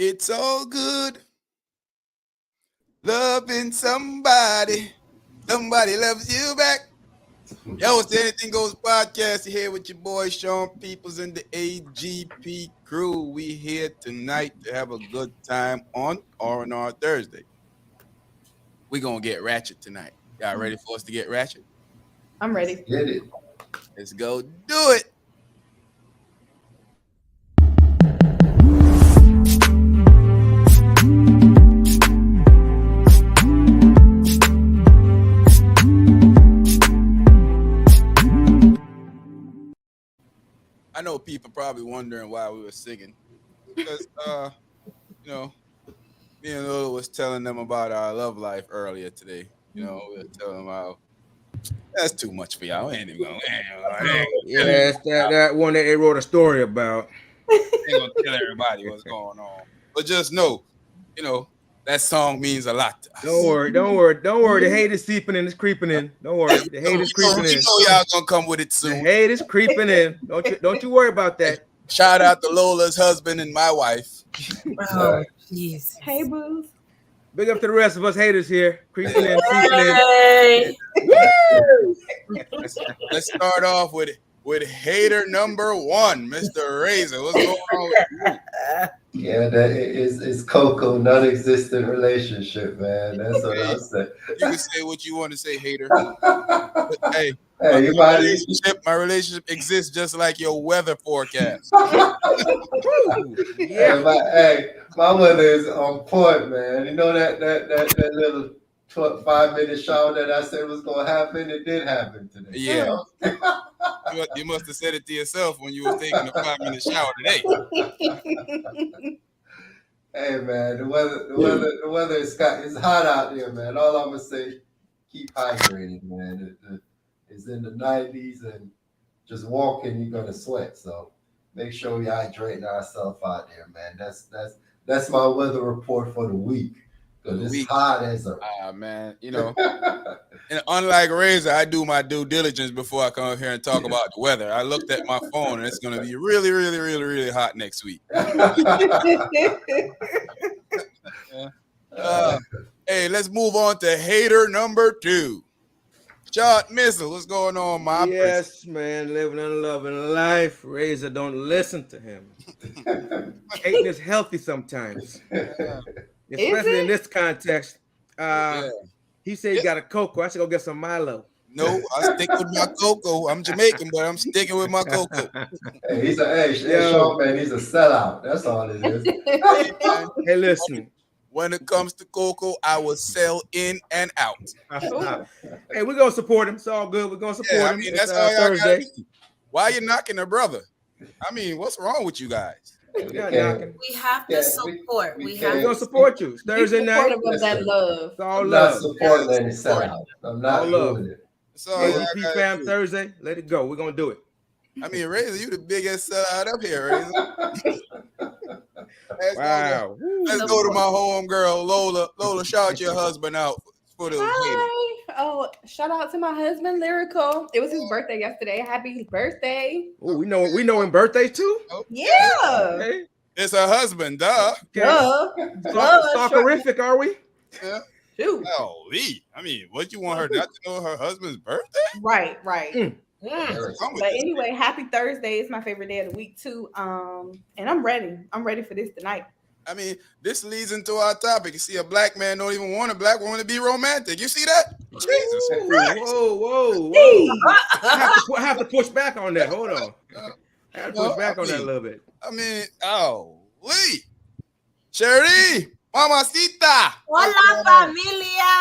It's all good loving somebody. Somebody loves you back. Yo, it's the Anything Goes podcast. You're here with your boy Sean Peoples and the AGP crew. We here tonight to have a good time on R&R Thursday. We're going to get ratchet tonight. Y'all ready for us to get ratchet? I'm ready. Get it. Let's go do it. I know people probably wondering why we were singing. Because, you know, me and Lola was telling them about our love life earlier today. You know, we were telling them how that's too much for y'all. Ain't even gonna, Yeah, that's that one that they wrote a story about. ain't gonna tell everybody what's going on. But just know, you know, that song means a lot to us. Don't worry. The hate is seeping in, it's creeping in. Don't worry, the hate is creeping in. You know y'all gonna come with it The soon. hate is creeping in. Don't you worry about that. Shout out to Lola's husband and my wife. Oh, jeez. Hey, boo. Big up to the rest of us haters here, creeping in, seeping in. Hey. Let's start off with hater number one, Mr. Razor. What's going on with you? Yeah, that is Coco non-existent relationship, man. That's what I'll say. You can say what you want to say, hater. But, hey, Hey, my relationship exists just like your weather forecast. Yeah. My weather is on point, man. You know that little 5-minute shower that I said was gonna happen, it did happen today. Yeah. You must have said it to yourself when you were taking a 5-minute shower today. Hey, man, the weather is hot out there, man. All I'm gonna say, keep hydrated, man. It's in the 90s, and just walking, you're gonna sweat. So make sure we hydrating ourselves out there, man. That's my weather report for the week. Because it's hot as a man, you know. And unlike Razor, I do my due diligence before I come up here and talk about the weather. I looked at my phone and it's gonna be really, really, really, really hot next week. Hey, let's move on to hater number two. Shot Missile, what's going on, my Yes, man, living and loving life. Razor, don't listen to him. Hating is healthy sometimes, especially in this context. He said he got a cocoa. I should go get some Milo. No, I stick with my cocoa. I'm Jamaican, but I'm sticking with my cocoa. Hey, Sean, man, he's a sellout. That's all it is. Hey, listen. When it comes to cocoa, I will sell in and out. Hey, we're gonna support him. It's all good. We're gonna support him. That's all y'all Thursday. Why are you knocking a brother? I mean, what's wrong with you guys? We have to support. We're gonna support you. It's Thursday night. Of that love. It's all I'm love. not supporting any sellout. I'm not doing it. AGP fam Thursday. Let it go. We're gonna do it. I mean, Razor, you the biggest sellout up here, Razor. Wow. Let's go to my home girl, Lola. Lola, shout your husband out for the Hi. Oh, shout out to my husband, Lyrical. It was his birthday yesterday. Happy birthday. Oh, we know him birthday too? Okay. Yeah. Okay. It's her husband, duh. Stalkerific, are we? Yeah. Shoot. Holy. I mean, what you want her not to know her husband's birthday? Right. Mm. But anyway, happy Thursday. It's my favorite day of the week too. And I'm ready. I'm ready for this tonight. I mean, this leads into our topic. You see, a black man don't even want a black woman to be romantic. You see that? Jesus Christ. Whoa. I have to push back on that. Hold on. I have to push back on that a little bit. I mean, Lee. Sherry, mamacita. Hola, familia.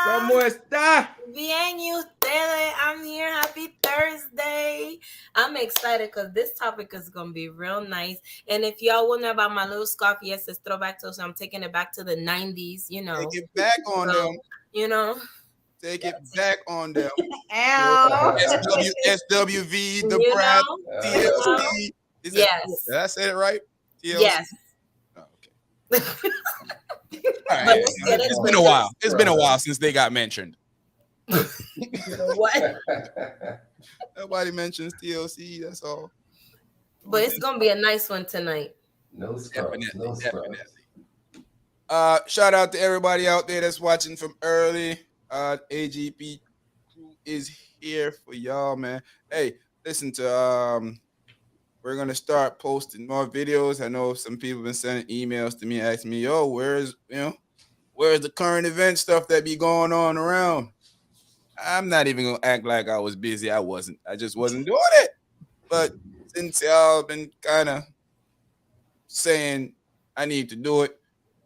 ¿Cómo está? Bien, y ustedes? I'm here. Happy Thursday. I'm excited because this topic is going to be real nice. And if y'all wonder about my little scarf, yes, it's throwback to, so I'm taking it back to the 90s, you know. Take it back on them. You know. Take it back on them. Ow. SWV, the Brad, TLC. Yes. Did I say it right? TLC? Yes. Oh, okay. All right. It's been a while. It's been a while since they got mentioned. What? Nobody mentions TLC. That's all. But it's gonna be a nice one tonight. No scrubs. Definitely. Shout out to everybody out there that's watching from early. AGP crew is here for y'all, man. Hey, listen to we're gonna start posting more videos. I know some people been sending emails to me asking me, "Yo, where's the current event stuff that be going on around?" I'm not even gonna act like I was busy. I wasn't. I just wasn't doing it. But since y'all been kind of saying I need to do it,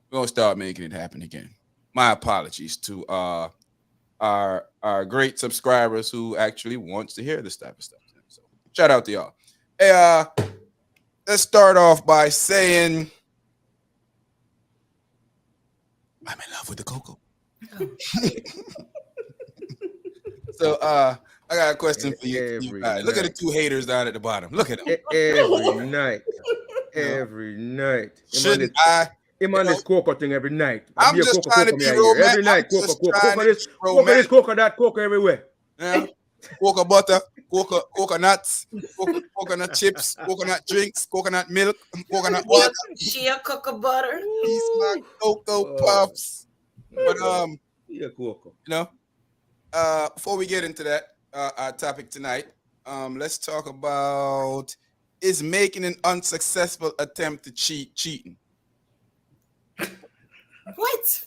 we're gonna start making it happen again. My apologies to our great subscribers who actually wants to hear this type of stuff. So shout out to y'all. Hey, let's start off by saying I'm in love with the cocoa. So I got a question for you guys. Look at the two haters down at the bottom. Look at them. Every night. Every night. Shouldn't I? I'm on this cocoa thing every night. I'm just trying to be romantic. Every night, cocoa this, cocoa that, cocoa everywhere. Yeah. Cocoa butter, coconuts, coconut chips, coconut drinks, coconut milk, coconut water. Shea cocoa butter. These my cocoa puffs. But cocoa. Before we get into that, our topic tonight, let's talk about is making an unsuccessful attempt to cheating. What?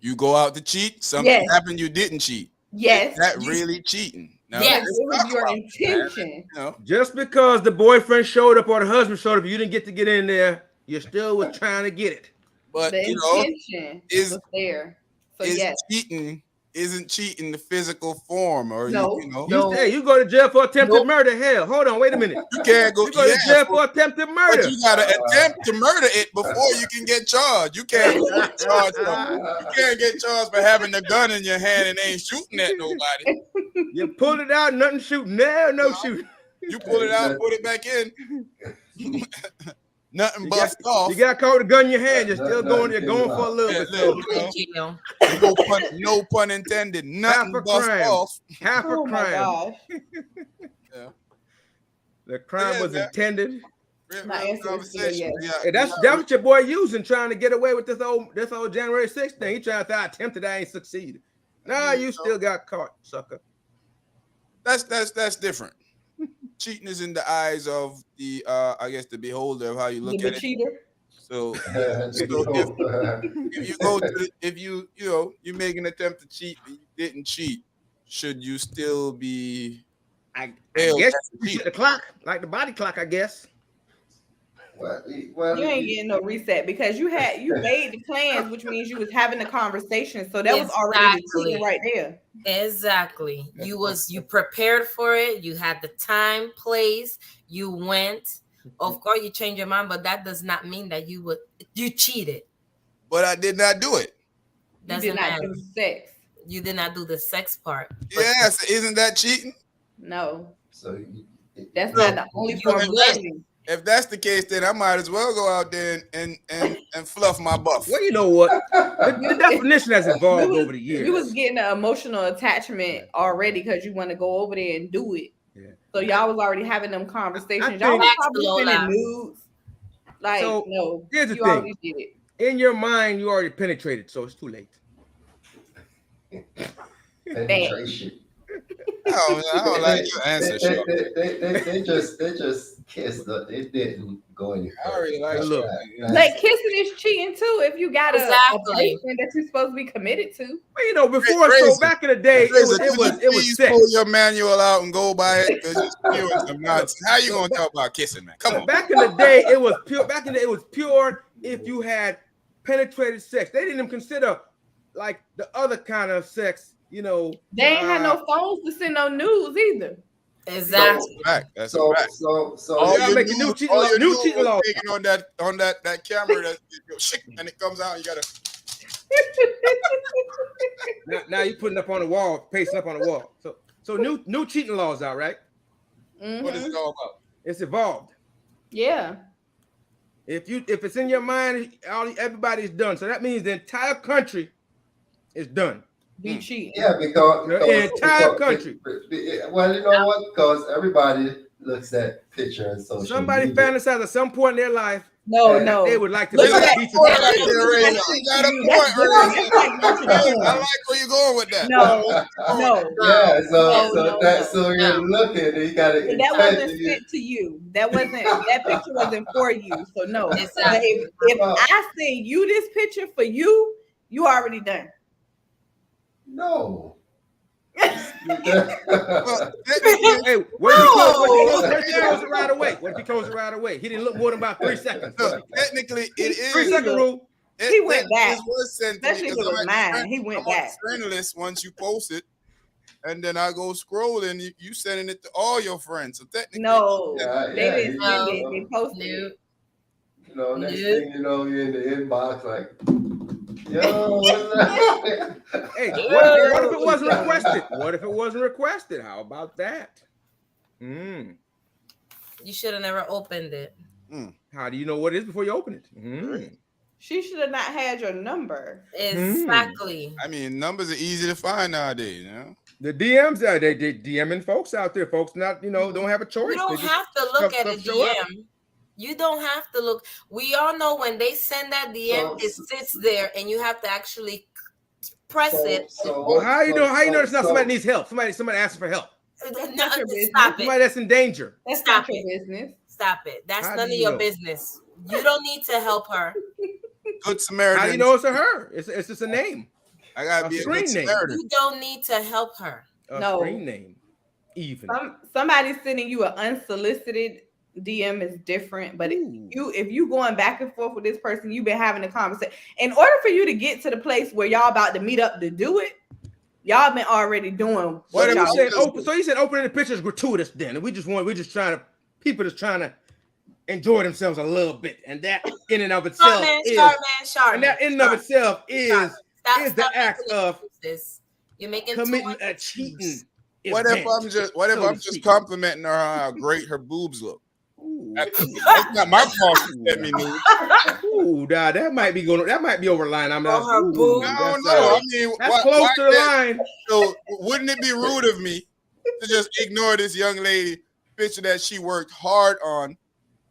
You go out to cheat, something happened, you didn't cheat. Yes. Is that really cheating? No, yes. It was your intention. Just because the boyfriend showed up or the husband showed up, you didn't get to get in there, you still was trying to get it. But the intention was there. So cheating isn't cheating the physical form, or no. Hey, you go to jail for attempted murder. Hell, hold on, wait a minute. You can't go. You go to jail for attempted murder. But you gotta attempt to murder it before you can get charged. You can't get charged. You can't get charged for having the gun in your hand and ain't shooting at nobody. You pulled it out, nothing shooting. No shooting. You pull it out, put it back in. Nothing bust off. You got caught with a gun in your hand. You're still going. You're going for a little bit. No pun intended. Nothing bust off. Half a crime. My gosh. Yeah. The crime was intended. Conversation. Hey, that's what your boy using, trying to get away with this old January 6th thing. He trying to say I attempted, I ain't succeeded. Nah, you still got caught, sucker. That's different. Cheating is in the eyes of the I guess the beholder of how you look at it. Cheater. So if you go to you make an attempt to cheat and you didn't cheat, should you still be I guess you the clock, like the body clock, I guess. Well, you ain't getting no reset because you made the plans, which means you was having the conversation. So that was already the cheating right there. Exactly. You prepared for it. You had the time, place. You went. Of course, you changed your mind, but that does not mean that you cheated. But I did not do it. You did not do sex. You did not do the sex part. Yes, isn't that cheating? No. So that's not the only form of cheating. If that's the case, then I might as well go out there and fluff my buff. Well, you know what? The definition has evolved over the years. You was getting an emotional attachment already because you want to go over there and do it. Yeah. So y'all was already having them conversations. Y'all was probably sending nudes. Like, so, no, here's the you thing. already did it. In your mind, you already penetrated, so it's too late. Penetration. I don't like your answer, Sean. They just kissed. It didn't go any further. I already like look. Like kissing is cheating too if you got a person that you're supposed to be committed to. Well, before, so back in the day, it was sex. Pull your manual out and go by it because you're spewing some nonsense. How you gonna talk about kissing, man? Come on. Back in the day, it was pure. Back in the day, it was pure if you had penetrated sex. They didn't even consider like the other kind of sex. They ain't had no phones to send no news either. Exactly. That's a fact. So all you making new cheating law. Taking on that camera that and it comes out. You gotta. now you putting up on the wall, pasting up on the wall. So new cheating laws out, right? Mm-hmm. What is it all about? It's evolved. Yeah. If it's in your mind, everybody's done. So that means the entire country is done. Be cheating. Yeah, because the entire country. Well, you know what? Because everybody looks at picture and social Somebody media. fantasized at some point in their life No, Hey, no. they would like to Look be at a that. teacher. Point That's right there, Razor. that's You got a you. point, That's good. Razor. That's like watching I porn. like where you're going with that. No, no. Yeah, No, so no, that no. so you're No. looking, and you got to That intent. wasn't sent to you. That picture wasn't for you. So no. But Exactly. if I send you this picture for you, you already done. No. Well, technically, Hey, what if he closed it right away? What if he closed it right away? He didn't look more than about 3 seconds. no, technically it is. 3-second rule. He went back. It was sent to me Especially if 'cause it was I'm at the mine. He went I'm on back. the friend list once you post it, and then I go scrolling. You sending it to all your friends. So technically, No, Yeah, they yeah, didn't you send it. know. They posted No. it. You know, next Nope. thing you know, you're in the inbox like, yo, what's that? Hey, what if it wasn't requested? What if it wasn't requested? How about that? You should have never opened it. How do you know what it is before you open it? She should have not had your number. Exactly. I mean, numbers are easy to find nowadays. You know, The DMs, they DMing folks out there. Folks not, don't have a choice. You don't They just have to look stuff- at a stuff show up. DM. You don't have to look. We all know when they send that DM, it sits there, and you have to actually press it. Well, how you know it's not somebody needs help? Somebody asking for help. That's not your business. Stop it. Somebody that's in danger. That's Stop not your it. business. Stop it. That's How none do of you your know? business. You don't need to help her. Good Samaritan. How do you know it's a her? It's just a name. I gotta A be a screen good name. Samaritan. You don't need to help her. A No. screen name. Even. Somebody sending you an unsolicited DM is different, but if you going back and forth with this person, you've been having a conversation. In order for you to get to the place where y'all about to meet up to do it, y'all been already doing what y'all said open. So you said opening the picture is gratuitous then. And we're just trying to enjoy themselves a little bit. And that in and of itself Sharp man. is the act of this. You're making committing a cheating. What if I'm just complimenting her on how great her boobs look? That's not my fault. She sent me nudes. Ooh, that might be over the line. I mean, her boobs. I don't know. I mean, that's close to the line. So wouldn't it be rude of me to just ignore this young lady picture that she worked hard on?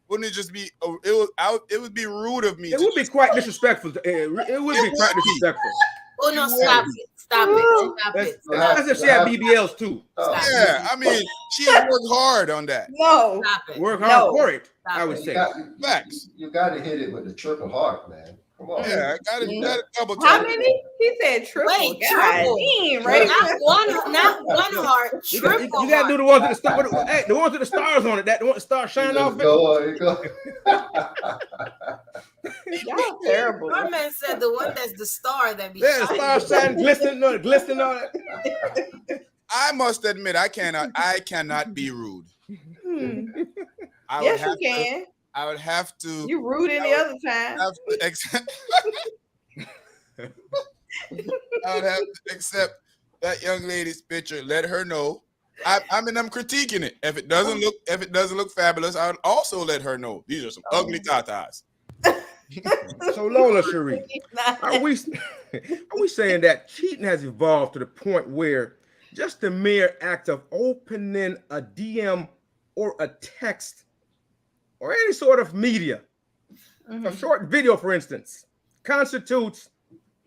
Wouldn't it just be? It would be rude of me. It would be quite disrespectful. It would be quite disrespectful. Oh no! Stop it! I said she had BBLs too. Yeah, I mean, she worked hard on that. No, stop it. Work hard for it. I would say. Facts. You got to hit it with a triple heart, man. Come on. Yeah, I got it double. How many? He said triple. Wait, God, triple. right? Not one heart. Triple. You gotta do the ones with the stars. Hey, the ones with the stars on it. That the one stars shining off. Go. Y'all terrible. Our man said the one that's the star that be Yeah, the stars shining, glistening on it. I must admit, I cannot be rude. Yes, you can. I would have to. You rude any other time. I would have to accept that young lady's picture. Let her know. I'm critiquing it. If it doesn't look fabulous, I would also let her know. These are some ugly tatas. So Lola Cherie, are we saying that cheating has evolved to the point where just the mere act of opening a DM or a text or any sort of media, a short video, for instance, constitutes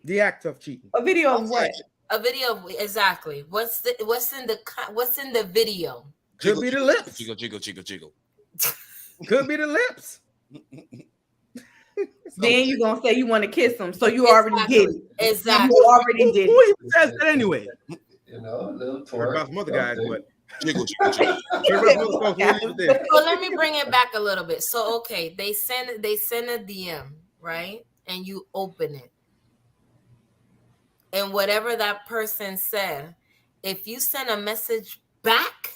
the act of cheating? A video of what? A video of exactly. What's in the video? Could be the lips. Jiggle. Could be the lips. Then you're gonna say you want to kiss them, so you already did it. Exactly. You already did Who it. even says that anyway? You know, a little Heard twerk. about some other guys, but Jiggle. So let me bring it back a little bit. So okay, they send a DM, right? And you open it. And whatever that person said, if you send a message back,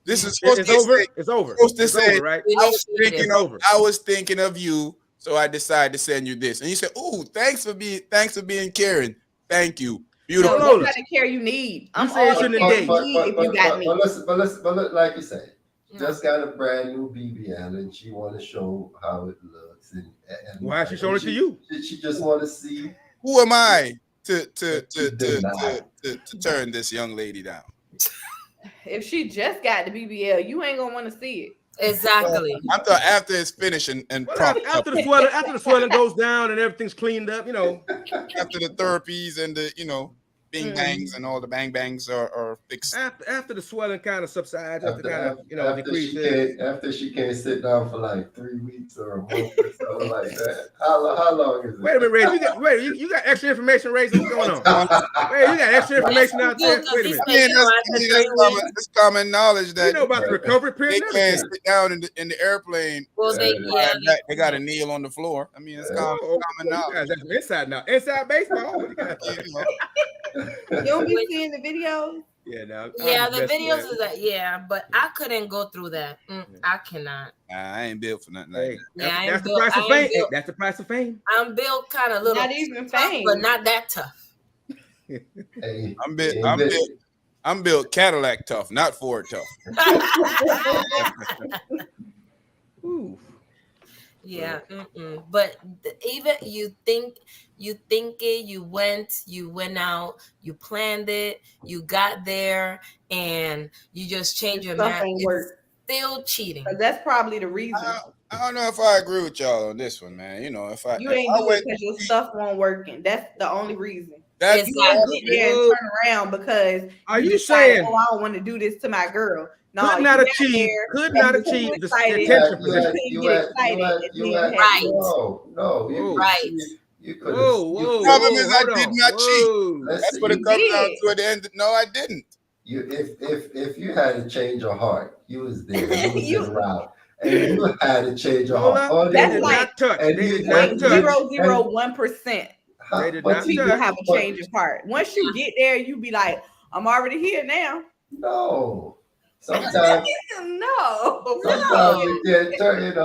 This is supposed to over. say, It's over. supposed to It's say, over, right? I was thinking of you, so I decided to send you this. And you said, "Ooh, thanks for being caring. Thank you, beautiful." No, what kind of care you need? I'm say it all shouldn't care engage. you need if you got me. But listen, like you said, just got a brand new BBL and she want to show how it looks. And why is she showing it to you? She just want to see. Who am I to turn this young lady down? if she just got the BBL, you ain't gonna want to see it. Exactly. I'm talking after it's finished and propped up, After the swelling goes down and everything's cleaned up, you know. after the therapies and the bing bangs and all the bang bangs are fixed. After the swelling kind of subsides, just to kind of after decreases. after she can't sit down for like 3 weeks or a month or something like that. How long is it? Wait a minute, Ray. You got extra information, Ray? What's going on? Ray, you got extra information out there? Wait a minute. I mean, that's common knowledge that You know about the recovery they period? can't sit down in the airplane. Well, They got to kneel on the floor. I mean, it's common You knowledge. guys have inside now. Inside baseball. What you got? You don't be seeing the videos. Yeah, now. Yeah, the videos is that. Yeah, but I couldn't go through that. I cannot. I ain't built for nothing Hey, like that. Yeah, that's the price of fame. Hey, that's the price of fame. I'm built kind of little, Not even tough, fame. but not that tough. Hey, I'm built Cadillac tough, not Ford tough. Ooh. Yeah, but even you think it, you went out, you planned it, you got there, and you just change your Stuff mind. ain't It's work. still cheating. But that's probably the reason. I don't know if I agree with y'all on this one, man. If I You ain't do it because your stuff won't working. That's the only reason. that's You don't Exactly. get there and turn around because Are you decide, saying- oh, I don't want to do this to my girl. No, Could you not got achieve there the and you were excited. attention you position. Right. No, Right. You could Whoa. The problem is I hold did on. not cheat. Whoa. That's what it comes down to at the end. No, I didn't. You if you had a change of heart, you was there, you was You- en route, and you had a change of Hold heart. up. All They you- did like- not touch. and They you- did not and touch. 0.001%. They did but not you- People touch. have a change of heart. Once you get there, you be like, I'm already here now. No, sometimes No. you get turned.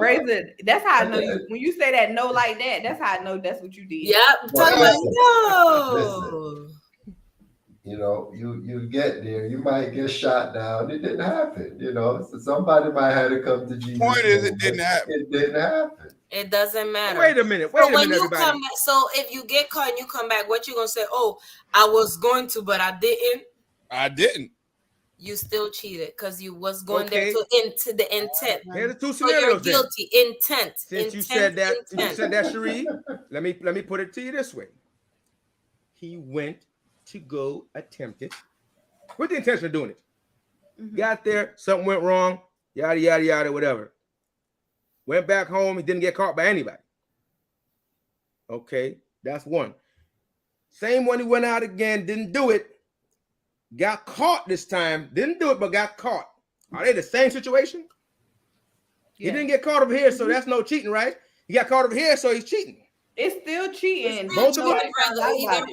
Razor, that's how I know you. When you say that no like that, that's how I know that's what you did. Yep. Talk about no. You get there, you might get shot down. It didn't happen. So somebody might have to come to Jesus. Point is, it didn't happen. It didn't happen. It doesn't matter. Wait a minute, So when you everybody. come back, so if you get caught and you come back, what you gonna say? Oh, I was going to, but I didn't. I didn't. You still cheated because you was going there Okay. into the intent. Here's the two So you're scenarios then. guilty. Intent. Since you Intent, said that, intent. Cherie, let me put it to you this way. He went to go attempt it with the intention of doing it. Mhm. Got there, something went wrong, yada yada yada, whatever. Went back home, he didn't get caught by anybody. Okay, that's one. Same one, he went out again, didn't do it. Got caught this time, didn't do it, but got caught. Are they the same situation? He Yeah. didn't get caught over here, so that's no cheating, right? He got caught over here, so he's cheating. It's still cheating. Both of them? Brother,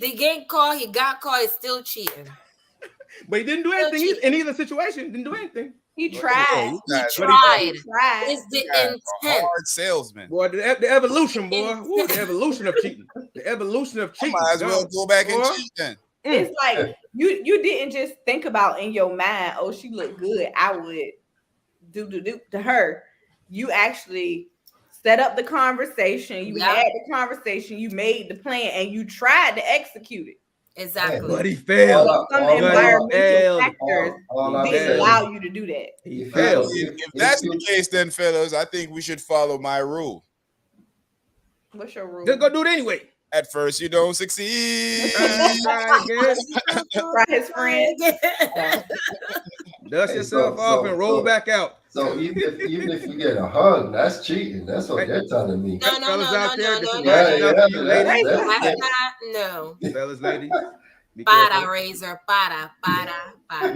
they get caught, he got caught, it's still cheating. But he didn't do anything cheating. in either situation. Didn't do anything. He tried. You guys Tried. He tried. It's the are intent. hard salesman. Boy, the evolution, boy. Woo, the evolution of cheating. The evolution of I cheating. might as well go back and Boy. cheat then. It's like you didn't just think about in your mind, oh, she looked good, I would do to her. You actually set up the conversation, you Yeah. had the conversation, you made the plan, and you tried to execute it. Exactly. But he failed. Some all- environmental failed. factors all I'm didn't saying- allow you to do that. He If failed. you- If that's the case, then fellas, I think we should follow my rule. What's your rule? Just go do it anyway. At first, you don't succeed. Try again. Try his friend. Dust Hey, yourself so- off so- and roll so- back out. So even if you get a hug, that's cheating. That's what they're telling me. No, no, Fellas no, out no, there, no, this no, is no, not no. enough for you, ladies. That's not, no. Fellas, ladies. Be Para, careful. razor, para.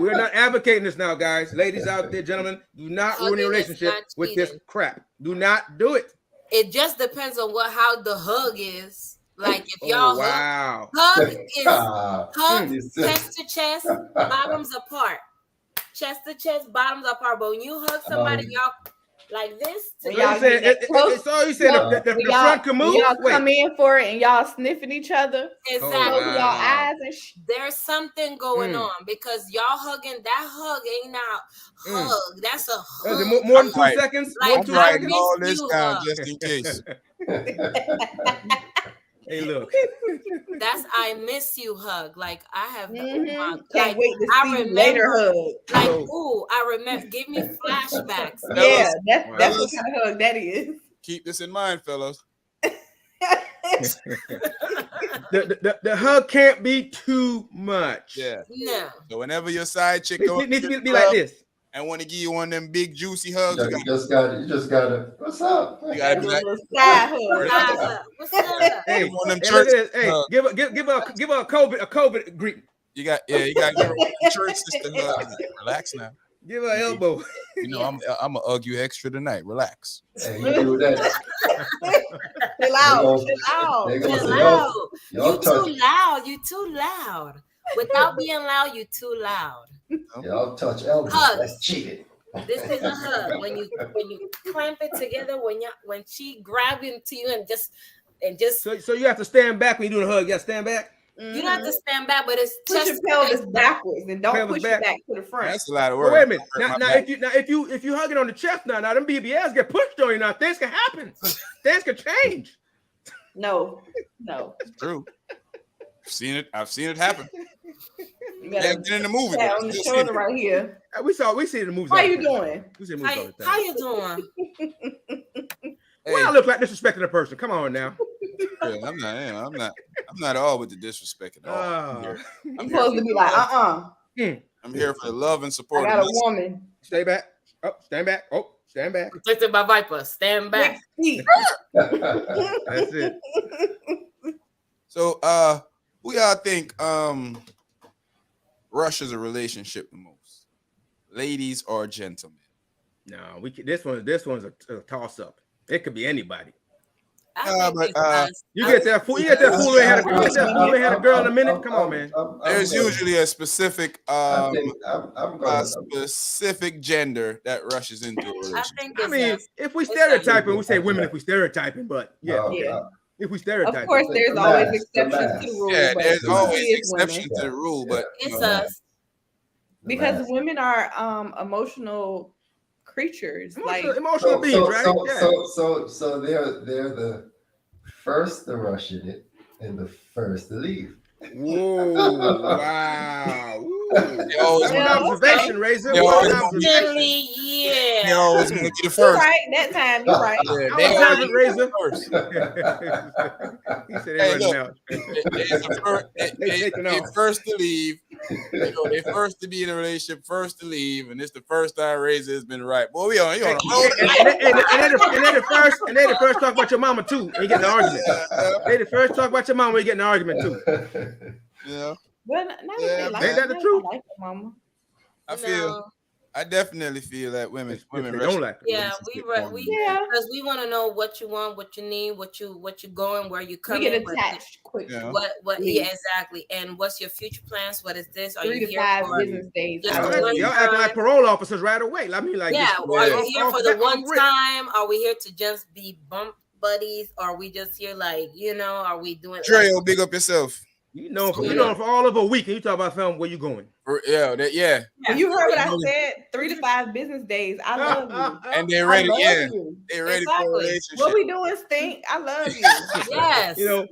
We're not advocating this now, guys. Ladies out there, gentlemen, do not ruin your Hugging is relationship not with this cheating. crap. Do not do it. It just depends on how the hug is. Like if Oh, y'all wow. hug is Ah, hug it's- chest to chest, bottoms apart. Chest to chest, bottoms apart. But when you hug somebody, y'all like this. When So y'all you saying, get that close, it's all you saying the when front can move? y'all Wait. come in for it and y'all sniffing each other, Exactly. Oh, closing y'all wow. eyes and There's something going Mm. on because y'all hugging. That hug ain't not Mm. hug. That's a Is hug. it more than 2 Right. seconds? Like, More I'm than 2 I writing seconds? all missed this you, down hug. just in case. Hey, look. That's I miss you hug. Like I have the oh my Can't like wait to I see you remember later hug. like So- ooh, I remember give me flashbacks. Yeah, that's Wow. what kind of hug that is. Keep this in mind, fellas. The hug can't be too much. Yeah. No. So whenever your side chick It goes needs to to the be like club this. and want to give you one of them big juicy hugs, You just gotta. What's up? you gotta That's be a like, little side hug. What's up? Hey, give one of them hey, church look at this. Hey, hugs. give her a COVID greeting. You gotta give her one of them church sister hugs. Relax now. Give her an elbow. You know, I'm gonna hug you extra tonight. Relax. Hey, you do that. Chill out. They Chill out. They You're gonna say, loud. y'all You touch. too loud. You too loud. Without being loud, you too loud. Y'all touch elbows. Hugs. That's cheating. This is a hug. When you clamp it together, when she grab into you and just So you have to stand back when you do the hug. You got to stand back. you don't have to stand back, but it's Push just your pelvis backwards and don't Pelvis push back. it back to the front. That's a lot of Well, work. wait a minute. Hurt my Now back. if you hug it on the chest now them BBLs get pushed on you now. Things can happen. Things can change. No. It's true. I've seen it happen. You Yeah, gotta get in the movie. pat But on I the still shoulder seen it. right here. We see it in the movies. How all the you time. doing? We see it in the movies all the time. how you doing? Hey, Well, I look like disrespecting a person. Come on now. yeah, I'm not all with the disrespect at all. Ah. You're I'm supposed to be like, I'm here for the love and I support. got of a my- woman. Stay back. Oh, stand back. Oh, stand back. Protected by Viper. Stand back. 6 feet. That's it. So, who y'all think rushes a relationship the most, ladies or gentlemen? No, this one's a toss up. It could be anybody. I think but, it's us. You get that fool. You get that fool who ain't had a girl in a minute. Come on, man. There's usually a specific I think I'm gonna. specific gender that rushes into a I relationship. think I it's mean, us. if we It's stereotyping, we say women if we stereotyping, but yeah, Yeah. if we Of stereotyping. course, there's The always mass, the exceptions mass. to the rule. Yeah, but there's it always is women. exceptions to the rule, but you It's know, us. Because women are emotional creatures. Like Emotional beings, right? Yeah. So they're the first to rush in it and the first to leave. Whoa! Wow! Ooh. They always Good Well, observation, Razor. They Good always- observation. Definitely, they yeah. always gonna be the you're first. right. That time, you're right. Yeah, I they observe always it, Razor. first. He said Hey, they look. running out. They first to leave. You know, they first to be in a relationship, first to leave, and it's the first time Razor has been right. Boy, we on a roll. And they the first talk about your mama too. And you get in an argument. They the first talk about your mama. We get in an argument too. Yeah, Well, not if Yeah, they like ain't it. that the Not if truth? I like it, mama. I definitely feel that women If they rush don't like it. Yeah, Yeah. because we want to know what you want, what you need, what you going, where you We coming. get what- attached quick. Yeah. What? Yeah. Yeah, exactly. And what's your future plans? What is this? Are 3 you to here 5 for? business days. Just I one love you. Y'all acting like parole officers right away. I mean, like Yeah, just are you here off for the bat, one off rip. time? Are we here to just be bump buddies? Are we just here like are we doing? Trail, big up yourself. You know for all of a week, and you talk about film where you going. Yeah. Well, you heard what I said. 3 to 5 business days. I love you. And they're I ready. love Yeah, you. they're ready for a Exactly. relationship. What we doing, Stink? I love you. Yes. You know,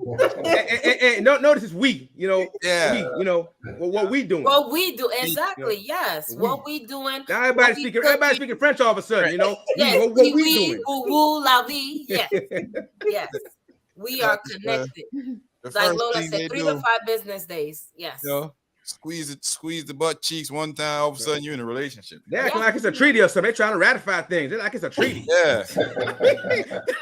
and notice it's we. You know, Yeah. we. You know, what we doing. What we do exactly? Yes. We. What we doing? Now everybody's speaking French all of a sudden. You know, Yes. what we doing. Woo la vie. Yes. Yes. We are connected. The Like first Lola thing said, they 3 do, to 5 business days. Yes. you know, squeeze the butt cheeks one time. All of a sudden, you're in a relationship. They acting like it's a treaty or something. They're trying to ratify things. They're like it's a treaty. Yeah,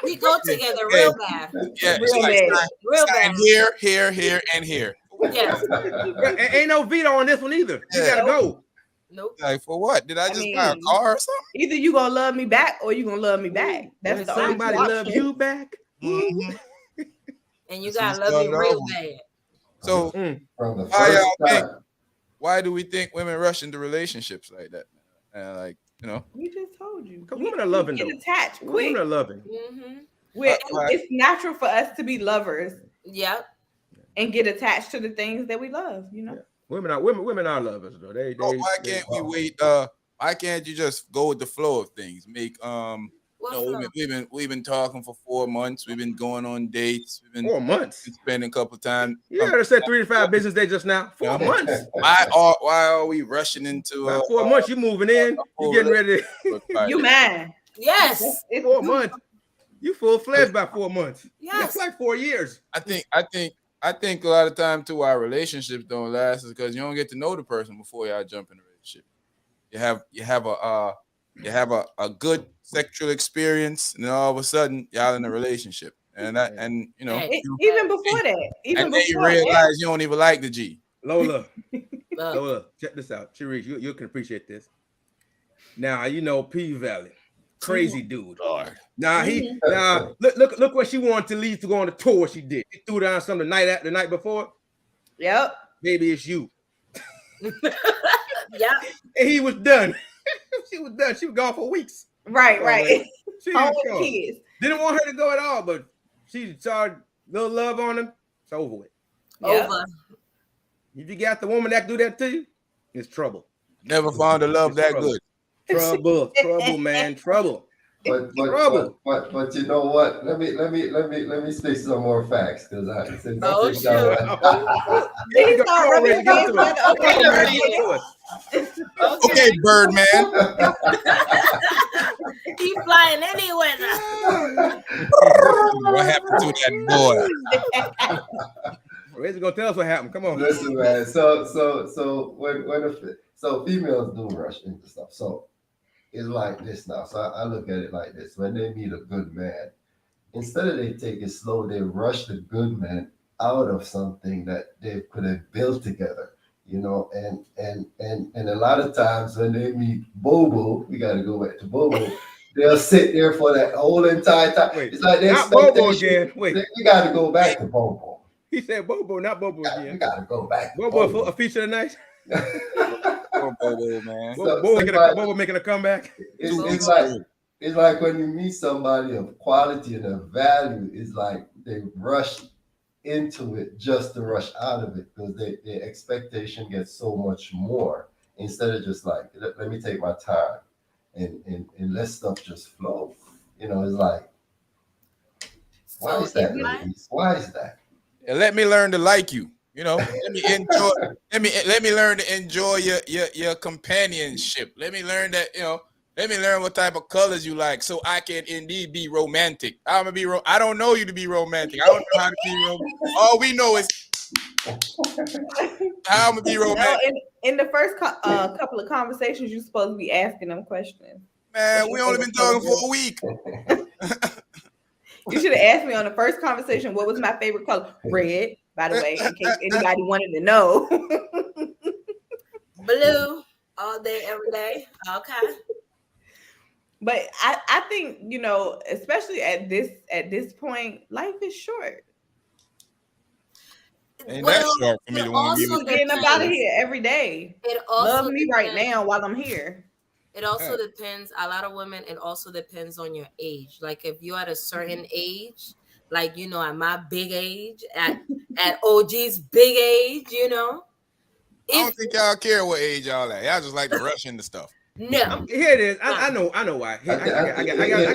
We go together real bad. yeah. Real Like, bad. Real sign bad. here, and here. Yes. Ain't no veto on this one either. You Yeah. gotta go. Nope. Like for what? Did I just mean, buy a car or something? Either you gonna love me back or you gonna love me back. That's When the only somebody two love options. you back. Mhm. And you That's gotta what love me started real off. bad. So From the Why first y'all think- time. why do we think women rush into relationships like that? Like We just told you. Because women are loving Get though. attached quick. Women are loving. Mm-hmm. It's natural for us to be lovers Yep. and get attached to the things that we love. You know. Yeah. Women are lovers though. Why why can't we wait? Why can't you just go with the flow of things? Make What No, flow? we've been talking for 4 months. We've been going on dates. We've been 4 months. spending a couple times. You heard her say 3 to 5 business days just now. 4 months. Why are we rushing into About 4 months, you moving in. You getting ready. You mad? Yes. It's 4 months. You full fledged by 4 months. Yes. That's like 4 years. I think a lot of time too our relationships don't last is because you don't get to know the person before y'all jump in a relationship. You have a good sexual experience, and then all of a sudden y'all in a relationship, and you know, Even before that, and then you realize you don't even like the G. Lola, check this out. Cherise, you can appreciate this. Now you know P Valley, crazy dude. Lord. Now look what she wanted to leave to go on the tour. She did. She threw down some the night before. Yep. Baby, it's you. Yep. And he was done. She was done. She was gone for weeks. Right. She Home with kids. Didn't want her to go at all, but she started little love on him. It's over with. Yep. Over. If you got the woman that do that to you, it's trouble. Never found a love that trouble. good. Trouble, man, trouble. But you know what? Let me say some more facts because since Oh, I think that He's Okay, Birdman. He flying anywhere. What happened to that boy? Ray's gonna tell us what happened. Come on. Listen, man. So when females do rush into stuff. So it's like this now. So I look at it like this: when they meet a good man, instead of they take it slow, they rush the good man out of something that they could have built together. You know, and a lot of times when they meet Bobo, we got to go back to Bobo. They'll sit there for that whole entire time. Wait, it's like the not Bobo expectation. again. Wait, we got to go back to Bobo. He said Bobo, not Bobo We again. got to go back. To Bobo a feature tonight. Bobo, man. Bobo making a comeback. It's like when you meet somebody of quality and of value, it's like they rush into it just to rush out of it because their expectation gets so much more instead of just like let me take my time and let stuff just flow. You know, it's like why is that, ladies? Why is that? And let me learn to like you. You know, let me learn to enjoy your companionship. Let me learn that, you know, let me learn what type of colors you like so I can indeed be romantic. I don't know you to be romantic. I don't know how to be romantic. All we know is how I'm gonna be romantic. In the first couple of conversations, you're supposed to be asking them questions. Man, we only been talking for a week. You should have asked me on the first conversation what was my favorite color. Red, by the way, in case anybody wanted to know. Blue, all day, every day. Okay. But I think, you know, especially at this point, life is short. Ain't that short for me to want to be getting up out of here every day. It also love me right now while I'm here. It also depends. A lot of women. It also depends on your age. Like if you're at a certain age, like you know, at my big age, at OG's big age, you know. I don't think y'all care what age y'all at. Y'all just like to rush into stuff. No. Here it is. I know why. I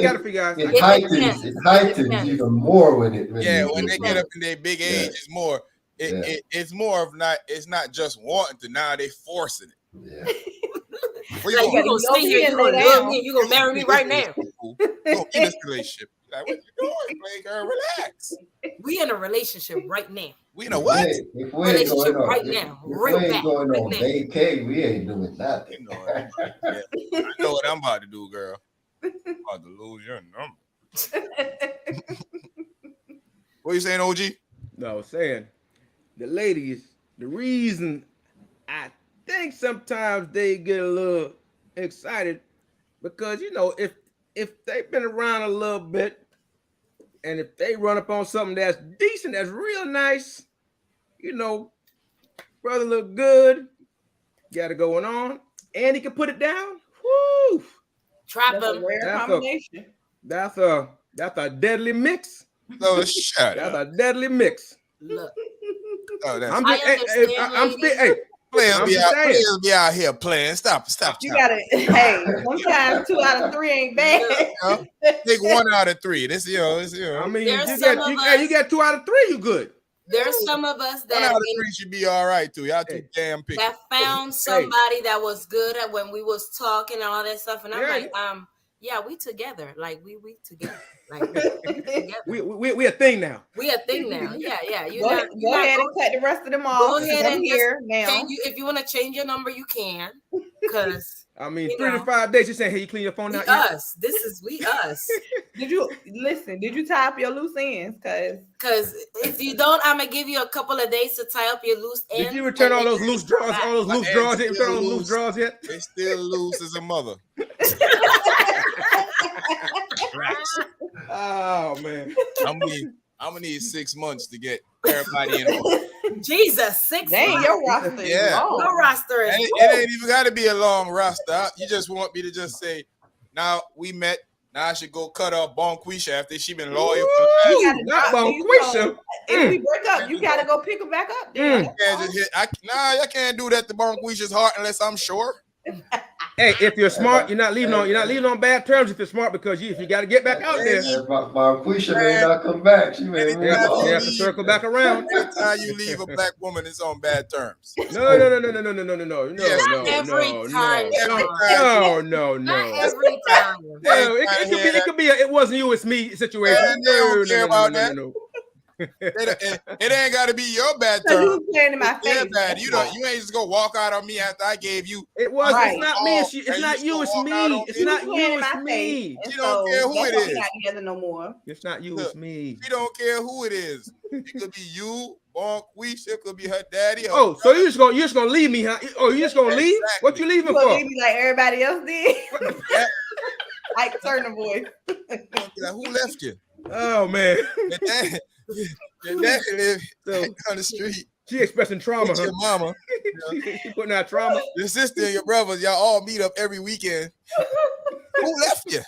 got to figure out. It heightens even more when they get up in their big age, it's more. It's more of not. It's not just wanting to. Now they forcing it. Yeah. Like you gonna stay here, you gonna love me, you gonna marry me right now. In this relationship. Like, what you doing? Like, girl, relax. We in a relationship right now. We know what? If we ain't going on, right now. If we ain't going on vacay, we ain't doing nothing. You know it. Yeah. I know what I'm about to do, girl. I'm about to lose your number. What you saying, OG? No, I was saying the ladies, the reason I think sometimes they get a little excited because, you know, if they've been around a little bit and if they run up on something that's decent, that's real nice, you know, brother look good, got it going on, and he can put it down. Woo! Trap That's him. a rare combination. That's a deadly mix. No, shut That's up. a deadly mix. Look. Oh, that's I'm Players I'm be just out. saying. Players be out here playing. Stop. You gotta. Hey, sometimes 2 out of 3 ain't bad. Take 1 out of 3. This, I mean, There's you some get of you, us- hey, you get 2 out of 3, you good. There's some of us 1 out that of 3 should be all right too. Y'all too Hey. damn picky. that found somebody that was good at when we was talking and all that stuff, and I'm Yeah, like, yeah, we together, like we together, like we together. We a thing now. We a thing now. Yeah. You're Go not. You're ahead not and cut the rest of them go off. ahead I'm and here now. Can you, if you want to change your number, you can. Cause I mean, you 3 to know, 5 days. You saying, hey, you clean your phone we out yet? us. This is we us. Did you listen? Did you tie up your loose ends? Cause if you don't, I'm gonna give you a couple of days to tie up your loose ends. Did you return all those loose draws? All those My loose ends draws yet? You still return all those loose loose. draws yet? They still loose as a mother. Oh man. I'm gonna need 6 months to get everybody in order. Jesus, 6 Dang, months. your roster is Yeah. long. Your roster is. It ain't even got to be a long roster. You just want me to just say, now we met. Now I should go cut off Bonquisha after she been loyal. You gotta Not drop these Bonquisha. songs. If we break up, you gotta go pick them back up. Then. I can't just hit. I can't do that to Bonquisha's heart unless I'm sure. Hey, if you're smart, you're not leaving on bad terms. If you're smart, because if you got to get back out there, Marquisha may not come back. She may move you have on. to circle back around. Anytime you leave a black woman, it's on bad terms. No. Every time. No. Not every time. No, it could be it wasn't you, it's me situation. Man, they don't care about that. No. It ain't got to be your bad So terms. you was playing in my Yeah, face. bad. You ain't just gonna walk out on me after I gave you. It was. Right. It's not me. It's And not you you. It's still walk out me. on It's me? not You playing you. in It's my me. face, and She don't care who that's it why is. we not together no more. It's not you. It's me. She don't care who it is. It could be you, Bonquisha. It could be her daddy. Her Oh, so you're just gonna leave me, huh? Oh, you just gonna leave? What you leaving You gonna for? leave me like everybody else did? Yeah. Like turn the voice. Like, who left you? Oh man. Your daddy live So on the street. she expressing trauma, With huh? your mama. She putting out trauma. Your sister and your brothers, y'all all meet up every weekend. Who left you?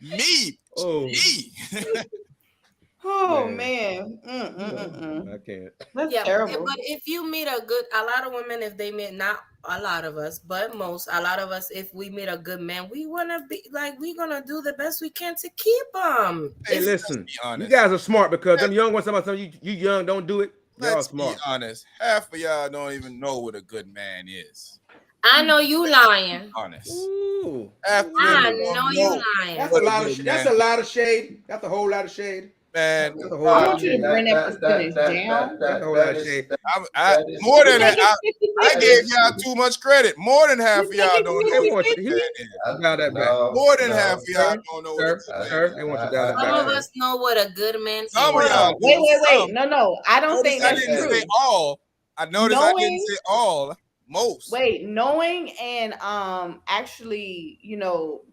Me. Oh, Me. Oh Man. man. I can't. That's Yeah, terrible. but if you meet a lot of women, if they meet, not a lot of us, but a lot of us, if we meet a good man, we want to be like, we're going to do the best we can to keep them. Hey, listen, be honest. you guys are smart because them young ones, somebody you young, don't do it. They're all Let's smart. be honest. Half of y'all don't even know what a good man is. I know you lying. Honest. Ooh. Half of I y'all know don't you know. lying. That's a lot of that's a lot of shade. That's a whole lot of shade. Man, That's a whole I lot want of you to shade. bring that percentage down. That's a whole lot of shade. more than that, I gave y'all too much credit. More than half of y'all don't know They what want a you. good man is. Dial that back. More than half of y'all don't know what a Sir, good man sir, is. they want you to dial that Some of back. us know what a good man is. Some of y'all do. Wait. No. I don't Notice think I that's didn't true. say all. I noticed I didn't say all. Most. Wait, knowing and actually,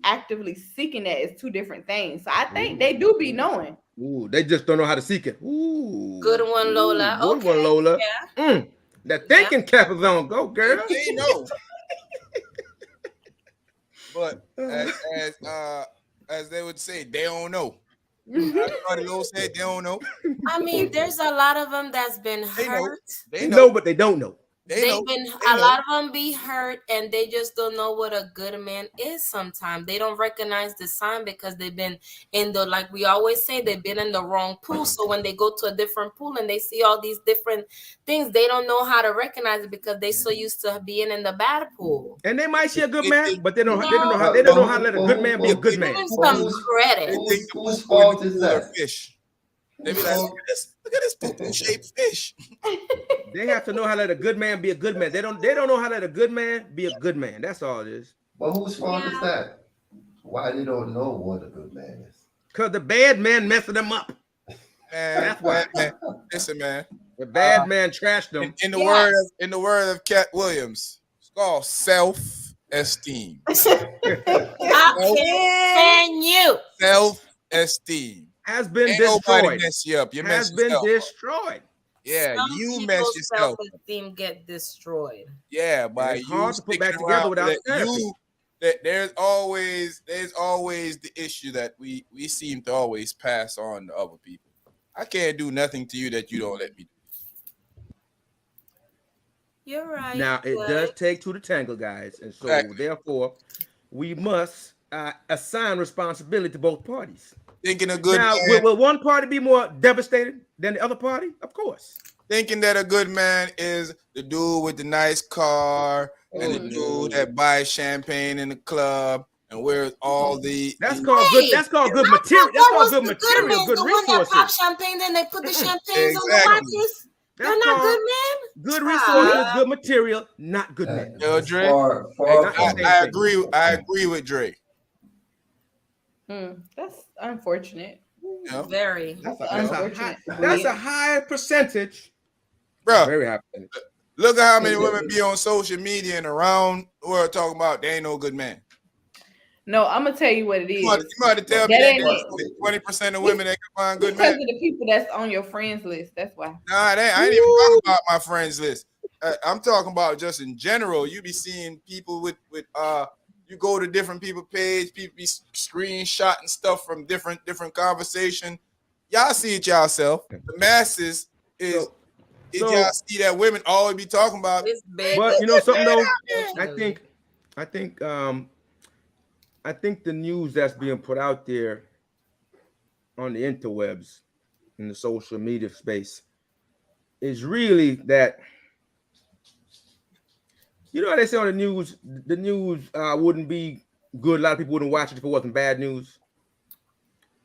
actively seeking that is two different things. So I think they do be knowing. Ooh, they just don't know how to seek it. Ooh, Good one, Lola. Good Okay, one, Lola. yeah. That thinking cap is on. Go, girl. They know. But as they would say, they don't know. Everybody else said they don't know. I mean, there's a lot of them that's been They know. hurt. They know, but they don't know. They know. A lot of them be hurt, and they just don't know what a good man is. Sometimes they don't recognize the sign because they've been in the, like we always say, they've been in the wrong pool. So when they go to a different pool and they see all these different things, they don't know how to recognize it because they so used to being in the bad pool. And they might see a good man, but they don't know how to let a good man be a good man. Give some credit. Whose fault is that? Fish. They be like, look at this poo-poo shaped fish. They have to know how to let a good man be a good man. They don't know how to let a good man be a good man. That's all it is. But whose fault is that? Why they don't know what a good man is? Because the bad man messing them up. Man, That's why. man. Listen, man. The bad man trashed them. In the word of Cat Williams, it's called self-esteem. I can't stand you. Self-esteem. Has been Ain't destroyed. nobody mess you up. You mess Has been yourself up. destroyed. Yeah, Some you mess people's yourself up. self-esteem get destroyed. Yeah, by it's you hard to put sticking back together around without that therapy. there's always the issue that we seem to always pass on to other people. I can't do nothing to you that you don't let me do. You're right. Now it does take two to tangle, guys, and so therefore we must assign responsibility to both parties. Thinking a good Now, man, will one party be more devastated than the other party? Of course. thinking that a good man is the dude with the nice car and the dude that buys champagne in the club and wears all the That's called good. That's called good material. That's called good material. Good the one that pop resources. champagne, then they put the champagnes on the Exactly. watches. They're That's not called good men. good resources, good material, not good men. Yo, Dre, Far not from the same I thing. agree. I agree with Dre. That's unfortunate. You know? Very. That's That's unfortunate. a high percentage. Bro, Very high percentage. look at how many women be on social media and around the world talking about they ain't no good man. No, I'm gonna tell you what it is. You might have to tell me that 20% of women that can find good because men. of the people that's on your friends list. That's why. Nah, I ain't even talking about my friends list. I'm talking about just in general. You be seeing people with you go to different people page, people be screenshotting stuff from different conversation. Y'all see it yourself. The masses is y'all see that women always be talking about. It's bad. But you know something though, Unfortunately. I think the news that's being put out there on the interwebs in the social media space is really that, you know how they say on the news wouldn't be good. A lot of people wouldn't watch it if it wasn't bad news.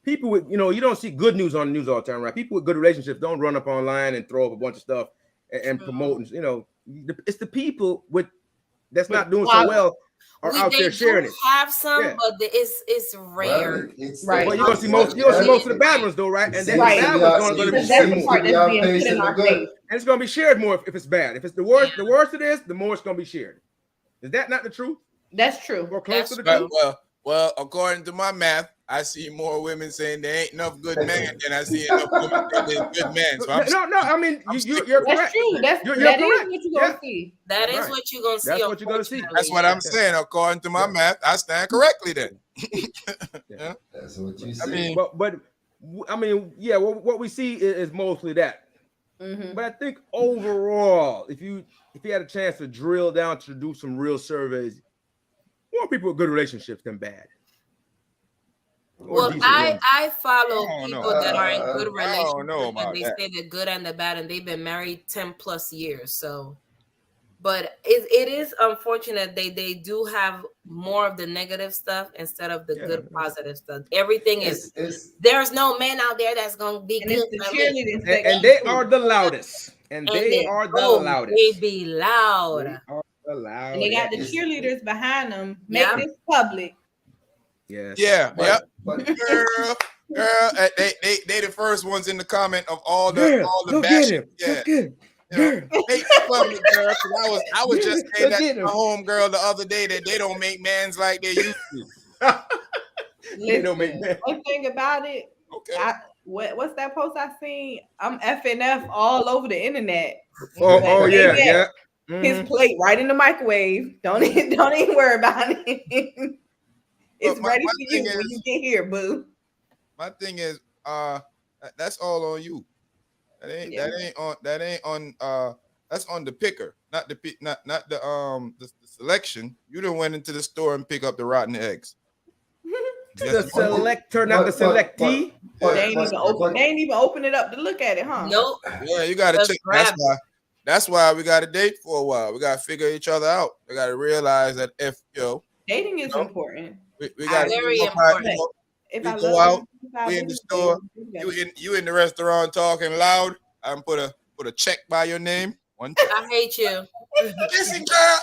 People with, you don't see good news on the news all the time, right? People with good relationships don't run up online and throw up a bunch of stuff and promote. It's the people that's not doing so well are out there sharing it. Have some, but it's rare. Right. Well, you're gonna see most of the bad ones though, right? And then the bad ones are gonna be shared more. And it's gonna be shared more if it's bad. If it's the worst it is, the more it's gonna be shared. Is that not the truth? That's true. Or close to the truth? Well, according to my math, I see more women saying there ain't enough good men than I see enough women saying there's good men. So I mean, you're correct. That's true. That is what you're gonna see. That is what you're gonna see. That's what you're gonna see. That's what I'm saying. According to my math, I stand correctly then. Yeah. That's what you see. But what we see is mostly that. Mm-hmm. But I think overall, if you had a chance to drill down to do some real surveys, more people with good relationships than bad. Well, I follow people that are in good relationships, and they say the good and the bad, and they've been married 10 plus years. So, but it is unfortunate they do have more of the negative stuff instead of the good positive stuff. Everything there's no man out there that's gonna be good. And they are the loudest. And they are the loudest. They be loud. And they got the cheerleaders behind them. Make this public. Yes. Yeah. But girl, they the first ones in the comment of all the bashing. Make fun of me, girl. I was just saying that to my home girl the other day that they don't make mans like they used to. They don't make mans. One thing about it. Okay. What's that post I seen? I'm FNF all over the internet. Yeah. His plate right in the microwave. Don't even worry about it. It's ready for you when you get here, boo. My thing is, that's all on you. That ain't on that's on the picker, not the selection. You done went into the store and pick up the rotten eggs. The selector, not the selectee. They ain't even open it up to look at it, huh? Nope. Yeah, you gotta check. That's why we got to date for a while. We got to figure each other out. We got to realize that if dating is important. We got very important. We go out. We in the store. You in the restaurant talking loud. I'm put a check by your name. One check. I hate you. Listen, girl.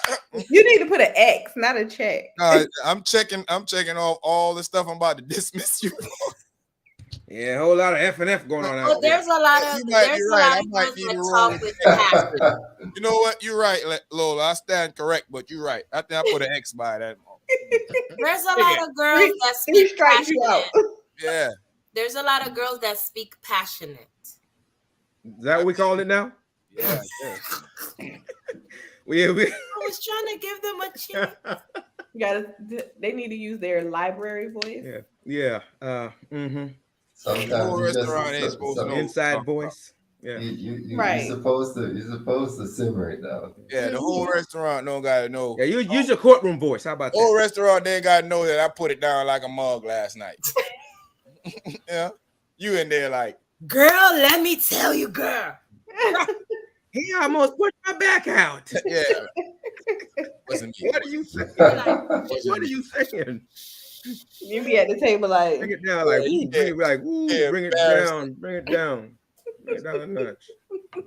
You need to put an X, not a check. No, I'm checking off all the stuff I'm about to dismiss you for. Yeah, a whole lot of F&F going on out there. There's a lot of girls that talk with passion. You know what? You're right, Lola. I stand correct, but you're right. I think I put an X by that. There's a lot of girls that speak passionate. Yeah. There's a lot of girls that speak passionate. Is that what we call it now? Yeah. We I was trying to give them a chance. They need to use their library voice. Yeah. Sometimes inside voice. Yeah. Right. You're supposed to simmer it down. Yeah, the whole restaurant don't gotta know. Yeah, you use your courtroom voice. How about The whole that? restaurant they gotta know that I put it down like a mug last night. Yeah, you in there like, Girl, let me tell you, girl. He almost pushed my back out. yeah. Wasn't me. What are you saying? What are you saying? You be at the table like, Bring it down, like, ooh, bring it, like, ooh, Yeah, bring it embarrassed. down, bring it down, bring it down a notch.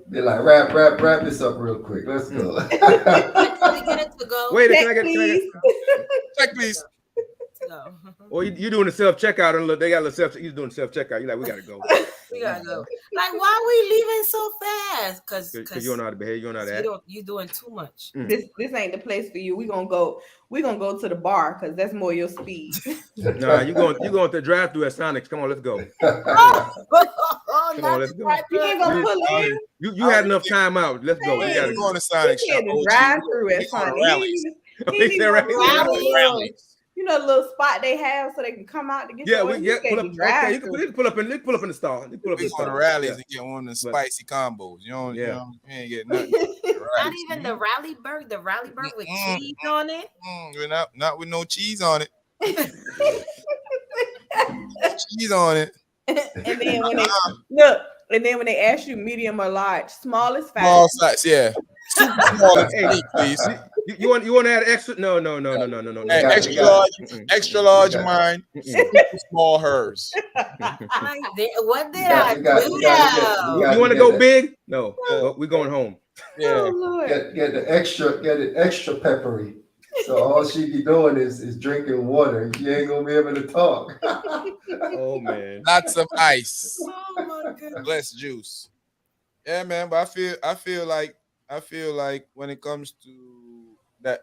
They're like, wrap this up real quick. Let's go. Until we get it to go. Wait, check, can I get? please. Check please. Go. Or you doing the self checkout and look, they got a self. You doing self checkout. You like, we gotta go. We gotta go. Like, why are we leaving so fast? Because You don't know how to behave. You don't know how to act. you doing too much. This ain't the place for you. We gonna go to the bar because that's more your speed. Nah, you going to the drive through at Sonic's. Come on, let's go. Oh, Come on, let's go. You ain't gonna pull in. You had enough time out. Let's go. We You gotta gotta go on the Sonic He shop. had to drive through at Sonic. He said right. Rallies. You know the little spot they have so they can come out to get Yeah, your we order? get You pull up. can't drive Okay, you through. can pull up in the stall. You pull up in We the go to stall. rallies Yeah. and get one of the spicy combos. You know, Yeah. you ain't get nothing. Not even the rally burger with cheese on it. We're not with no cheese on it. Cheese on it. And then when they look, and then when they ask you medium or large, small is fine. Small size, yeah. Super small and Hey, sweet, please. You want to add extra? No. Hey, got it, extra you got large, Mm-mm. extra large You got mine, Mm-mm. super small hers. What did You got- I you got- do you gotta get- now? you gotta You want to get go that. big? No, Yeah. we're going home. Yeah. Oh Lord. Get it extra peppery. So all she be doing is drinking water. She ain't gonna be able to talk. Oh man. Lots of ice. Oh my goodness. Less juice. Yeah, man. But I feel like when it comes to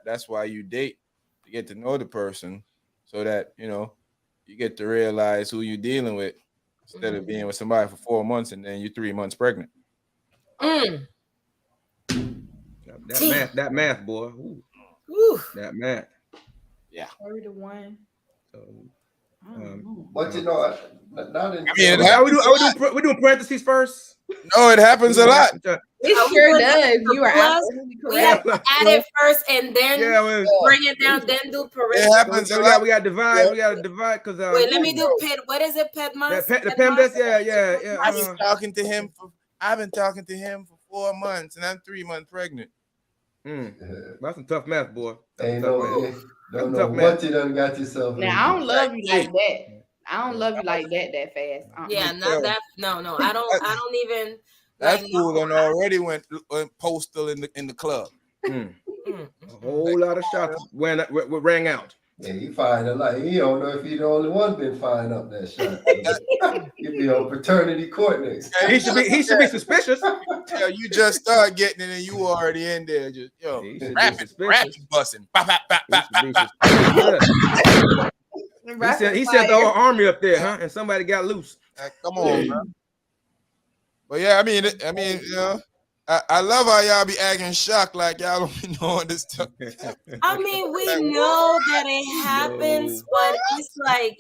that's why you date, to get to know the person, so that you get to realize who you're dealing with, instead of being with somebody for 4 months and then you're 3 months pregnant. Mm. That math, boy. Ooh, Whew. that math. 30 to 1. So, I don't know. But you know, not in. I mean, it are happens. we doing parentheses first? No, it happens a lot. It Are we sure doing does. the You are plus? absolutely We have correct. to add it first and then bring it down, then do It parentheses. happens a lot. We got to divide. We got to divide because Wait, let me do pet. What is it? Pet months? the PEMDAS. Yeah. I've been talking to him for 4 months, and I'm 3 months pregnant. That's some tough math, boy. Ain't Tough no, math. don't That's know tough, what you done got yourself into. Now I don't love you like that. I don't love you like that fast. Yeah, not that. No, I don't even. That like, fool no, done already went postal in the club. A whole lot of shots rang out. Yeah, he fired a lot. He don't know if he the only one been firing up that shot. He'll be on paternity court next. He should be suspicious. Yeah, you just start getting it and you already in there. Just He should be rapid suspicious. busting. Bop, bop, bop, He bop, should be bop, bop. suspicious. Rapid He sent the fire. whole army up there, huh? And somebody got loose. Come on, man. But yeah, I mean, I love how y'all be acting shocked like y'all don't be knowing this stuff. I mean, we know that it happens, but it's like,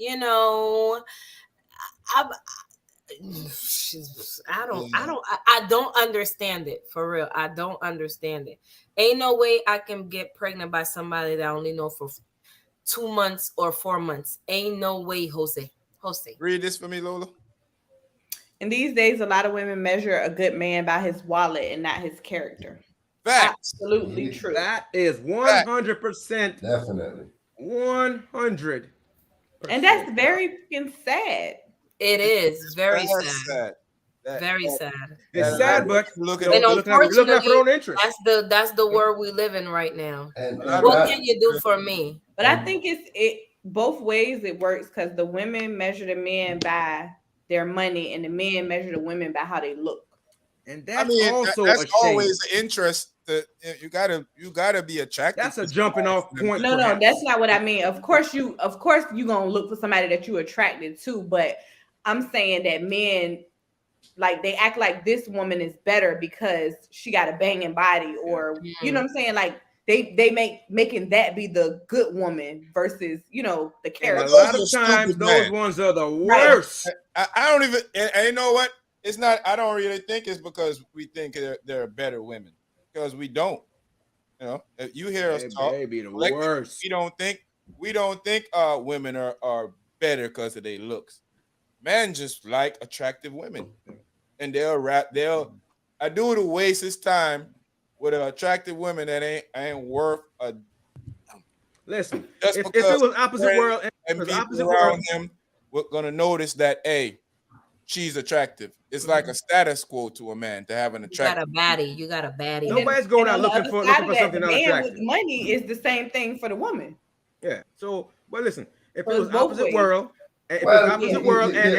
I don't understand it, for real. I don't understand it. Ain't no way I can get pregnant by somebody that I only know for 2 months or 4 months. Ain't no way, Jose. Read this for me, Lola. And these days, a lot of women measure a good man by his wallet and not his character. Facts. Absolutely true. That is 100%. Definitely. 100. And that's very fucking sad. It is very That's sad. Very sad. It's sad, but look And at looking at our own interest. That's the world we live in right now. And What can you do for me? But I think it both ways it works, because the women measure the men by their money and the men measure the women by how they look. And that's that's also a shame. always an interest. That you gotta be attracted. That's a jumping off point. No, perhaps. that's not what I mean. Of course you gonna look for somebody that you attracted to, but I'm saying that men, like, they act like this woman is better because she got a banging body, or you know what I'm saying? Like they making that be the good woman versus the And character. a lot of times those ones are the worst. I don't even. And you know what? it's not. I don't really think it's because we think they're better women, because we don't. You know, if you hear us talk, They be the collectively, worst. we don't think women are better because of their looks. Men just like attractive women, and they'll I do to waste his time with an attractive woman that ain't worth a Listen, just if because it was opposite friends world, and people opposite around world, him we're gonna notice that she's attractive. It's like a status quo to a man to have an You got a attractive. baddie. You got a baddie. nobody's going out on the looking other for side of that, something the not man with attractive. money is the same thing for the woman. Yeah. So, but listen, if So it was it's both opposite ways. world, and if it was Well, opposite yeah. world, and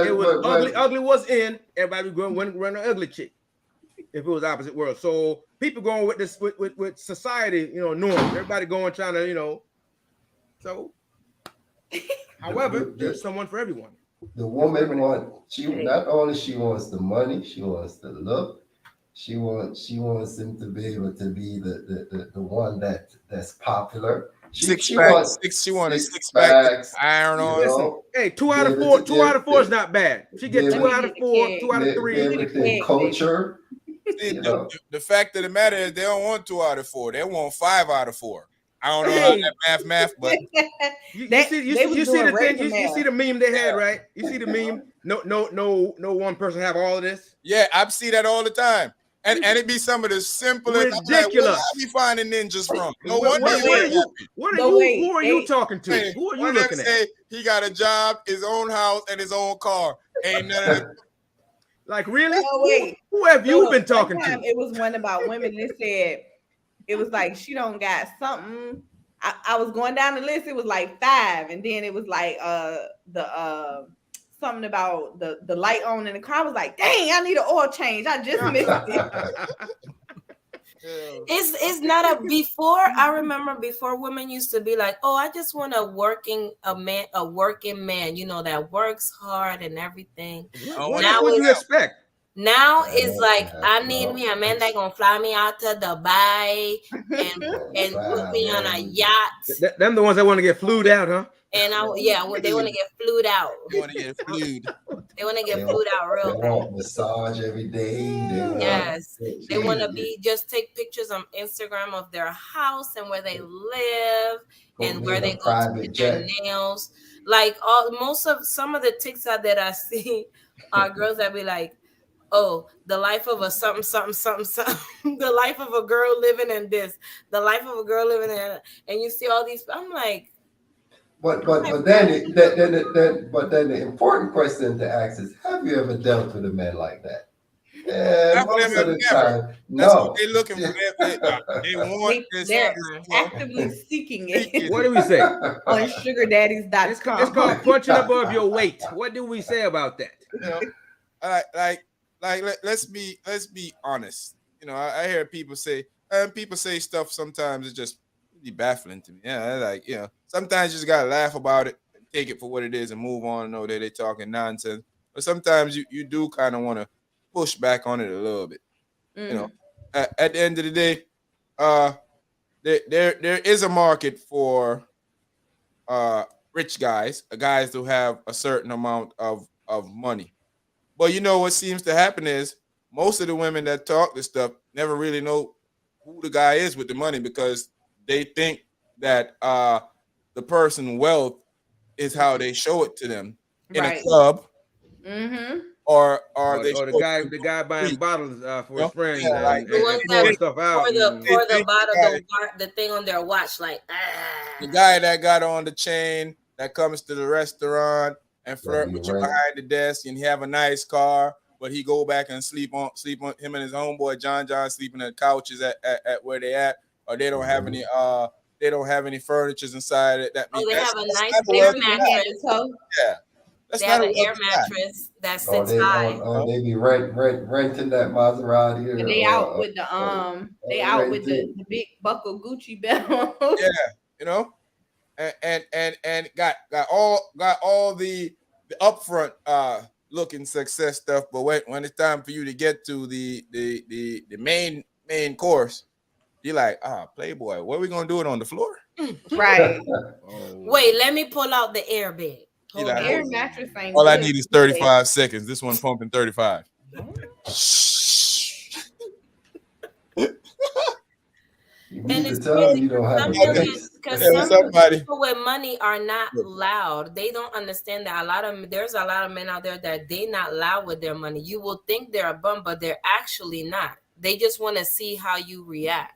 it was well, ugly was in, everybody going to run an ugly chick. If it was opposite world, so people going with this with society, norms. Everybody going trying to, So, however, there's someone for everyone. the woman not only she wants the money, she wants the look. She wants him to be able to be the one that's popular. She wants She want a six six pack with packs, iron you on. Listen, know, hey, two be out of able four, to two out of four is not bad. She be get able- two out of four, Let me 2 out of be three. able to culture. See, You know, the fact of the matter is they don't want 2 out of 4. They want 5 out of 4. I don't know how Hey, that math, but you They see was the doing thing, razor you see math. the meme they had, right? You see the meme. No one person have all of this. yeah, I see that all the time. And it be some of the simplest. I'm like, where Ridiculous. y'all be finding ninjas from? No What, wonder what, you what are ain't you? happy. What are But you? wait, Who are you talking to? Hey, Who are you one of them looking at? say he got a job, his own house, and his own car. Ain't none of them. Like, really? Oh wait, Who have you so been one talking time to? it was one about women that said it was like she don't got something. I was going down the list. It was like 5, and then it was like the something about the light on in the car. I was like, dang, I need an oil change. I just missed it. Yeah. It's not a before. I remember before women used to be like, oh, I just want a working man, that works hard and everything. What Now would you it's expect? now it's like I need no, me a man that gonna fly me out to Dubai and put me on a yacht. Them the ones that want to get flued out, huh? And they want to get flued out. You want to get flued. They want to get They flued out they real bad. want massage every day. Yes, they want to be just take pictures on Instagram of their house and where they live and where they go to get their nails. Like some of the TikTok that I see are girls that be like, "Oh, the life of a something, something, something, something. The life of a girl living in this. The life of a girl living in," and you see all these. I'm like, But then the important question to ask is: have you ever dealt with a man like that? And Half of them most have of the never. time, That's what no. they looking for. They want this. They're You know, actively seeking it What do we say? on It's sugardaddies.com. called punching above your weight. What do we say about that? you know, let's be honest. You know, I hear people say stuff sometimes it's just really baffling to me. Yeah, sometimes you just gotta laugh about it, take it for what it is, and move on. And know that they're talking nonsense, but sometimes you do kind of want to push back on it a little bit. You know, at the end of the day, there is a market for rich guys who have a certain amount of money. But you know what seems to happen is most of the women that talk this stuff never really know who the guy is with the money, because they think that the person wealth is how they show it to them in a club, or they Or show it the guy buying bottles for his friends yeah, like, and the ones throwing that stuff out. pour the think bottle, the the thing on their watch, like the guy that got on the chain that comes to the restaurant and flirt with you behind the desk, and he have a nice car, but he go back and sleep on him and his homeboy John sleeping on the couches at where they at, or they don't have any furnitures inside it. That means they have a nice not a air wealthy mattress. guy. Yeah, that's They not have a an wealthy air guy. mattress that sits high. Or they be renting that Maserati, And they out with the big buckle Gucci belt. Yeah, you know, and got all the upfront looking success stuff, but when it's time for you to get to the main course, you're like, Playboy, what are we gonna do it on the floor? Right. Wait, let me pull out the air bed. Air mattress ain't all I good. need is 35 seconds. This one pumping 35. You And need to it's tell them crazy you don't have a because place. some somebody. people with money are not loud. They don't understand that there's a lot of men out there that they not loud with their money. You will think they're a bum, but they're actually not. They just want to see how you react.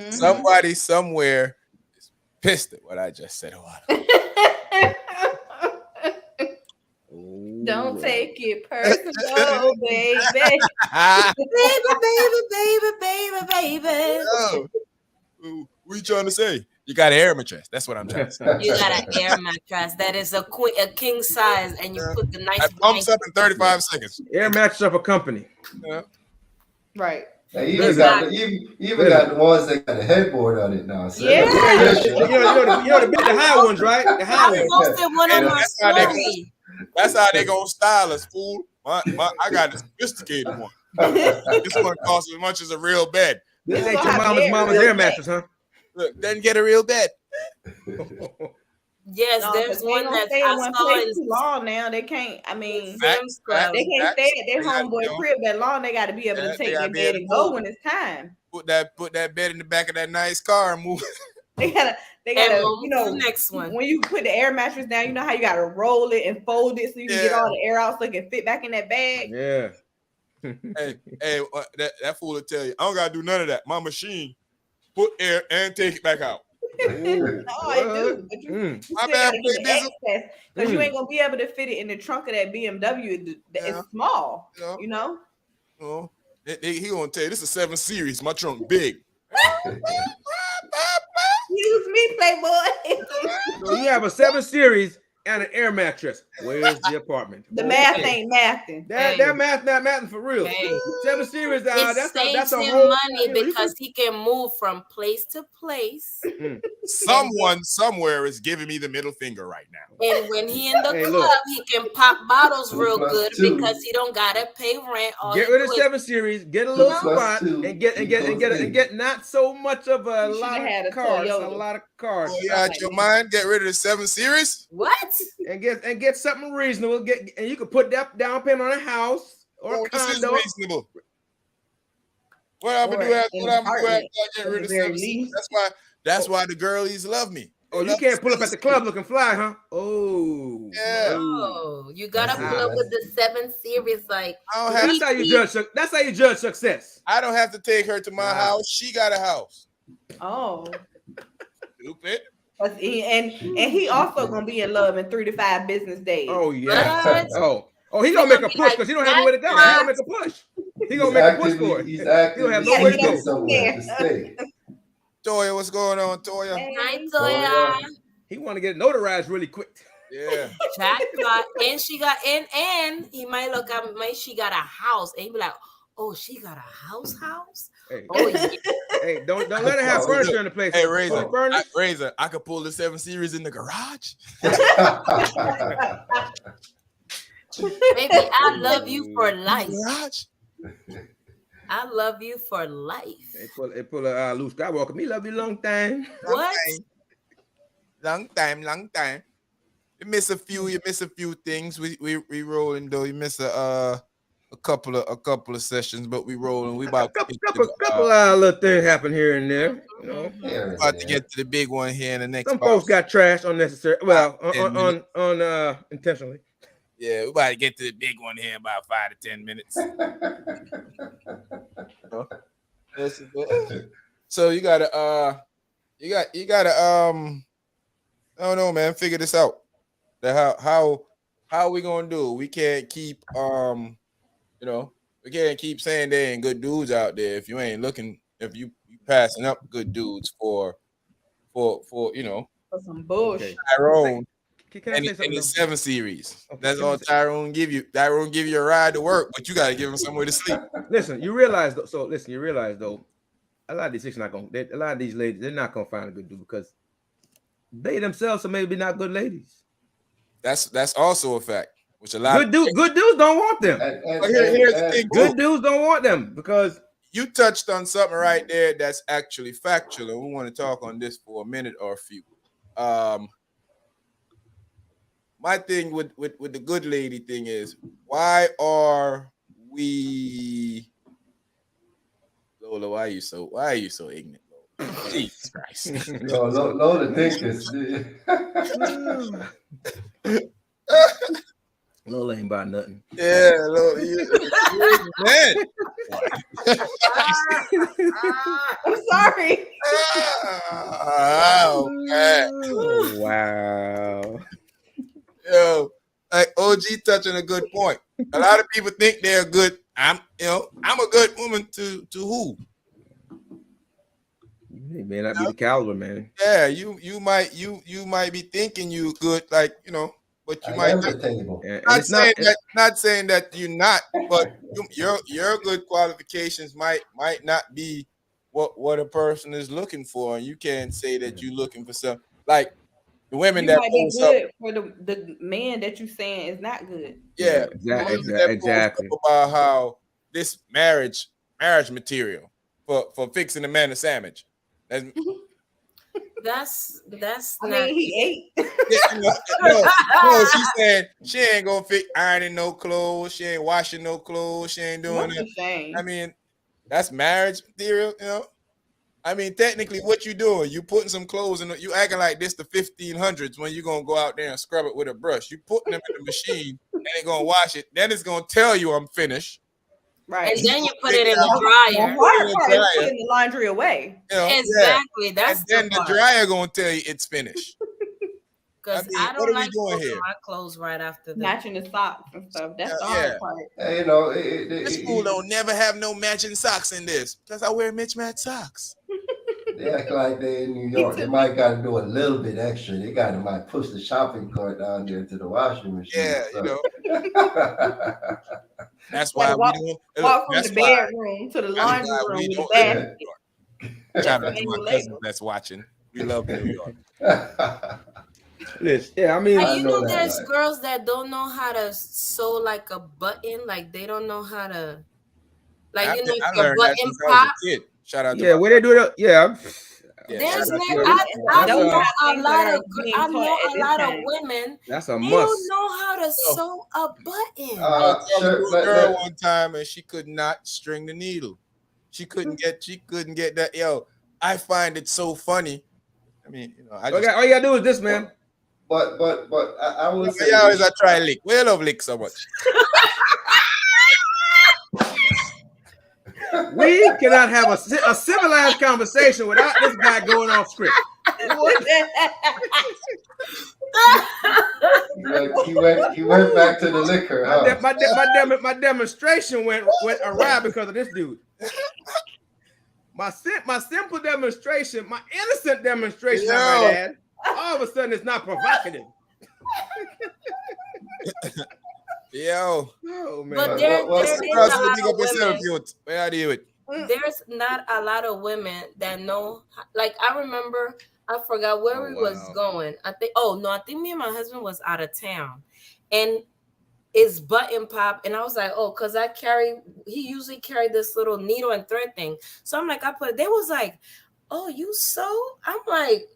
Somebody somewhere is pissed at what I just said a while ago. Don't take it personal, baby. Baby, baby, baby, baby, baby. Oh, what you trying to say? You got an air mattress. That's what I'm trying to say. You got an air mattress that is a king size, and you put the nice That pumps up in 35 seconds. Air mattress of a company. Right. They even got the ones that got a headboard on it now. So Yeah. You know the high ones, right? The high I ones. posted one on my story. That's how they gonna style us, fool. I got a sophisticated one. This one costs as much as a real bed. This ain't your mama's air mattress, huh? Look, then get a real bed. Yes, No, there's one that that stay I in one saw place in too long now. They can't. I mean, Sam's Club. they can't stay at their They got, homeboy crib that long. They got to be able to take gotta their be bed able and to go move. when it's time. Put that bed in the back of that nice car and move. They gotta. And You the know, next one. when you put the air mattress down, you know how you gotta roll it and fold it so you can get Yeah. all the air out so it can fit back in that bag. Yeah. hey, that fool will tell you, I don't gotta do none of that. My machine put air and take it back out. No, I do. But you My still bad, gotta get the business. excess because you ain't gonna be able to fit it in the trunk of that BMW. It's small, Yeah. you know. Oh, he gonna tell you this is 7 Series. My trunk big. Excuse me, Playboy. So you have a 7 Series and an air mattress. Where's the apartment? The math ain't mathing. That math not mathing for real. Hey. 7 Series, It that's saves a him whole money because he can move from place to place. Someone somewhere is giving me the middle finger right now. And when he in the Hey, club, look. he can pop bottles real 2 + good 2. because he don't gotta pay rent. All Get he rid of do is 7 Series, get a little 2 + spot, 2 and get not so much of a You lot shoulda had a of cars, Toyota. a lot of cars, Oh, you out your mind? Get rid of the 7 Series? what? and get something reasonable. And you can put that down payment on a house or Oh, a this is condo. reasonable. What I'm gonna do after I get rid of the 7 Series? That's why the girlies love me. Oh, you can't pull up at the club looking fly, huh? Oh, Yeah. Oh, you gotta That's pull it. up with the 7 Series, like I don't have that's how you judge. That's how you judge success. I don't have to take her to my house. She got a house. Oh, Stupid. and he also gonna be in love in 3 to 5 business days. Oh yeah. What? Oh, he gonna make a push because he don't have nowhere to go. He gonna make a push. He gonna make a push for it. He's He don't have nowhere to seeking go. somewhere to stay. Toya, what's going on, Toya? Hi, Oh, Toya. yeah. He want to get notarized really quick. Yeah. Jackpot. And she got and he might look at me, she got a house. And he be like, oh, she got a house? Hey, Oh yeah. hey, don't let her have furniture in the place. Hey, Furniture. Razor, I could pull the 7 Series in the garage. Baby, I love you for life. Garage? I love you for life. They pull a Luke Skywalker. Me love you long time. What? Long time. You miss a few things. We rolling though. You miss a couple of sessions, but we rolling. We about to Couple little things happen here and there. You know, about to get to the big one here in the next. some folks got trashed unnecessary. Well, 10 minutes. on intentionally. Yeah, we about to get to the big one here in about 5 to 10 minutes. So you gotta I don't know, man, figure this out. How are we gonna do? We can't keep we can't keep saying there ain't good dudes out there if you ain't looking, if you passing up good dudes for For some bullshit. Tyrone. Can I say And something? it's 7 Series. Okay, That's can I all say- Tyrone give you. Tyrone give you a ride to work, but you gotta give him somewhere to sleep. Listen, you realize though, a lot of these chicks not gonna. A lot of these ladies, they're not gonna find a good dude because they themselves are maybe not good ladies. That's also a fact. Which a lot Good dudes don't want them. Here's the thing. Good dudes don't want them because You touched on something right there that's actually factual, and we want to talk on this for a minute or a few. My thing with the good lady thing is why are Lola, why are you so ignorant, Lola? Jesus Christ. Yo, Lola think it's Lola ain't about nothing. Yeah, Lola, you man. I'm sorry. Oh man. Oh, wow. Yo, like OG touching a good point. A lot of people think they're good. I'm a good woman to who? He may not be the caliber, man. Yeah, you might be thinking you good, like but you I might am not. the table. And Not it's not. saying that, not saying that you're not, but your good qualifications might not be what a person is looking for, and you can't say that you're looking for something like the women You that might be post up. good for the man that you saying is not good. Yeah, the women that post Exactly. up about how this marriage material for fixing a man a sandwich. That's I not. mean, he ate. No, she's saying she ain't gonna fit ironing no clothes, she ain't washing no clothes, she ain't doing What's it. the shame? I mean, that's marriage material, I mean, technically, what you doing? You putting some clothes in, you acting like this the 1500s when you gonna go out there and scrub it with a brush. You putting them in the machine and they gonna wash it. Then it's gonna tell you I'm finished. Right. And then you put Take it in out. the The dryer. hard part is dryer. putting the laundry away. Exactly. Yeah. That's And then the part. the dryer gonna tell you it's finished. Because I mean, I what don't are we like doing folding here? my clothes right after that. Matching the socks and stuff. That's the Yeah. hard part. Hey, This school don't never have no matching socks in this. Plus, I wear mismatched socks. they act like they in New York. They might got to do a little bit extra. They got to might push the shopping cart down there to the washing machine. Yeah, So. That's why we don't. Walk from That's the why. bedroom to the That's laundry why room we with the don't live in basket. New York. Shout out to my Manual cousins labor. that's watching. We love New York. Listen, yeah, I mean, Hey, I you know know that, there's like- girls that don't know how to sew like a button, like they don't know how to, like I if your learned that button since I was pop. a kid. Shout out to yeah, my where they do it, yeah. There's shout out to no, my I That's know a- a things lot that are of being I taught know at a this lot of time. women. That's a They must. don't know how to Oh. sew a button. I was talking Sure, to a girl one time and she could not string the needle. She couldn't get that. Yo, I find it so funny. I mean, I just All you gotta do is this, man. But I will say yeah, this. I try lick. We love lick so much. We cannot have a civilized conversation without this guy going off script. He went back to the liquor, huh? My demonstration went awry because of this dude. My simple demonstration, my innocent demonstration, I might add, all of a sudden it's not provocative. Yo. Oh man. But there is a lot of women. Where are you? There's not a lot of women that know. Like I remember, I forgot where we was going. I think me and my husband was out of town, and it's button pop, and I was like, oh, because he usually carried this little needle and thread thing. So I'm like, they was like, oh, you sew? I'm like,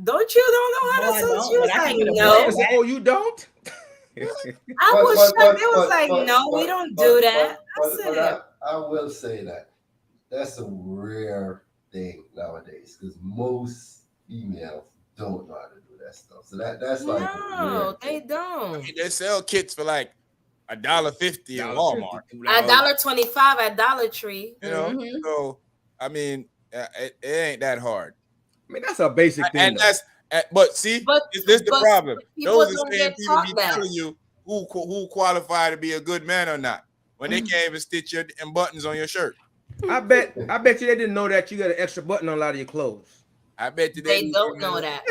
don't know how to sew? She was like, no. Oh, you don't? I was shocked. They was like, no, we don't do that. I will say that that's a rare thing nowadays because most females don't know how to do that stuff. So that's like no, they don't. I mean, they sell kits for like $1.50 at Walmart, $1.25 at Dollar Tree. So I mean, it ain't that hard. I mean, that's a basic thing. But see, this is the problem. Those are the same people be telling you who qualify to be a good man or not when they can't even stitch your buttons on your shirt. I bet you they didn't know that you got an extra button on a lot of your clothes. I bet you they don't know that.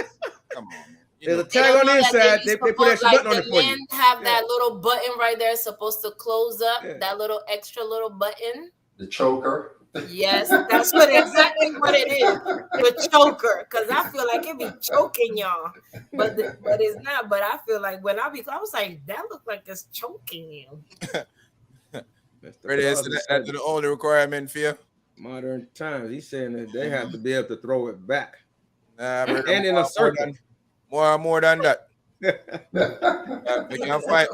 Come on, man. There's a tag on the inside. They put extra button on it for you. Men have that little button right there, supposed to close up. Yeah. That little extra little button. The choker. Yes, that's exactly what it is. The choker, because I feel like it be choking y'all, but it's not. But I feel like when I was like, that look like it's choking you. That's the only requirement for you. Modern times, he's saying that they have to be able to throw it back, and in a circle. More than that.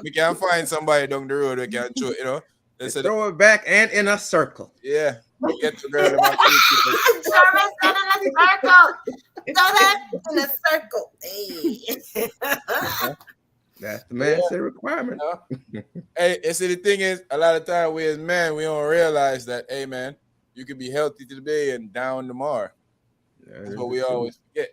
We can't find somebody down the road that can show, They said, throw it back and in a circle. yeah, get your girl about 3 people. Sherman said in a circle. Throw that in a circle. Hey. That's the man said requirement. Hey, and see, the thing is, a lot of time we as men, we don't realize that, hey, man, you can be healthy today and down tomorrow. That's what we always forget.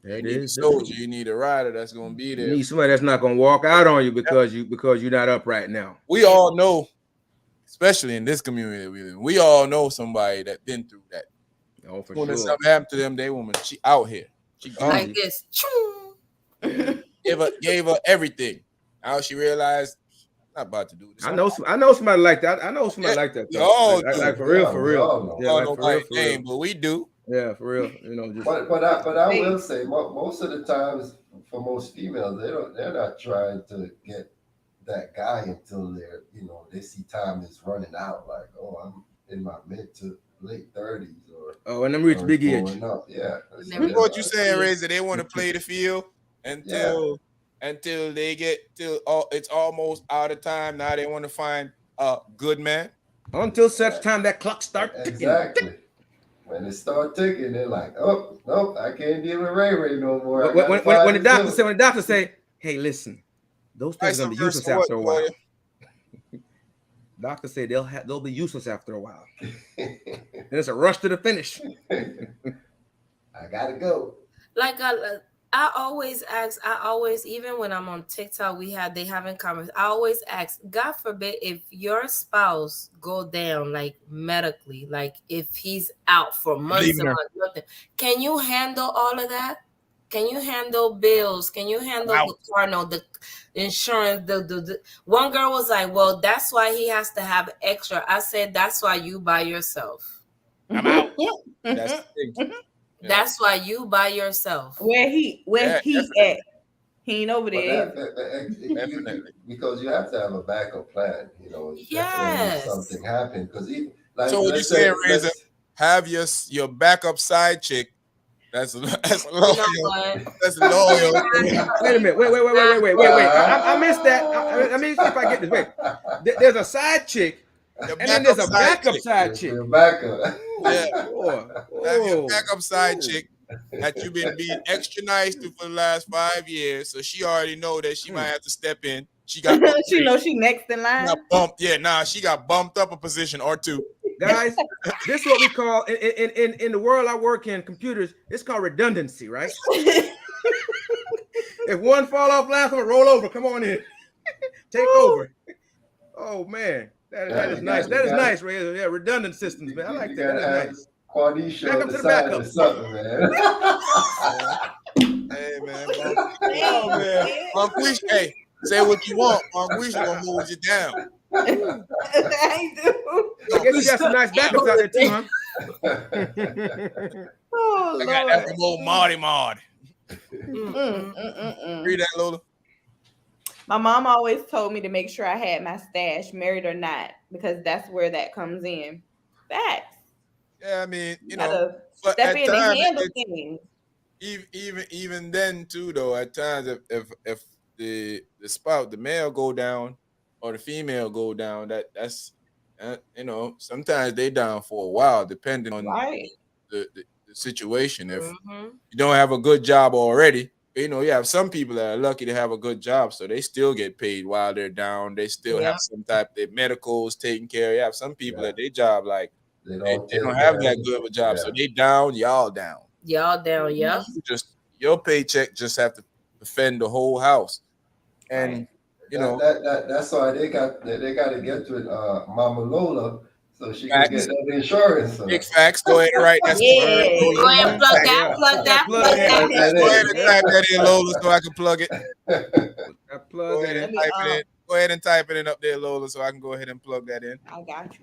You need a soldier, you need a rider that's gonna be there. You need somebody that's not gonna walk out on you because you're not up right now. We all know, especially in this community we live in, we all know somebody that been through that. Oh, for When sure. something happened to them, they woman, she out here. She Like this. gave her everything. Now she realized I'm not about to do this. I know somebody like that. I know somebody like that. We all do. Like for real, for real. Yeah, like for real. But we do. Yeah, for real. You know, just but I will say most of the times for most females they're not trying to get that guy until they see time is running out. Like, oh, I'm in my mid to late 30s and them reach big age. Yeah. What you saying, Razor? They want to play the field until they get it's almost out of time. Now they want to find a good man. Until such time that clock starts ticking. Exactly. When it start ticking, they're like, oh, nope, I can't deal with Ray no more. When the doctor say, hey, listen, those things are gonna be useless after a while. Doctor say they'll be useless after a while. And it's a rush to the finish. I gotta go. Like I always ask, even when I'm on TikTok, they haven't comments. I always ask, God forbid, if your spouse go down, like medically, like if he's out for months and months, nothing, can you handle all of that? Can you handle bills? Can you handle the car note, the insurance? The one girl was like, well, that's why he has to have extra. I said, that's why you by yourself. I'm out. That's the thing. Yeah. That's why you by yourself. Where he at? He ain't over there. Definitely. Because you have to have a backup plan. Yes. If something happened. Because so what you saying, Razor? Have your backup side chick. That's loyal. That's loyal. Wait a minute. Wait. I missed that. Let me see if I get this. Wait. There's a side chick. And then there's a backup side chick. Backup. Yeah. Have your backup side chick that you've been being extra nice to for the last 5 years, so she already know that she might have to step in. She got she knows she next in line. She got bumped up a position or two. Guys, this is what we call in the world I work in, computers. It's called redundancy, right? If one fall off last one, roll over. Come on in, take over. Oh man. That is nice. That is nice, Ray. Yeah, redundant systems, man. I like that. That is nice. Quadisha back up to the backup. Something, man. Hey, man. Oh, man. Marquisha, hey, say what you want. Marquisha gonna move you down. I do. I guess you got some nice backups out there too, huh? Oh, I got that from old Marty Mard. Read Read that, Lola. My mom always told me to make sure I had my stash, married or not, because that's where that comes in. Facts. Yeah, I mean, step in and handle things. Even then too, though, at times if the spouse, the male go down or the female go down, that's sometimes they down for a while, depending on the situation. If you don't have a good job already. You have some people that are lucky to have a good job, so they still get paid while they're down. They still have some type of medicals taken care of. You have some people that their job, like, they don't have that good of a job, so they down, y'all down. Y'all down, yeah. Just your paycheck just have to defend the whole house. And that's why they got to get with Mama Lola. So she can get that insurance. Big facts. Go ahead and write that. Go ahead and plug that. Go ahead and type that in, Lola, so I can plug it. Go ahead and type it in up there, Lola, so I can go ahead and plug that in. I got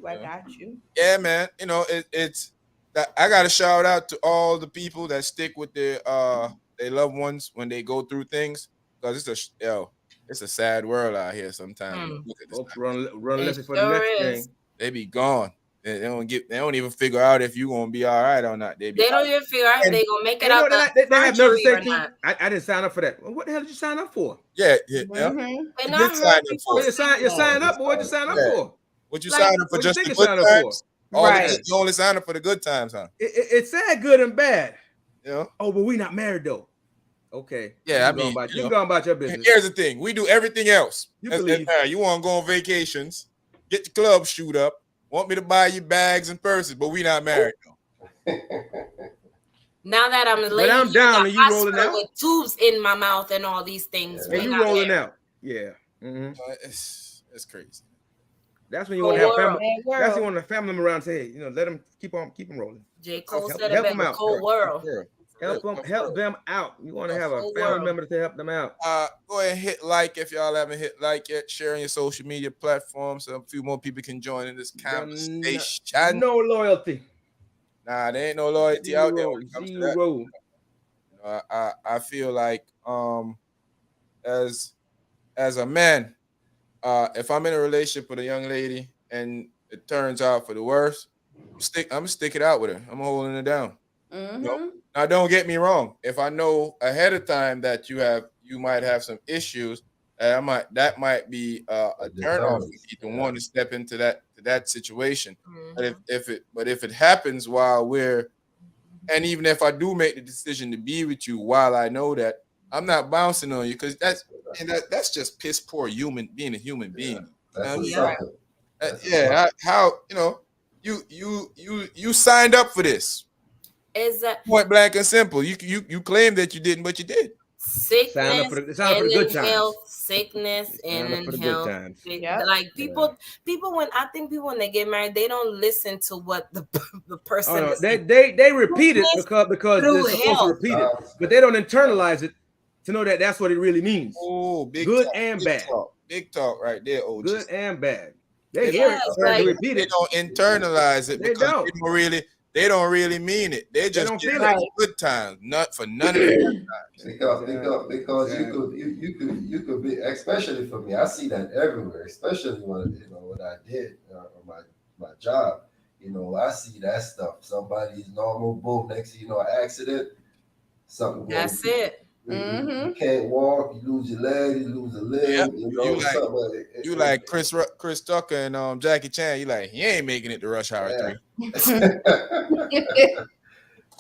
you. Yeah, man. It's that I got to shout out to all the people that stick with their loved ones when they go through things, because it's a sad world out here sometimes. Look at this. Folks run listen for the next thing. They be gone. They don't even figure out if you gonna be all right or not. They don't even figure out if they gonna make it out. They have no safety. I didn't sign up for that. What the hell did you sign up for? Yeah. And You sign up, boy. You sign up for what you sign up for. What you Like, signing for? What do you Just think the it's good signing for? times? All Right. the, you only signing for the good times, huh? It's sad, good and bad. Yeah. Oh, but we not married though. Okay. Yeah, I You mean, can go about your business. here's the thing: we do everything else. You can leave. You want to go on vacations, get the club shoot up, want me to buy you bags and purses, but we not married though. now that I'm But laying I'm in down the and you rolling hospital out. with tubes in my mouth and all these things, And we you not rolling married. out. Yeah. Mm-hmm. It's crazy. That's when you Whole want to have world. family. Bad That's when you world. want to family them around. And say, hey, let them keep them rolling. J. Cole Tough said world. it Help them better. out. Cold Tough world. world. Help Tough them out. You want to Tough have a whole family world. member to help them out. Go ahead and hit like if y'all haven't hit like yet. Share on your social media platforms so a few more people can join in this conversation. No loyalty. Nah, there ain't no loyalty out there when it comes to that. Zero. You know, I feel like as a man, if I'm in a relationship with a young lady and it turns out for the worst, I'm gonna stick it out with her. I'm holding it down. No. Mm-hmm. Now, don't get me wrong. If I know ahead of time that you might have some issues, that might be a It turn off for determines. me to Yeah. want to step into that situation. But Mhm. if it happens while and even if I do make the decision to be with you while I know that, I'm not bouncing on you because that's just piss poor being a human Yeah. being. That's a You Yeah. sucker. know? That's a Yeah, sucker. how you signed up for this. Is that Point blank and simple. You claim that you didn't, but you did. Sign up sickness for the and good in health, times. sickness and Sign up in for the good health. times. Yep. Like Yeah. people when I think people when they get married, they don't listen to what the the Oh person no, is they repeat it sickness because they're through supposed to health. repeat it, but they don't internalize it to know that that's what it really means. Oh, Good and bad. big talk right there, Good OG. and bad. They They hear Yeah, it, it's they like repeat it. don't internalize it They because don't. they don't really mean it. They They just don't get feel Right. it. good times, not for none of the bad times. Because Exactly. you could be, especially for me, I see that everywhere, especially when what I did on my job. I see that stuff. Somebody's normal, boom, next thing you know, accident, something goes. that's it. You Mm-hmm. can't walk, you lose your leg, you lose a Yep. limb, something. You like Chris Tucker and Jackie Chan. You like he ain't making it to Rush Hour 3.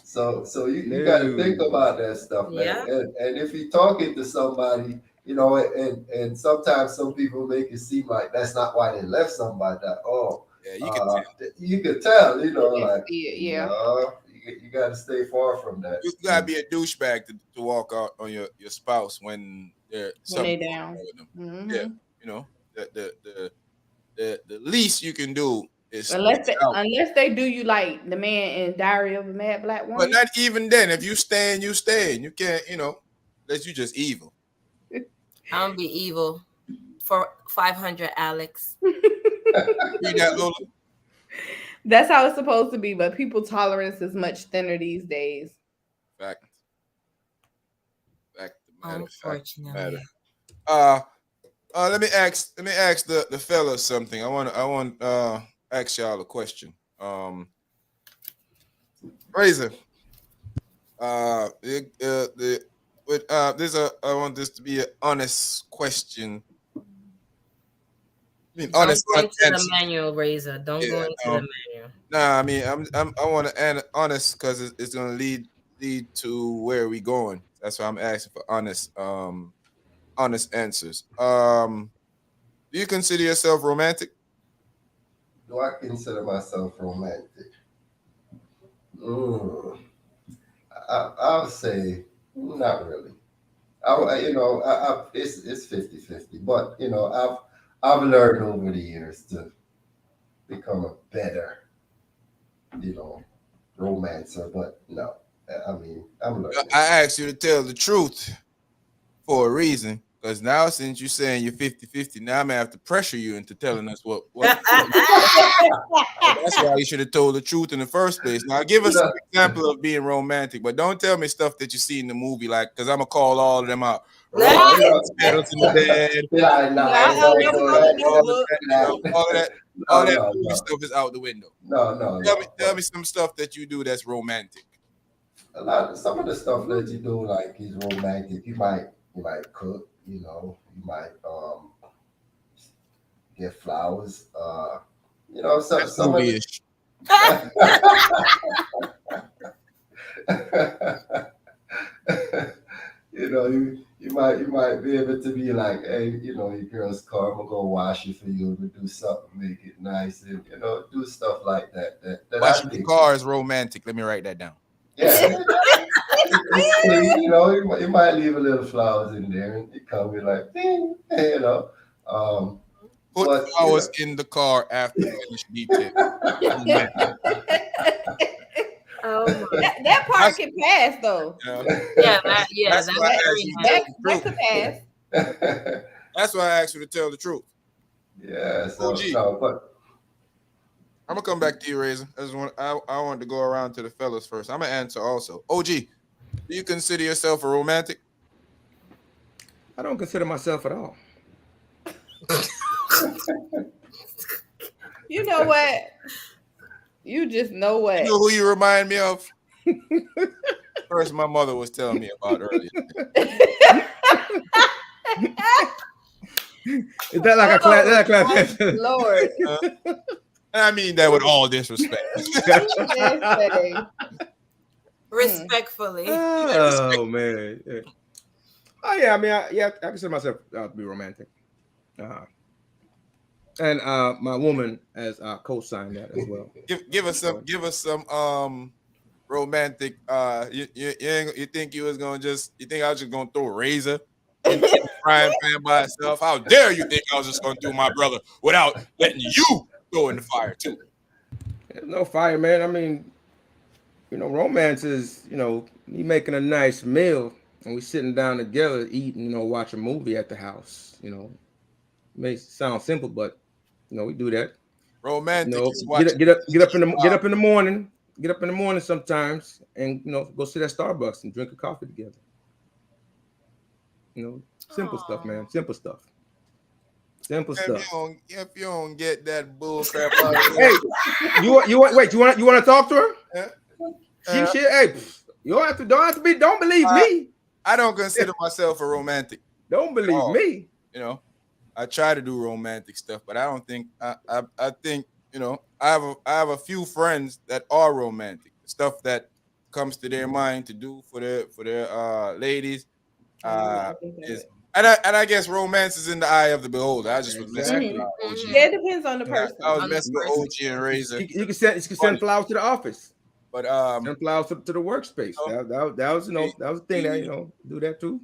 So you got to think No. about that stuff, man. Yeah. And if you're talking to somebody, and sometimes some people make it seem like that's not why they left somebody. That Yeah, you can tell. you could tell, Yes, like yeah. no, you got to stay far from that. You gotta be a douchebag to walk out on your spouse when there's When they something wrong down. with them. Yeah, Mm-hmm. you know the least you can do is stick it out. Unless they do you like the man in Diary of a Mad Black But Woman. not even then. If you staying, you staying. You can't, unless you just evil. I'm gonna be evil for 500, Alex. Read that, Lola. That's how it's supposed to be, but people tolerance is much thinner these days. Fact. Fact. Matter. Unfortunately. Uh, let me ask the fellas something. I want ask y'all a question. Razor. I want this to be an honest question. I mean, Don't honest go into the answer. manual, Razor. Don't go Yeah, into the manual. nah. I mean, I want to add honest because it's going to lead to where we going. That's why I'm asking for honest answers. Do you consider yourself romantic? Do I consider myself romantic? Mm, I'll say not really. It's 50-50, but I've learned over the years to become a better, you know, romancer. But no, I mean, I'm learning. I asked you to tell the truth for a reason. Because now, since you're saying you're 50-50, now I'm gonna have to pressure you into telling us what. That's why you should have told the truth in the first place. Now, give us an example of being romantic, but don't tell me stuff that you see in the movie, like because I'm gonna call all of them out. You know, Pedals in the bed, yeah, nah, Nah, don't never do wrote the that. notebook. all of that, all No, that no, movie no, stuff is out the window. no, no, Tell no. tell me some stuff that you do that's romantic. Some of the stuff that you do like is romantic. You might cook, you might get flowers. You know, some of the, Movie-ish. you know, you might be able to be like, hey, you know, your girl's car, I'm gonna go wash it for you and do something, make it nice, and you know, do stuff like that. That I Washing the think, car is romantic. Let me write that down. yeah, it's clean. You know, you might leave a little flowers in there, and it come with like, ding, you know. Um, Put but you flowers in the car after finished detail. Romantic. Oh my. that part That's, can pass though. you know, Yeah, that's that's why I very asked you to nice. tell the That truth. could pass. know. That's why I asked you to tell the truth. Yeah, so OG, no, but I'm gonna come back to you, Razor. I wanted to go around to the fellas first. I'm gonna answer also. OG, do you consider yourself a romantic? I don't consider myself at all. You know what? You just know what. You know who you remind me of? First, my mother was telling me about earlier. Is that like a class? That a my class? Lord. And I mean that with all disrespect. Respectfully. Oh man. Yeah. Oh yeah. I mean, I consider myself to be romantic. And my woman has co-signed that as well. Give us some romantic. You think you think I was just gonna throw a razor in the frying pan by itself? How dare you think I was just gonna do my brother without letting you go in the fire too? There's no fire, man. I mean, you know, romance is, you know, me making a nice meal and we sitting down together eating, you know, watch a movie at the house. You know, it may sound simple, but you know, we do that. You Romantic know, is watching get up in the morning, get up in the morning sometimes, and you know, go sit at Starbucks and drink a coffee together. You know, simple stuff, man. Simple stuff. Simple stuff. If you don't get that bull crap out of Hey, you want to talk to her? Yeah. Hey, you don't have to be. Don't believe me. I don't consider myself a romantic. Don't believe me. You know, I try to do romantic stuff, but I don't think I think, you know, I have a few friends that are romantic. Stuff that comes to their mind to do for their ladies is and I guess romance is in the eye of the beholder. I just was messing with OG. Yeah, it depends on the person. I was messing with OG and Razor. You can send flowers to the office. But send flowers to the workspace. That was, you know, that was a thing that, you know, do that too.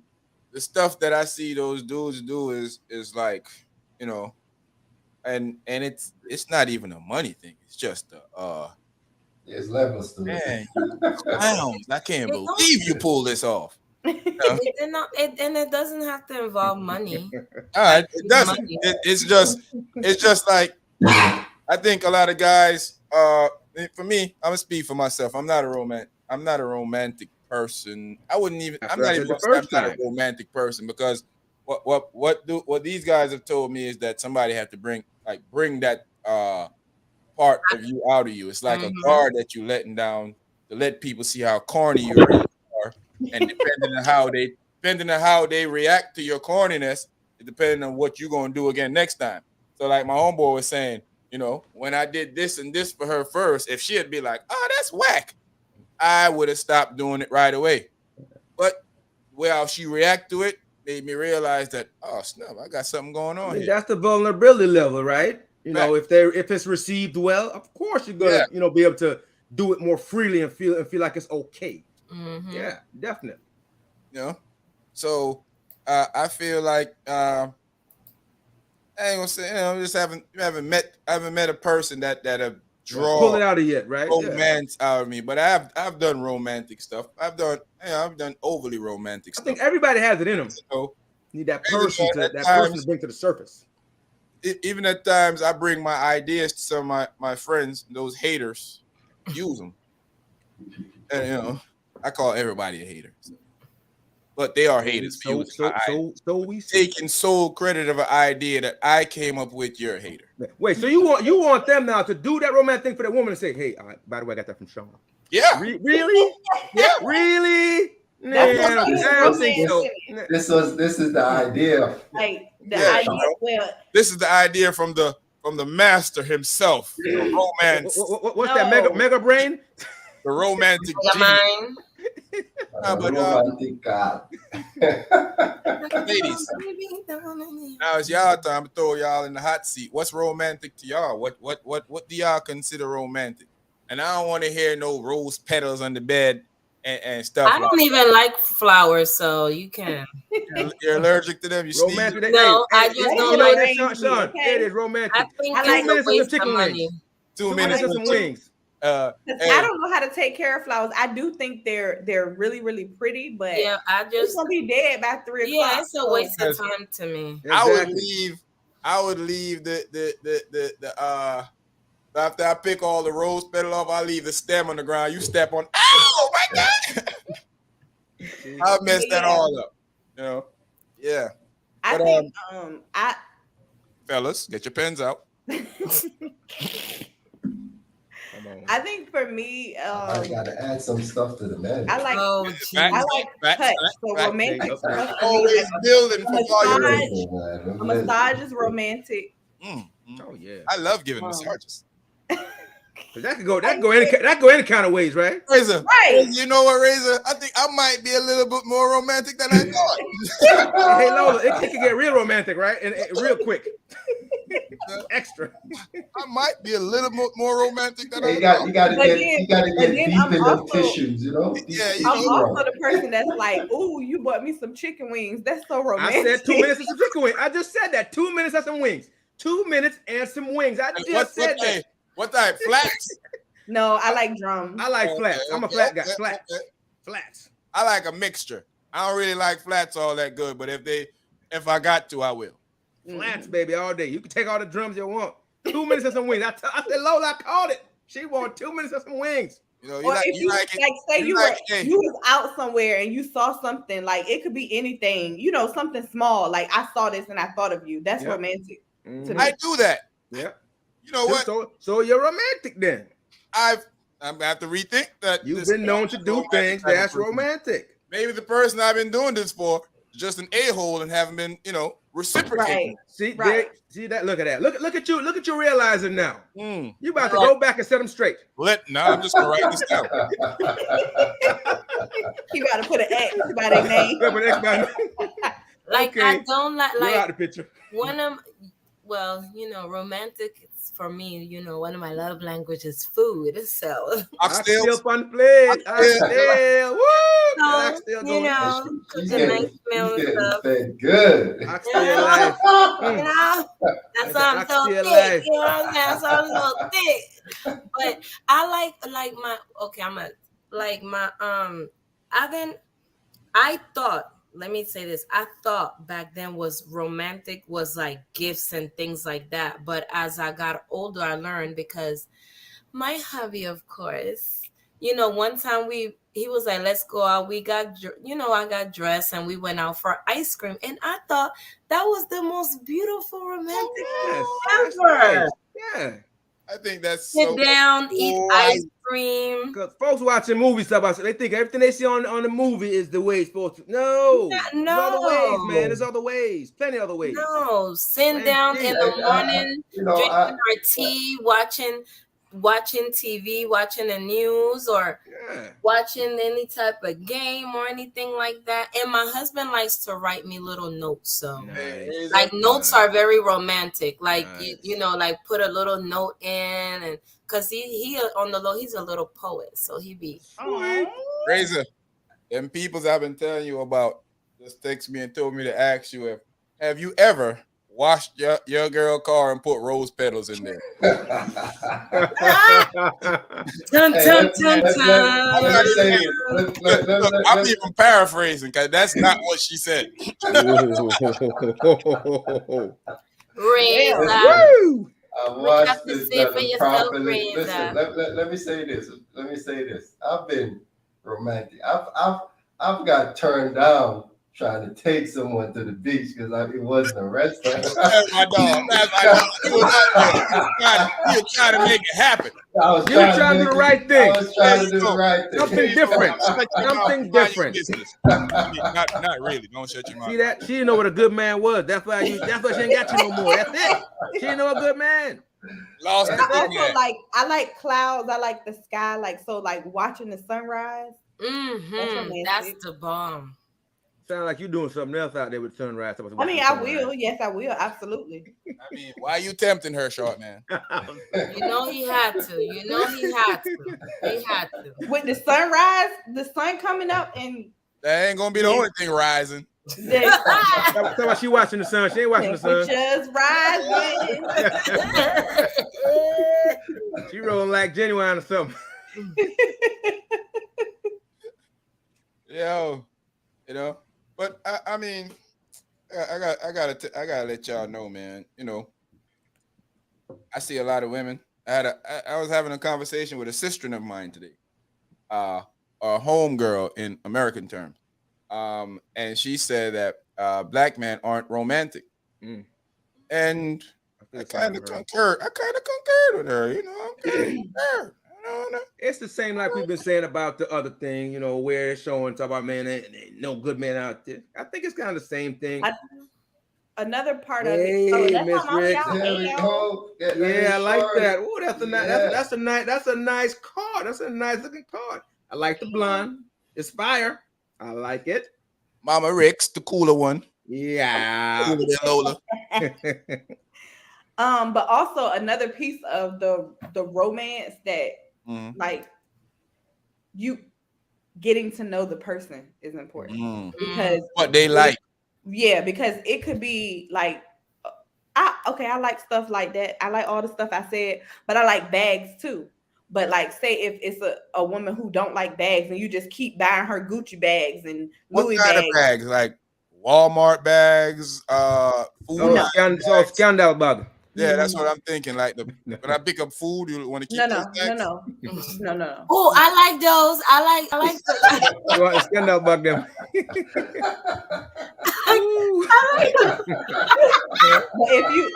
The stuff that I see those dudes do is like, you know, and it's not even a money thing. It's just there's levels to it. Man, you clowns! I can't believe you pulled this off. It doesn't have to involve money. It doesn't. It's just like, I think a lot of guys. For me, I'm gonna speak for myself. I'm not a romantic person. I'm not even a romantic person, because what these guys have told me is that somebody had to bring that part of you out of you. It's like a guard that you letting down to let people see how corny you really are, and depending on how they react to your corniness, depending on what you're gonna do again next time. So like my homeboy was saying, you know, when I did this and this for her first, if she'd be like, "Oh, that's whack," I would have stopped doing it right away. But how she react to it made me realize that, oh snap, I got something going on here. That's the vulnerability level, right? You know, if it's received well, of course you're gonna, you know, be able to do it more freely and feel like it's okay. Mm-hmm. Yeah, definitely. You know, so I feel like I ain't gonna say, you know, just I haven't met a person that have pull it out of yet, right? Romance out of me, but I've done romantic stuff. I've done overly romantic stuff. I think everybody has it in them. So need that person to bring to the surface. Even at times, I bring my ideas to some of my friends. Those haters use them, and you know, I call everybody a hater. So. But they are haters. So we taking sole credit of an idea that I came up with. You're a hater. Wait, so you want them now to do that romantic thing for that woman and say, "Hey, by the way, I got that from Sean." Yeah. Really? Yeah. Really? This is the idea. Like the idea. Well, this is the idea from the from the master himself, the romance, What's that mega brain? the romantic Your genius. mind. But romantic God. ladies, now it's y'all time to throw y'all in the hot seat. What's romantic to y'all? What do y'all consider romantic? And I don't want to hear no rose petals on the bed and stuff. I don't even like flowers, so you can. You're allergic to them. You sneeze. Romantic. No, I just you don't You know like. what it is, Sean? Okay. It is romantic. I think I it's like a 2 minutes of some waste of chicken money. wings. 2 2 minutes minutes of some wings. I Hey, don't know how to take care of flowers. I do think they're really, really pretty, but Yeah, I it's just gonna be dead by 3 o'clock. it's a waste of time to me. I would Exactly. leave the after I pick all the rose petal off, I leave the stem on the ground. You step on. Oh my god! I'll mess that all up. You know? Yeah. I But, think fellas, get your pens out. Come on. I think for me, I gotta add some stuff to the menu. I like Oh, Facts, I geez. like facts, touch. facts, So facts. romantic Okay, stuff for me, Always like building a for volume. massage. A massage is romantic. Oh yeah. I love giving massages. Cause that could go any kind of ways, right? Razor, Right. you know what, Razor? I think I might be a little bit more romantic than I thought. Hey Lola, it could get real romantic, right? And real quick. Extra. I might be a little more romantic than Yeah, I you thought. gotta But get then deep I'm in them also- tissues, you know. Yeah, you I'm know. also the person that's like, "Ooh, you bought me some chicken wings. That's so I romantic." said 2 minutes of some chicken wings. I just said that. 2 minutes of some wings. 2 minutes and some wings. I just said that. What type? Flats? No, I like drums. I like flats. I'm a flat guy. Flats. Okay. Flats. I like a mixture. I don't really like flats all that good, but if I got to, I will. Flats, baby, all day. You can take all the drums you want. 2 minutes of some wings. I said, Lola, I called it. She wanted 2 minutes of some wings. You know, Or if you like, say you was out somewhere and you saw something, like it could be anything, you know, something small. Like I saw this and I thought of you. That's romantic. To me. I do that. Yeah. You know what? So you're romantic then. I'm gonna have to rethink that. You've been known to do things that's romantic. Maybe the person I've been doing this for is just an a-hole and haven't been, reciprocating. Right. See that? Look at that. Look at you. Look at you realizing now. Mm. You about to go back and set them straight. I'm just gonna write this down. You got to put an X by their name. Like Okay. I don't like You're out the picture. one of romantic is for me, one of my love languages is food. So Oxtails. On the plate. Oxtail. Woo! so, Going. cook a nice meal and stuff. Fed good. Oxtail life. That's why I'm so Oxtail thick. life. You know what I'm saying? So I'm so thick. But I like my I thought, let me say this. I thought back then was romantic was like gifts and things like that. But as I got older, I learned because my hubby, of course, one time he was like, let's go out. We got, I got dressed and we went out for ice cream. And I thought that was the most beautiful romantic thing ever. Nice. Yeah. I think that's Sit down, eat ice cream. Because folks watching movies stuff, they think everything they see on the movie is the way it's supposed to. No. There's other ways, man. There's other ways. Plenty other ways. No, sitting down in the morning, drinking our tea, watching TV, watching the news, or watching any type of game or anything like that. And my husband likes to write me little notes. So like notes are very romantic. Like like put a little note in, and because he on the low, he's a little poet. So he be Razor. Them peoples I've been telling you about just text me and told me to ask you have you ever washed your girl car and put rose petals in there? Dun, dun, dun, I'm even paraphrasing because that's not what she said. I watched this properly. Listen, let me say this. I've been romantic. I've got turned down trying to take someone to the beach because it wasn't a restaurant. That's my dog. That's my dog. He was out there. He was trying to make it happen. I was You were trying to do the right thing. I was trying to do the right thing. Something different. Something different. Not really. Don't shut your mouth. See that? She didn't know what a good man was. That's why she ain't got you no more. That's it. She didn't know a good man. Lost I the also thing. I like clouds. I like the sky. Like watching the sunrise. That's the bomb. Sound like you doing something else out there with sunrise. I mean, I will. Yes, I will. Absolutely. I mean, why are you tempting her, short man? You know he had to. He had to. With the sunrise, the sun coming up, and That ain't gonna be the only thing rising. That's why she watching the sun. She ain't watching the sun. Just rising. She rolling like genuine or something. Yo, you know. But I mean, I gotta let y'all know, man. You know, I see a lot of women. I was having a conversation with a sister of mine today, a homegirl in American terms, and she said that black men aren't romantic, and I kind of concurred. With her. You know, I'm kind of concurred. It's the same like we've been saying about the other thing, you know, where it's showing talk about man, ain't no good men out there. I think it's kind of the same thing. Another part of Hey, it. Miss Rick. There we go. Yeah, I like that. Oh, that's a nice card. That's a nice looking card. I like the blonde. It's fire. I like it. Mama Rick's the cooler one. Yeah. Cooler than Lola. But also another piece of the romance that like you getting to know the person is important because what they like. Yeah, because it could be like I like stuff like that. I like all the stuff I said, but I like bags too. But like, say if it's a woman who don't like bags and you just keep buying her Gucci bags and Louis what kind bags. of bags? Like Walmart bags, food. Scandal bag. Yeah, that's what I'm thinking. Like when I pick up food, you want to keep No. Oh, I like those. I like those. You want a scandal bag them? But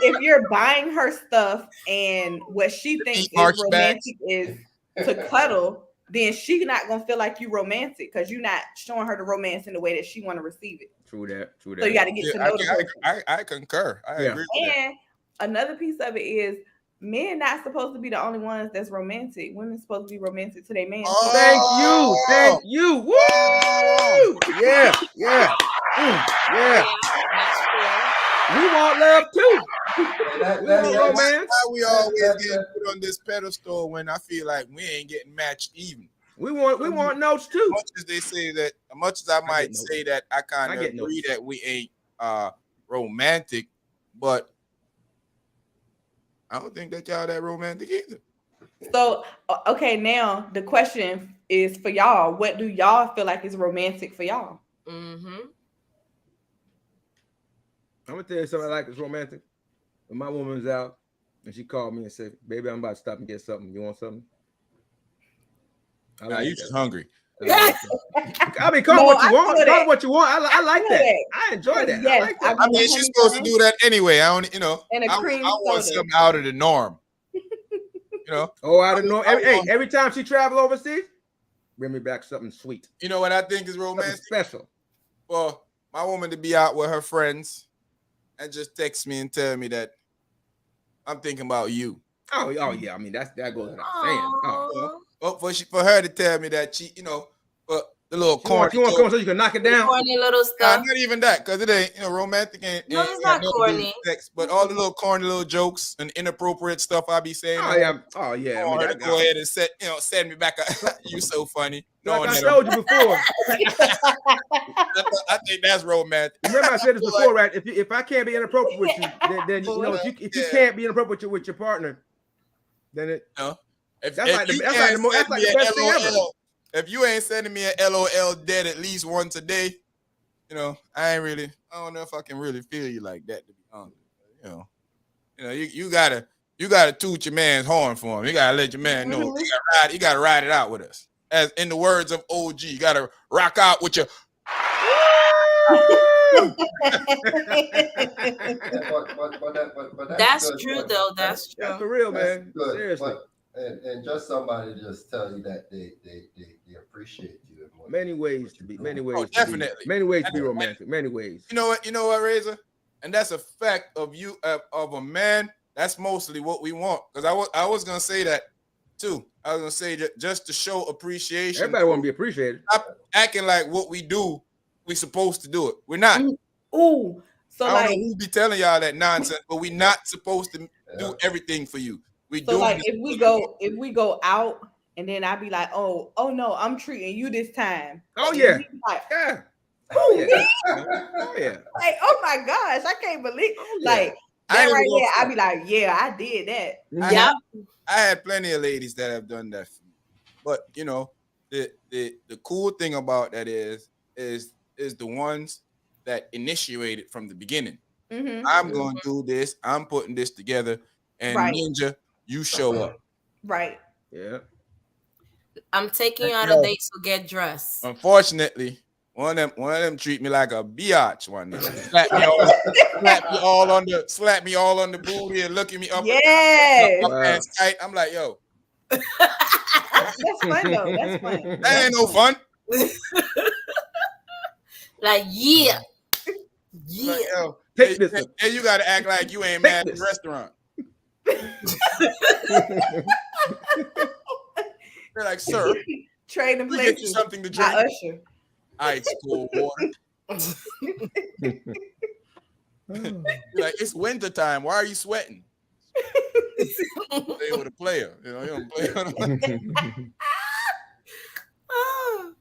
if you're buying her stuff and what she thinks is romantic is to cuddle, then she's not gonna feel like you romantic because you're not showing her the romance in the way that she want to receive it. True that. So you got to get to know the person. I concur. I agree with that. And another piece of it is men not supposed to be the only ones that's romantic. Women's supposed to be romantic to their man. Thank you. Woo! Yeah. Yeah. We want love too. Romance. Why we always get put on this pedestal when I feel like we ain't getting matched even. We want notes too. Much as they say that, much as I might say that I kind of agree that we ain't romantic, but I don't think that y'all that romantic either. So okay, now the question is for y'all. What do y'all feel like is romantic for y'all? I'm gonna tell you something I like is romantic. When my woman's out and she called me and said, "Baby, I'm about to stop and get something. You want something?" Nah, you just hungry. I mean, call what you want. Call what you want. I like that. I enjoy that. Yes, I like that. I mean, she's supposed to do that anyway. I don't, And I want something out of the norm. Oh, out of the norm. Every time she travel overseas, bring me back something sweet. You know what I think is romantic? Something special. Well, my woman to be out with her friends and just text me and tell me that I'm thinking about you. Oh yeah. I mean, that goes without saying. Well, for her to tell me that she, the little corny. You want to come so you can knock it down? Corny little stuff. Not even that, because it ain't, romantic ain't. No, it's not corny. Sex, but all the little corny little jokes and inappropriate stuff I be saying. Oh yeah. I mean, go ahead and send me back. You so funny. Like I told you before. I think that's romantic. Remember I said this before, right? If I can't be inappropriate with you, then if you can't be inappropriate with your partner, then it. That's like the best thing ever. If you ain't sending me an LOL dead at least once a day, I don't know if I can really feel you like that, to be honest. You gotta toot your man's horn for him. You gotta let your man know. You gotta ride it out with us. As in the words of OG, you gotta rock out with your But That's good. true, though. That's That's true. for real, That's man. good. Seriously. And just somebody just tell you that they appreciate you and Many what ways to you're be, doing. many ways to be, definitely. many ways to be And- romantic, many ways. You know what, Razor? And that's a fact of you of a man. That's mostly what we want. Because I was gonna say that too. I was gonna say that just to show appreciation. Everybody want to be appreciated. Stop acting like what we do, we supposed to do it. We're not. Ooh, so I don't like, know who be telling y'all that nonsense, but we not supposed to do Yeah. everything for you. We so do like if we go out and then I be like, oh no, I'm treating you this time. Oh And yeah, he be like, yeah, oh yeah. me? Oh yeah. Like, oh my gosh, I can't believe Oh, yeah. like I that ain't right gonna there. I front. be like, yeah, I did that. Mhm. Yeah. I had plenty of ladies that have done that for me. But you know, the cool thing about that is the ones that initiate it from the beginning. Mm-hmm. I'm going to do this. I'm putting this together. And Right. Ninja, you show up. Right. Yeah. I'm taking you out Yo. of date, so get dressed. Unfortunately, one of them treat me like a biatch one day. Slap me all on the booty and looking me up. Yes. Up Wow. pants tight. I'm like, yo, That's fun though. That's fun. that ain't no fun. Like, yeah. Like, yo, Take this. and you got to act like you ain't Take mad at the this. restaurant. They're like, sir, Trading we get you places. something to By drink. Usher. Ice cold water. You're like, it's winter time. Why are you sweating? Play with a player. You know, you don't play with Oh.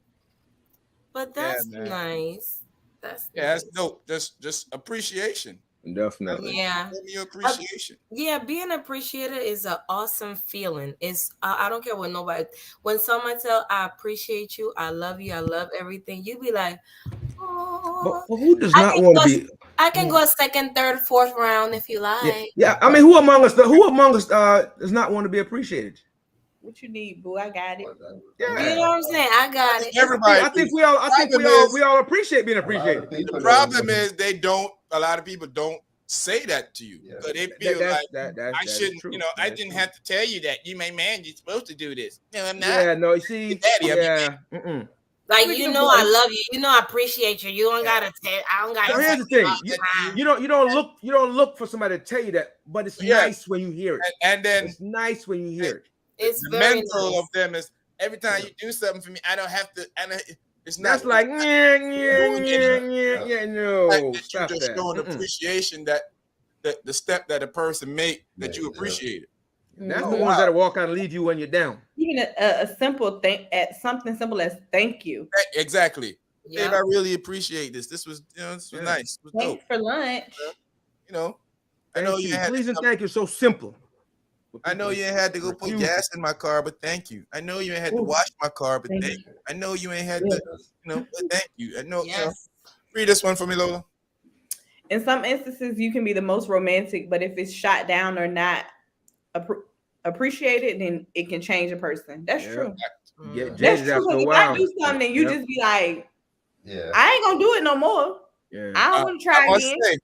But that's man. nice. That's that's nice. dope. Just appreciation. Definitely. Yeah. Give me your appreciation. Yeah, being appreciated is an awesome feeling. It's I don't care what nobody. When someone tell I appreciate you, I love everything. You be like, oh, But who does I not can want go. to be? I can go second, third, fourth round if you like. Yeah, yeah. I mean, who among us does not want to be appreciated? What you need, boo? I got it. You know what I'm saying? I got it. Everybody. I think we all appreciate being appreciated. The problem is a lot of people don't say that to you. Yeah. So they feel That's I shouldn't, true. I didn't have to tell you that. You my man, you're supposed to do this. No, I'm not. Yeah, no, you see, Daddy, I mean, yeah. Mm-mm. Like, Speaking you of know, boys. I love you. You know, I appreciate you. You don't gotta tell. I don't gotta. So say here's the thing: all the time. you don't look for somebody to tell you that, but it's Yeah. nice when you hear it. and then It's nice when you hear it. It's the very mental nice. of them is every time you do something for me, I don't have to. It's not That's like yeah, no, like that stop you just that. showing Mm-mm. appreciation that the step that a person make that you Yeah. appreciate it. That's Mhm. the ones that walk out and leave you when you're down. Even a simple thing, at something simple as thank you. Exactly. Yeah. Babe, I really appreciate this. This was nice. It was dope. Thanks for lunch. You know, I know Thank you you. had Please to and come- thank you. So simple. I know you ain't had to go put refuse gas in my car, but thank you. I know you ain't had to Ooh. wash my car, but Thank thank you. I know you ain't had Yeah. to, but thank you. I know, Yes. read this one for me, Lola. In some instances, you can be the most romantic, but if it's shot down or not appreciated, then it can change a person. That's Yeah. true. Get That's jaded true. after a If I while. do something, and you Yep. just be like, Yeah. I ain't gonna do it no more. Yeah. I don't want to try I must again. say,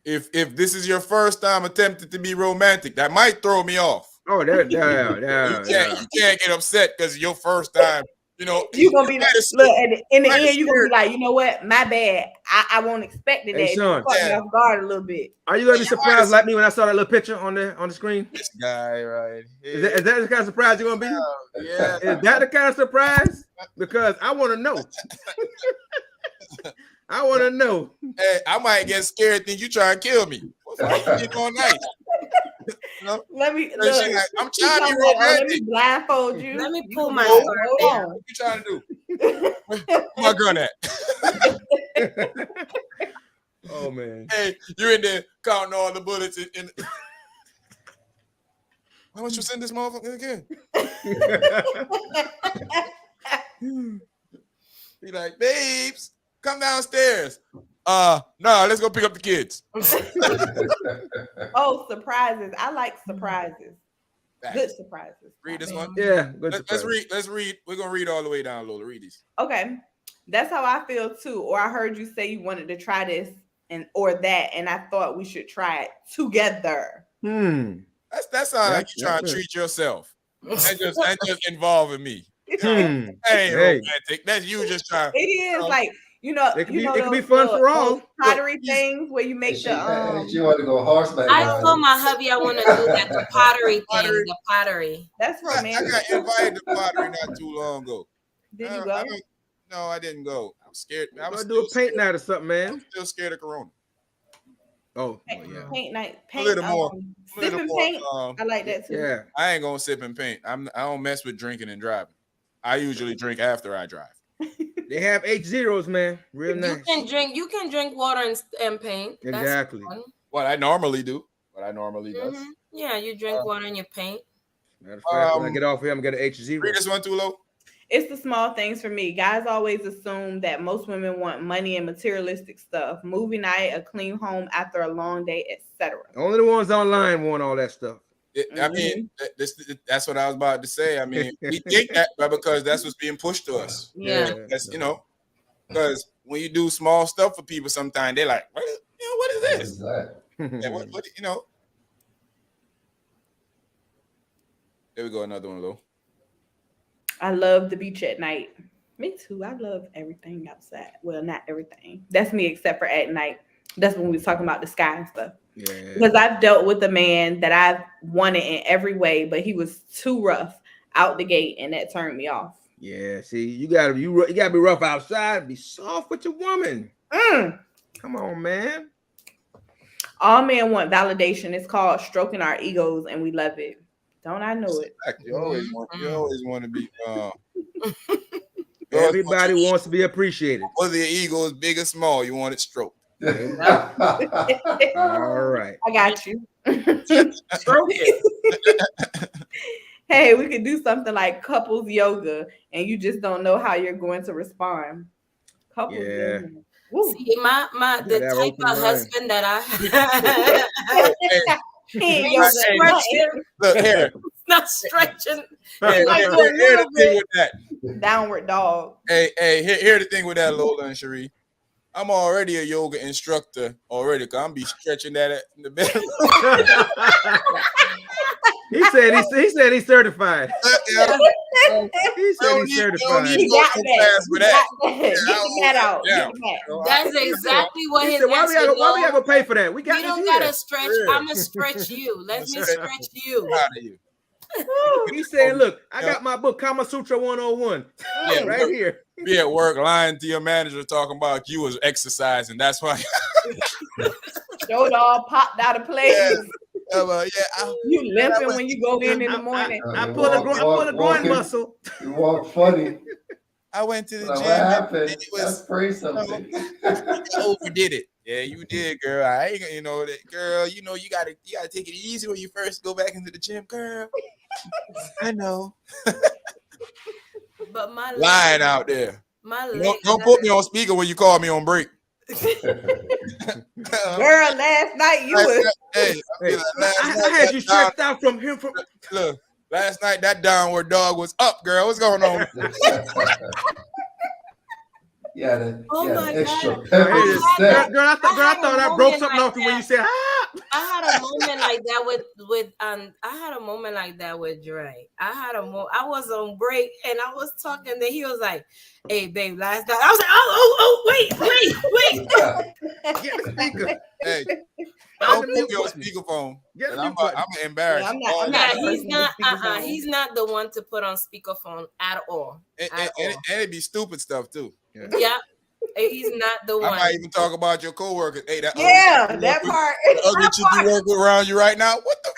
if this is your first time attempting to be romantic, that might throw me off. Oh, You can't get upset because your first time. You gonna be like, look, in the end, you're gonna be like, you know what? My bad. I won't expect it. Hey, That Sean. it caught me off guard a little bit. Are you gonna be surprised like me when I saw that little picture on the screen? This guy right here. Is that the kind of surprise you're gonna be? Yeah. Is that the kind of surprise? Because I want to know. I want to know. Hey, I might get scared. Think you try and kill me. What's going nice? Let me And she look. like, I'm She trying to be gonna be like, oh, let romantic. me blindfold you. Let me You pull gonna my be like, sword hold down. on. What you trying to do? Where my gun at? Oh man. Hey, you're in there counting all the bullets. How much you send this motherfucker again? Be like, babes, come downstairs. No, let's go pick up the kids. Oh, surprises. I like surprises. Good surprises. Read this Man. one. Yeah, good Let's surprise. read. Let's read. We're gonna read all the way down, Lola. Read these. Okay. That's how I feel too. Or I heard you say you wanted to try this or that, and I thought we should try it together. That's how you trying to treat yourself. And just involving me. That ain't romantic. That's you just trying. It is like it can be fun for all. Pottery things where you make she want to go horseback. I told my hubby I want to do that. The pottery thing. The pottery. That's romantic. I got invited to pottery not too long ago. Did you go? No, I didn't go. I'm scared. I was do a paint night or something, man. I'm still scared of Corona. Oh, yeah. Paint night. A little more. Sip and paint. I like that too. Yeah. I ain't gonna sip and paint. I don't mess with drinking and driving. I usually drink after I drive. They have H0s, man. Real nice. You can drink water and paint. Exactly. What I normally do. Yeah, you drink water and you paint. Matter of fact, when I get off here, I'm gonna get an H0. Read this one too low. It's the small things for me. Guys always assume that most women want money and materialistic stuff. Movie night, a clean home after a long day, etc. Only the ones online want all that stuff. I mean, that's what I was about to say. I mean, we think that because that's what's being pushed to us. Yeah. That's because when you do small stuff for people, sometimes they're like, what is this? What There we go, another one though. I love the beach at night. Me too. I love everything outside. Well, not everything. That's me except for at night. That's when we was talking about the sky and stuff. Yeah. Because I've dealt with a man that I've wanted in every way, but he was too rough out the gate, and that turned me off. Yeah. See, you gotta be rough outside, be soft with your woman. Come on, man. All men want validation. It's called stroking our egos, and we love it. Don't I know it? You always want to be. Everybody wants to be appreciated. Whether your ego is big or small, you want it stroked. All right. I got you. Stroke it. Hey, we could do something like couples yoga, and you just don't know how you're going to respond. Couples yoga. Woo. See, the type of husband that I Look here. Not stretching. Here's the thing with that. Downward dog. Hey, here's the thing with that, Lola and Cherie. I'm already a yoga instructor already, because I'm be stretching that in the bedroom. He said he's certified. He said he's certified. He got that. Get that out. That's exactly what his why we gotta go pay for that? We don't gotta stretch. I'm gonna stretch you. Let me stretch you. He said, look, I got my book, Kama Sutra 101. Right here. Be at work lying to your manager talking about you was exercising. That's why. Showed all popped out of place. You limping when you go in the morning. I pull a groin muscle. You walk funny. I went to the gym. What happened? Let's pray something. You overdid it. Yeah, you did, girl. I ain't that, girl. You gotta take it easy when you first go back into the gym, girl. I know. But my lying out there. Don't put me on speaker when you call me on break. Girl, last night you was. I had you stretched out from him. Look, last night that downward dog was up, girl. What's going on? My extra God. pepper. Girl, I thought I broke something off you when you said, I had a moment like that with I had a moment like that with Dre. I was on break and I was talking, then he was like, "Hey, babe, last night." I was like, wait. Get the speaker. Hey, don't put me on speakerphone. I'm embarrassed. He's not the one to put on speakerphone at all. And it'd be stupid stuff too. Yeah. He's not the one. I might even talk about your coworkers. Hey, that part. Ugly chick you work with around you right now. What the?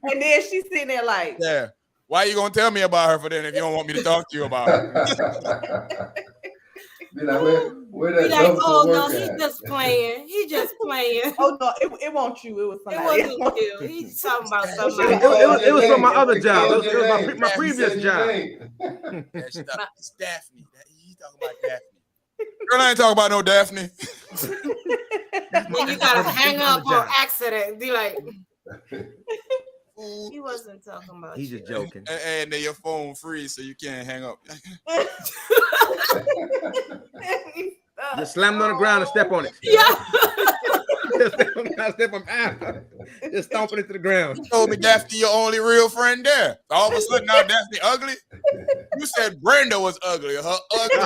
And then she's sitting there like, yeah. Why are you gonna tell me about her for then if you don't want me to talk to you about her? Be like, where that oh no, he's just playing. He just playing. Oh no, it wasn't you. It was somebody. It wasn't you. He's talking about somebody. It was from my other job. It was my previous job. It's Daphne. He's talking about Daphne. Girl, I ain't talking about no Daphne. When you gotta hang up on accident, be like, he wasn't talking about. He's just joking. And then your phone freeze, so you can't hang up. Just slam it on the ground and step on it. Yeah. Just step on the ground, step on it. Just stomp it into the ground. You told me Daphne your only real friend there. All of a sudden now Daphne ugly. You said Brenda was ugly. Her ugly.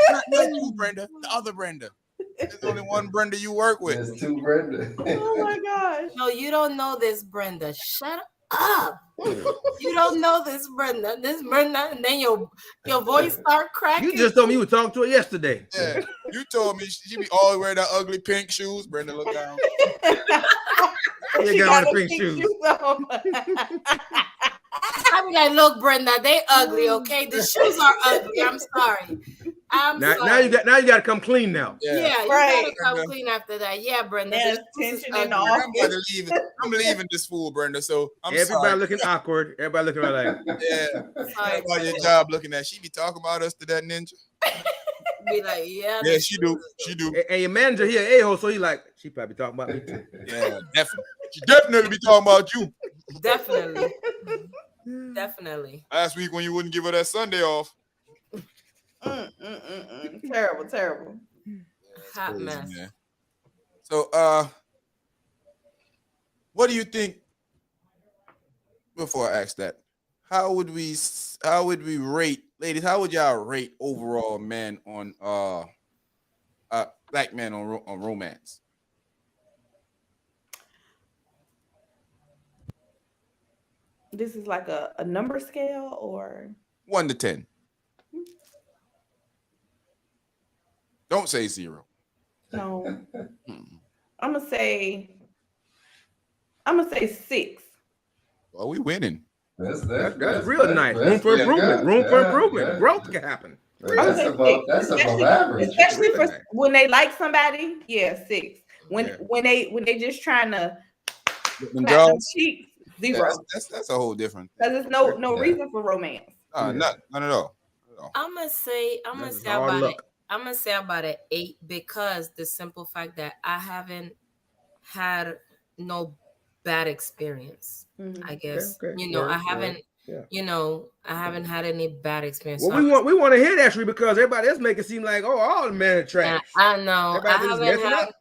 not you, Brenda. The other Brenda. There's only one Brenda you work with. There's two Brenda. Oh my gosh. No, you don't know this, Brenda. Shut up. You don't know this, Brenda. This Brenda, and then your voice start cracking. You just told me you were talking to her yesterday. Yeah, you told me she be always wearing that ugly pink shoes. Brenda, look down. You got on the pink shoes. I be like, look, Brenda, they ugly, okay? The shoes are ugly. I'm sorry. Now you got to come clean now. Yeah, you right. gotta come clean after that. Yeah, Brenda. There's this tension is in the ugly. office. I'm leaving this fool, Brenda. So Everybody sorry. looking awkward. Everybody looking like, Yeah. Sorry, About your Brenda. job looking at. She be talking about us to that ninja. Be like, yeah. Yeah, she do. She do. and your manager here, a-hole, so he like, she probably talking about me too. Yeah, definitely. She definitely be talking about you. Definitely. Definitely. Last week when you wouldn't give her that Sunday off. Terrible, terrible. Hot Crazy, mess. man. So what do you think, before I ask that, how would we rate, ladies, how would y'all rate overall men on black men on romance? This is like a number scale or 1 to 10. Don't say 0. no. Hmm. I'm gonna say 6. Well, we winning. That's real nice. Room for improvement. Yeah. Growth can happen. That's above average. Especially for when they like somebody. Yeah, 6. When they just trying to Them clap them jaws? cheeks, Yeah, 0. that's a whole different. Because there's no reason for romance. None at all. I'm gonna say That's about hard it. luck. I'm gonna say about an 8 because the simple fact that I haven't had no bad experience. Mhm. I guess Okay. I haven't. Yeah. I haven't had any bad experience. Well, So we want to hear that, Shree, because everybody else make it seem like, oh, all the men are trash. I know I Everybody just haven't messing had. up.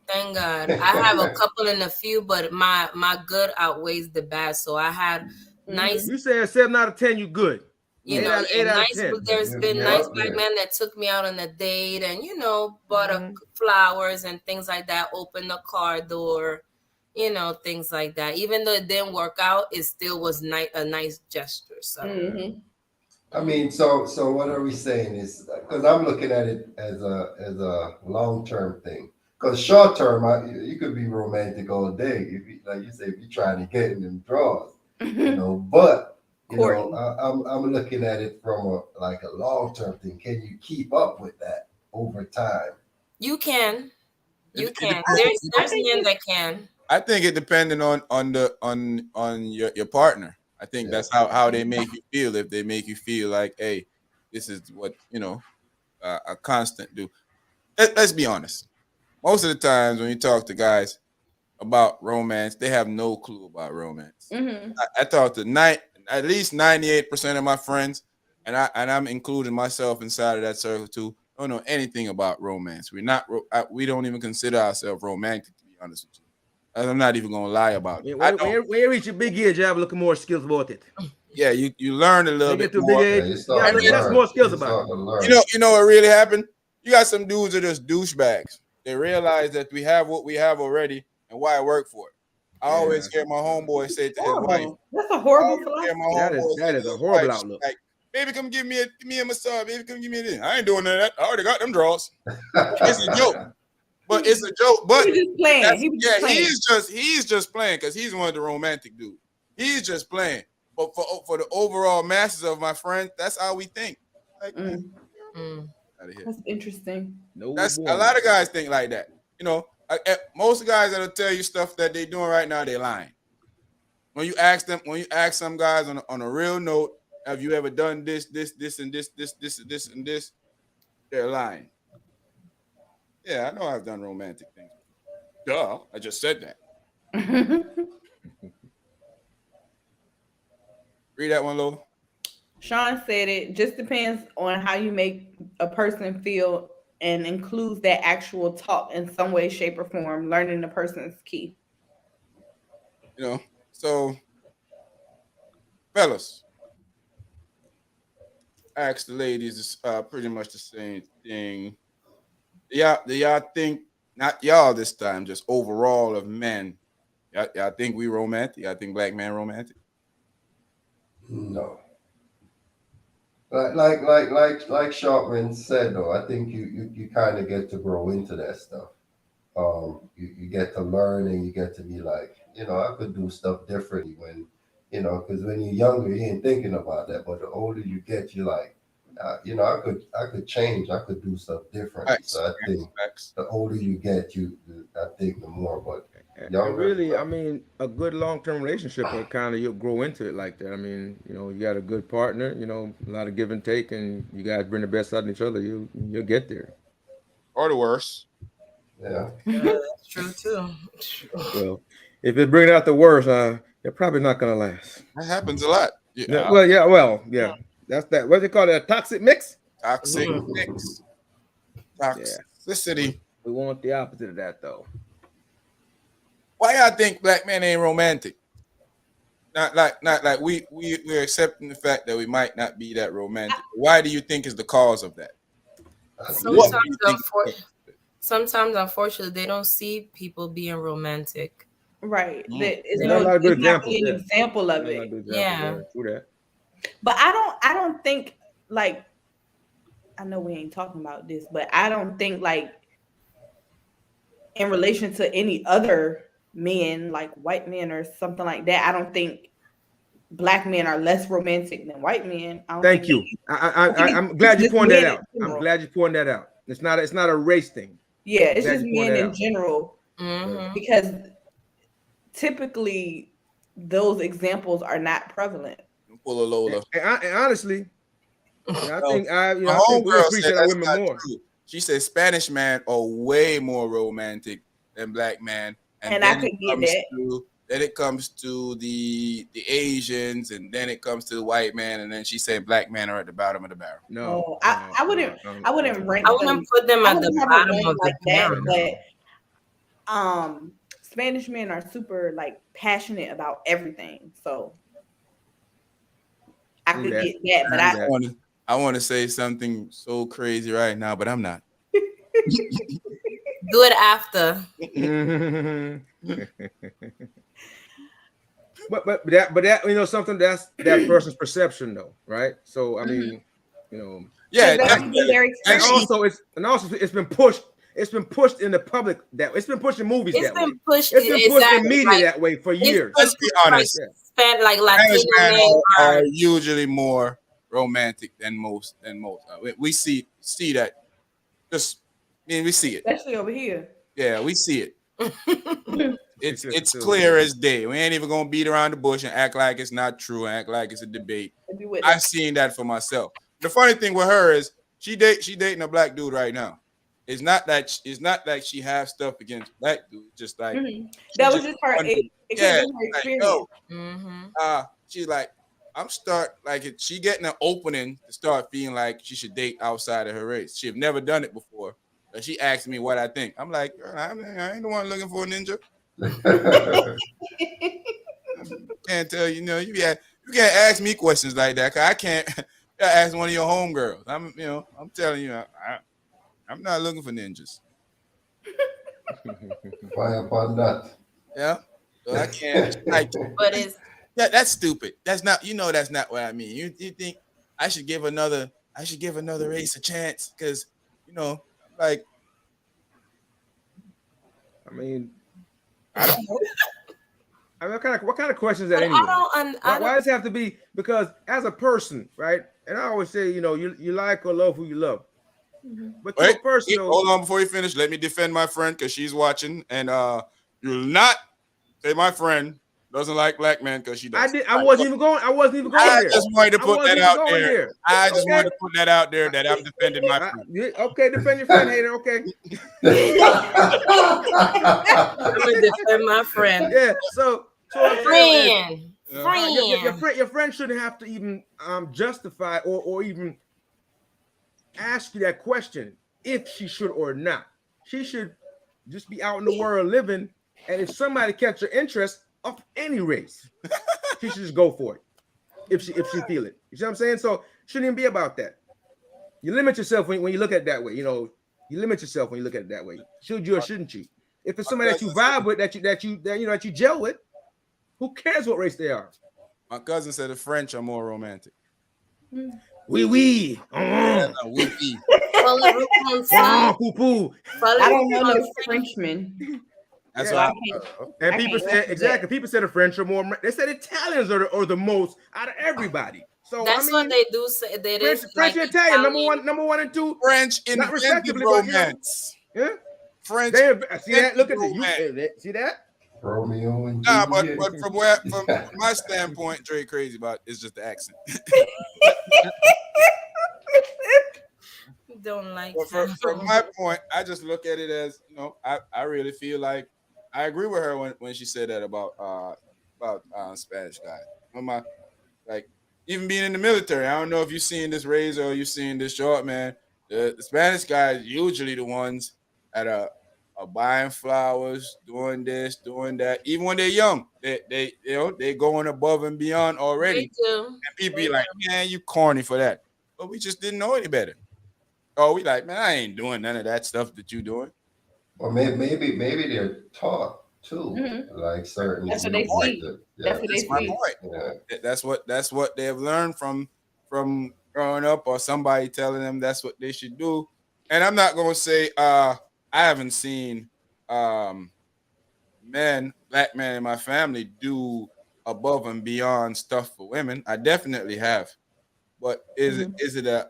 Thank God. I have a couple and a few, but my good outweighs the bad. So I had nice. You saying 7 out of 10, you good. Eight out of nice. 10. There's been Yeah, nice yeah. black men that took me out on a date and bought flowers and things like that. Opened the car door, things like that. Even though it didn't work out, it still was a nice gesture. So I mean, so what are we saying is, because I'm looking at it as a long-term thing. Because short-term, you could be romantic all day, if you, like you say, if you're trying to get in them draws, But I'm looking at it from a long-term thing. Can you keep up with that over time? you can. You It can. depends. There's men that can. I think it depending on your partner. I think that's how they make you feel. If they make you feel like, hey, this is what a constant do. Let's be honest. Most of the times when you talk to guys about romance, they have no clue about romance. I talk to at least 98% of my friends, and I'm including myself inside of that circle too. Don't know anything about romance. We don't even consider ourselves romantic, to be honest with you. I'm not even gonna lie about it. When you reach your big age, you have a little more skills about it. Yeah, you learn a little bit more. Yeah, you start to that's learn. more skills You about start it. to learn. You know what really happened? You got some dudes that are just douchebags. They realize that we have what we have already and why work for it. I always hear my homeboy say to his wife. That's a horrible philosophy. That is a horrible outlook. Like, baby, come give me a massage. Baby, come give me this. I ain't doing none of that. I already got them draws. It's a joke. But it's a joke. But he was just playing. He's just playing because he's one of the romantic dudes. He's just playing. But for the overall masses of my friends, that's how we think. Like, out of here. That's interesting. A lot of guys think like that. Most guys that'll tell you stuff that they're doing right now, they're lying. When you ask some guys on a real note, have you ever done this, and this, and this? They're lying. Yeah, I know I've done romantic things. Duh, I just said that. Read that one, Lola. Sean said it just depends on how you make a person feel and includes that actual talk in some way, shape, or form. Learning the person is key. You know, so fellas, ask the ladies pretty much the same thing. Do y'all think, not y'all this time, just overall of men, y'all think we romantic? Y'all think black man romantic? No. Like Sharpman said though, I think you kind of get to grow into that stuff. You get to learn and you get to be like, I could do stuff differently when, because when you're younger, you ain't thinking about that. But the older you get, you're like, I could change, I could do stuff differently. Facts, So I think facts. the older you get, I think the more. But And younger, really, I mean, a good long-term relationship will kind of you'll grow into it like that. I mean, you got a good partner, a lot of give and take, and you guys bring the best out in each other. You'll get there. Or the worst. yeah. That's true too. Well, if it brings out the worst, they're probably not gonna last. That happens a lot. Yeah, Yeah. yeah. That's that. What do they call it? A toxic mix? Toxic Mhm. mix. Yeah. Toxicity. We want the opposite of that, though. Why y'all think black men ain't romantic? Not like we're accepting the fact that we might not be that romantic. Why do you think is the cause of that? What do you think? Sometimes, unfortunately, they don't see people being romantic. Right. Mm. It's Not a lot of good it's not examples. really an Yeah. example of Not a lot it. of good examples, Yeah. True that. But I don't think like I know we ain't talking about this, but I don't think like in relation to any other men, like white men or something like that, I don't think black men are less romantic than white men. I don't Thank think you. I'm glad you just pointed that men in out. I'm general. glad you pointed that out. It's not a race thing. Yeah, it's Glad just you pointed men that in out. general Mm-hmm. because typically those examples are not prevalent. Full of Lola. And honestly, I No, think my we homegirl said appreciate our that's women not more. true. She said Spanish men are way more romantic than black men, and And I could get that. then it comes to the Asians, and then it comes to the white man, and then she said black men are at the bottom of the barrel. No, I wouldn't rank I them. wouldn't put them I at the wouldn't have a bottom rank of the like that, pyramid. but Spanish men are super like passionate about everything. So I True could that. get that, but True that. I want to say something so crazy right now, but I'm not. Do it after. but that something that's that person's perception though, right? So I mean, Yeah, that's definitely. their And experience. it's been pushed. It's been pushed in the public it's been pushed in movies It's that way. been pushed. It's been pushed in Exactly. media Like, that way for years. let's be honest. Like Spanish Latino men men are are. usually more romantic than most. We see that. Just we see it. Especially over here. Yeah, we see it. It's It's just clear as day. We ain't even gonna beat around the bush and act like it's not true and act like it's a debate. Be with I've us. seen that for myself. The funny thing with her is she dating a black dude right now. It's not like she has stuff against black dudes. Just like That was just her. wondering. It could have been her like, experience. yo, Mm-hmm. she's like, she getting an opening to start feeling like she should date outside of her race. She've never done it before. But she asked me what I think. I'm like, I ain't the one looking for a ninja. Can't tell you, you can't ask me questions like that. Cause I can't ask one of your homegirls. I'm telling you, I'm not looking for ninjas. Fire upon that. Yeah, so I can't. But it's That's stupid. That's not. That's not what I mean. You think I should give another race a chance? Because like, I mean, I don't know. I mean, what kind of question is that but anyway? I Why does it have to be? Because as a person, right? And I always say, you like or love who you love. But to a person, Hold on before you finish. Let me defend my friend because she's watching, and you'll not say my friend doesn't like black men because she does. I wasn't even going there. I just wanted to put that out there. There. I just wanted to put that out there that I'm defending my friend. Okay, defend your friend, hater. Okay. I'm gonna defend my friend. Yeah. So Friend. Friend. Your friend shouldn't have to even justify or even ask you that question if she should or not. She should just be out in the world living, and if somebody catch her interest of any race, she should just go for it. If she feel it, you see what I'm saying? So shouldn't even be about that. You limit yourself when you look at it that way. You know, you limit yourself when you look at it that way. Should you or shouldn't you? If it's My somebody that you cousin said, vibe with, that you gel with, who cares what race they are? my cousin said the French are more romantic. Oui, oui. Yeah, no, we. Parlez-vous français? Poo poo. I Parlez-vous don't know no français? Frenchmen. That's Yeah. So I what can't. And I people can't said answer exactly. People said the French are more. They said Italians are the most out of everybody. So That's I what mean, they do say. That French, is French like and Italian, Italian. number one and two, French not invented respectively, but romance. yeah. French They see that. invented Look at the you. romance. See that? Romeo and Nah, Juliet. but from my standpoint, Dre crazy about it's just the accent. Don't like But that. from my point, I just look at it as I really feel like I agree with her when she said that about Spanish guy. When my like even being in the military, I don't know if you've seen this razor or you've seen this short man. The Spanish guys usually the ones that are buying flowers, doing this, doing that. Even when they're young, they going above and beyond They already. do. And people They be like, man, you corny for that. But we just didn't know any better. Oh, we like, man, I ain't doing none of that stuff that you doing. Or maybe they're taught too, Mhm. like certain That's That's what my they things point. like see. that. That's Yeah, what That's they my see. point. yeah. That's what they've learned from growing up or somebody telling them that's what they should do. And I'm not gonna say I haven't seen um black men in my family do above and beyond stuff for women. I definitely have. But Mhm. is it a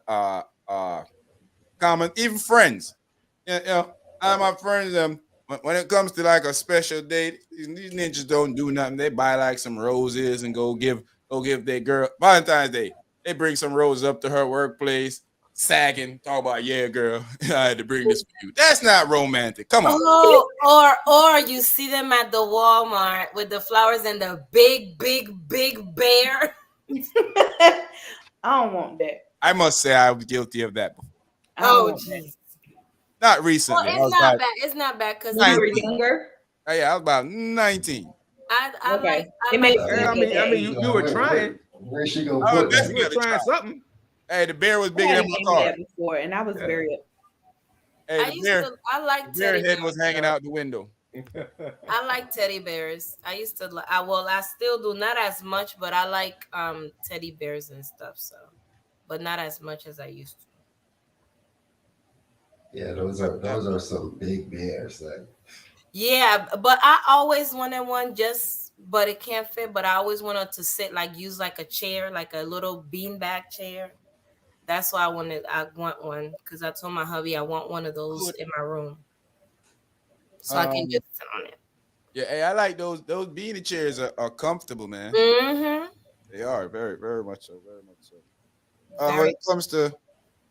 common even friends? Yeah, I my friends when it comes to like a special date, these ninjas don't do nothing. They buy like some roses and go give their girl Valentine's Day. They bring some roses up to her workplace, sagging, talk about yeah, girl, I had to bring this for you. That's not romantic. Come on. Oh, or you see them at the Walmart with the flowers and the big bear. I don't want that. I must say I was guilty of that before. I don't Oh, want that. jeez. Not Well, recently. I it's was not about bad. It's not bad because When you were 19. younger, Yeah, I was about 19. okay, I it like makes Uh, Yeah, sense I at mean, that I mean, age. you were trying. where's she gonna I was put You were that? definitely trying trying. something. Hey, the bear was bigger Somebody than my gave me car. that before, and I was Yeah. very Hey, I the like bear teddy head was bears hanging though. out the window. I like teddy bears. I used to I still do, not as much, but I like teddy bears and stuff, so but not as much as I used to. Yeah, those are some big bears. Like, Yeah, but I always wanted one, just but it can't fit, but I always wanted to sit, like use like a chair, like a little beanbag chair. That's why I want one, because I told my hubby I want one of those Good. in my room so I can Um, just sit on it. yeah, hey, I like those beanie chairs are comfortable, man. Mm-hmm. They are very, very much so, very much so. When Very. it comes to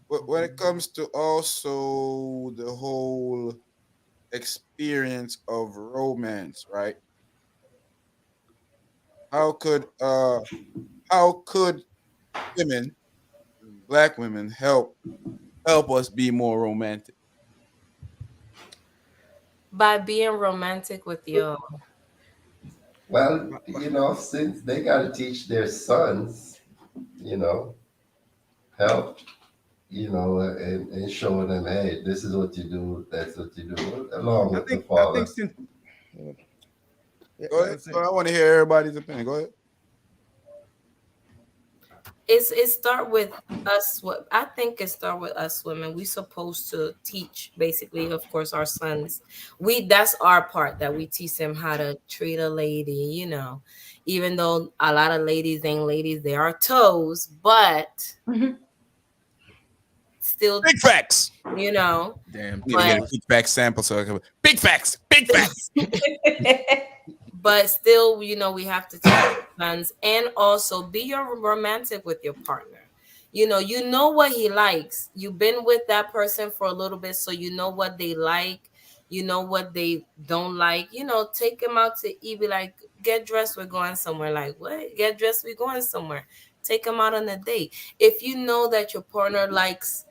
when it comes to also the whole experience of romance, right? How could uh how could women, black women, help us be more romantic? By being romantic with you. well, since they got to teach their sons, you know, help, and showing them, hey, this is what you do, that's what you do, along with the I think father. since yeah, Go ahead. I want to hear everybody's opinion. Go ahead. It start with us. What I think it start with us women. We supposed to teach, basically, of course, our sons. That's our part, that we teach them how to treat a lady. Even though a lot of ladies ain't ladies, they are toes, but Mhm. still, Big facts. you know. damn Need to get a But toes. big fact sample so I can big facts, big facts. but still, we have to teach our sons, and also be your romantic with your partner. You know what he likes. You've been with that person for a little bit, so you know what they like. You know what they don't like. Take them out to eat. Be like, get dressed. We're going somewhere. Like, what? Get dressed. We're going somewhere. Take them out on a date. If you know that your partner likes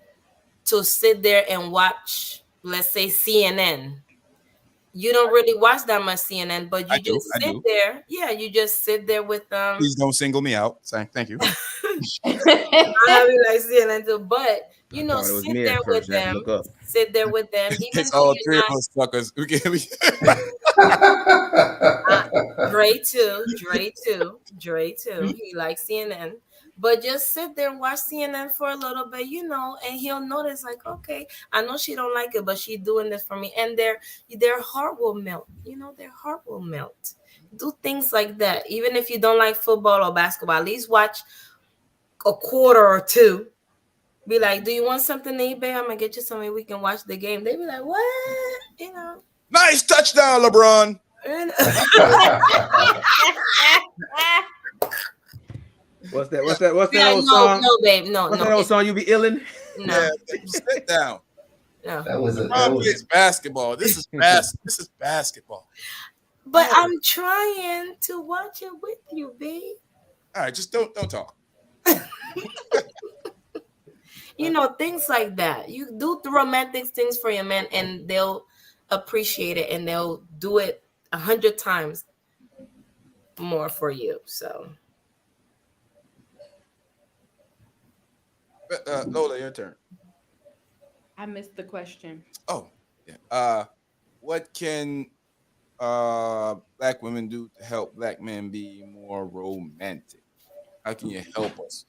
to sit there and watch, let's say, CNN. You don't really watch that much CNN, but I you do. just I sit do. there. Yeah, you just sit there with them. Please don't single me out. Thank you. I have you like CNN too, but I thought it was sit me there at with first. I had to them. look up. Sit there with them, even It's though all you're three of not. us suckers. Dre too, Dre too. He likes CNN, but just sit there and watch CNN for a little bit, and he'll notice like, okay, I know she don't like it, but she's doing this for me, and their heart will melt. Their heart will melt. Do things like that, even if you don't like football or basketball. At least watch a quarter or two. Be like, do you want something to eat, babe? I'm gonna get you something. We can watch the game. They be like, what? Nice touchdown, LeBron. And- What's that? What's that? What's Be that like, old no, song? no, babe, no, What's no, that old babe, song? You be illin'? no, Yeah, sit down. no. that was LeBron plays basketball. This is This is basketball. But I'm trying to watch it with you, babe. All right, just don't talk. Things like that. You do the romantic things for your man, and they'll appreciate it, and they'll do it 100 times more for you. So Lola, your turn. I missed the question. Oh, yeah. What can black women do to help black men be more romantic? How can you help us?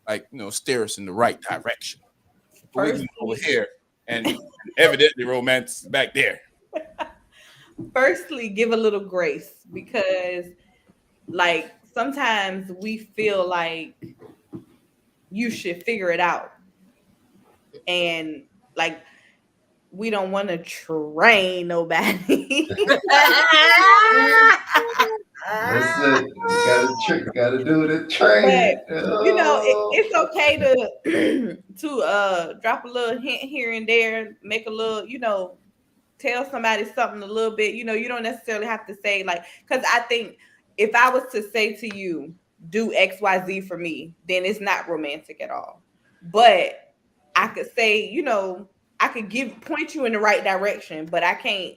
Like, steer us in the right direction. But we can go over here and evidently romance back there. Firstly, give a little grace, because like sometimes we feel like you should figure it out, and like we don't want to train nobody. Listen, gotta do the training. But it's okay to drop a little hint here and there, make a little, tell somebody something a little bit. You don't necessarily have to say like, because I think if I was to say to you, do XYZ for me, then it's not romantic at all. But I could say, I could point you in the right direction, but I can't,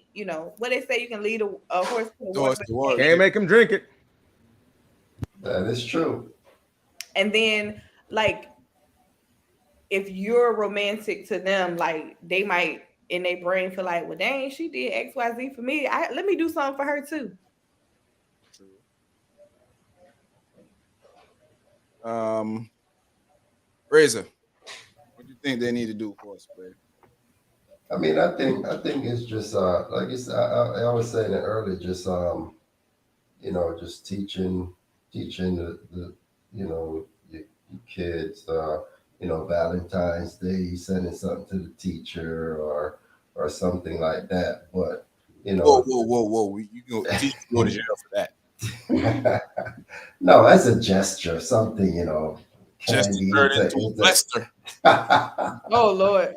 what they say, you can lead a horse to the water. Can't make him drink it. That is true. And then, like, if you're romantic to them, like, they might in their brain feel like, well, dang, she did XYZ for me. Let me do something for her too. Razor, what do you think they need to do for us, babe? I mean, I think it's just like it's, I was saying it earlier, just just teaching the your kids, Valentine's Day, sending something to the teacher or something like that. But whoa! You go to jail for that. No, that's a gesture, something, Just to candy. turn into a Lester. Oh Lord.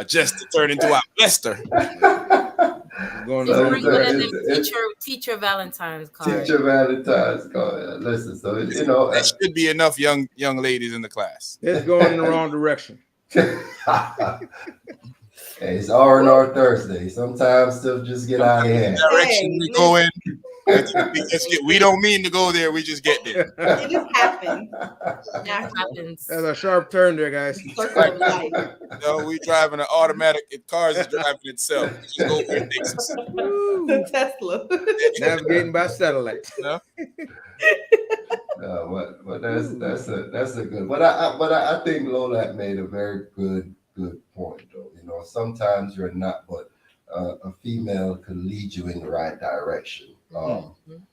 Just to turn into a Lester. Going just to bring one of them teacher Valentine's cards. Teacher Valentine's card. Listen, so there should be enough young ladies in the class. It's going in the wrong direction. Hey, it's R&R Thursday. Sometimes stuff just get out of hand. Direction we go in. We don't mean to go there. We just get there. It just happens. It happens. That's a sharp turn there, guys. Circle of life. We driving an automatic. Cars is driving itself. We just go where it takes us. The Tesla. Navigating by satellite. But that's a good. But I think Lola made a very good point though. Sometimes you're not, but a female can lead you in the right direction.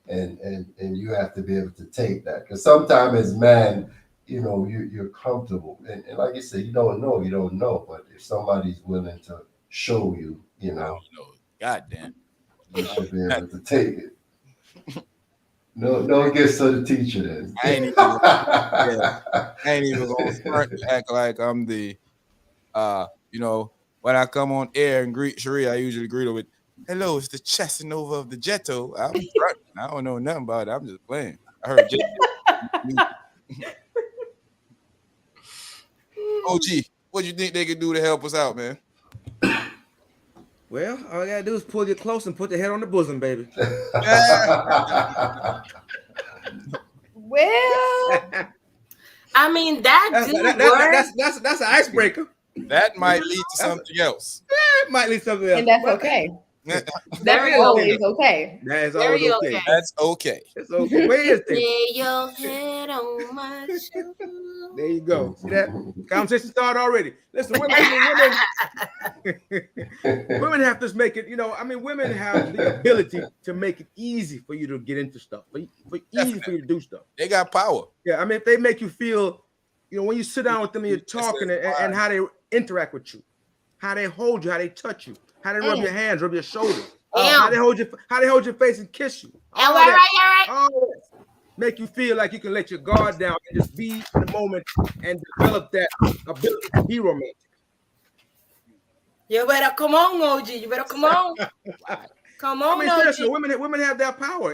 And you have to be able to take that, because sometimes as man, you're comfortable, and like you said, you don't know, but if somebody's willing to show you, God damn, you should be able to take it. No gifts to the teacher then. I ain't even gonna act like I'm the when I come on air and greet Sheree, I usually greet her with, "Hello, it's the Casanova of the Jetto." I'm fronting. I don't know nothing about it. I'm just playing. I heard Jet. OG, what do you think they could do to help us out, man? Well, all you gotta do is pull you close and put the head on the bosom, baby. Well, I mean, that do work. That's an icebreaker. That might lead to something else. It might lead to something else. and that's okay. That's Very always okay. okay. That is Very always okay. okay. That's okay. It's okay. Where is it? Lay your head on my shoulder. There you go. See that? Conversation started already. Listen, women have to make it, women have the ability to make it easy for you to get into stuff, easy for you to do stuff. They got power. Yeah, I mean, if they make you feel, when you sit down with them and you're talking and how they interact with you, how they hold you, how they touch you, how they rub your hands, rub your shoulders, how they hold your face and kiss you. All right. All that make you feel like you can let your guard down and just be in the moment and develop that ability to be romantic. You better come on, OG. You better come on. Come on, seriously, OG. women have that power.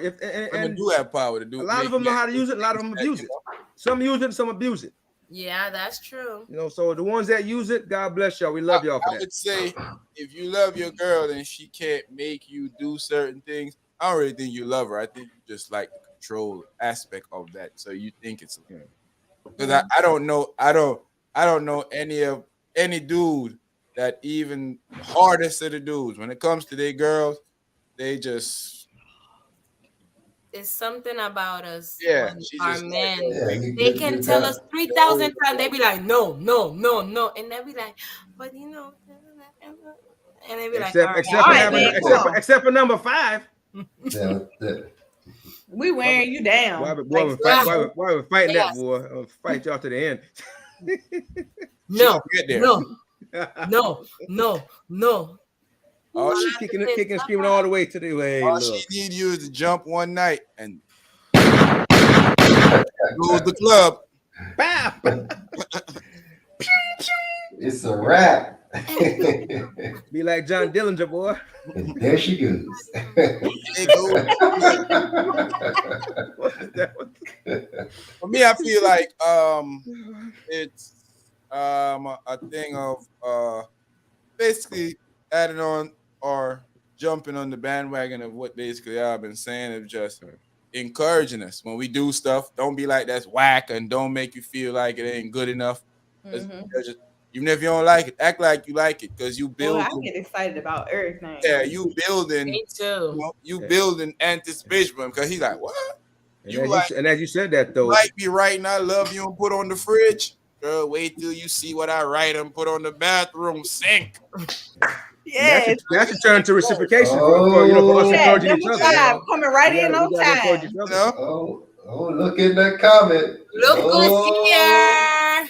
Women do have power to do. A lot of them know how to use it. A lot of them abuse it. Some use it, some abuse it. Yeah, that's true. So the ones that use it, God bless y'all. We love y'all for that. I would say if you love your girl and she can't make you do certain things, I don't really think you love her. I think you just like the control aspect of that. So you think it's okay. Because I don't know any dude that even the hardest of the dudes when it comes to their girls, they just it's something about us. Yeah, our men. Yeah, they can tell us 3,000 times. They be like, no, and they be like, but and they be like, except for number 5. We wearing you down. Why we fighting that, boy? I'll fight y'all to the end. No. Oh, she's kicking and screaming all the way to the way. All she need you is to jump one night and lose the club. It's a wrap. Be like John Dillinger, boy. And there she goes. For me, I feel like it's a thing of basically adding on or jumping on the bandwagon of what basically I've been saying of just encouraging us when we do stuff. Don't be like that's whack and don't make you feel like it ain't good enough. Even if you don't like it, act like you like it because you build. I get excited about everything. Yeah, you building. Me too. You building anticipation because he's like, what? And as you said that though, like me writing "I love you" and put on the fridge. Girl, wait till you see what I write and put on the bathroom sink. Yes, that's a turn to reciprocation for us encouraging each other. Coming right in on time. Oh, look in that comment. Look who's here.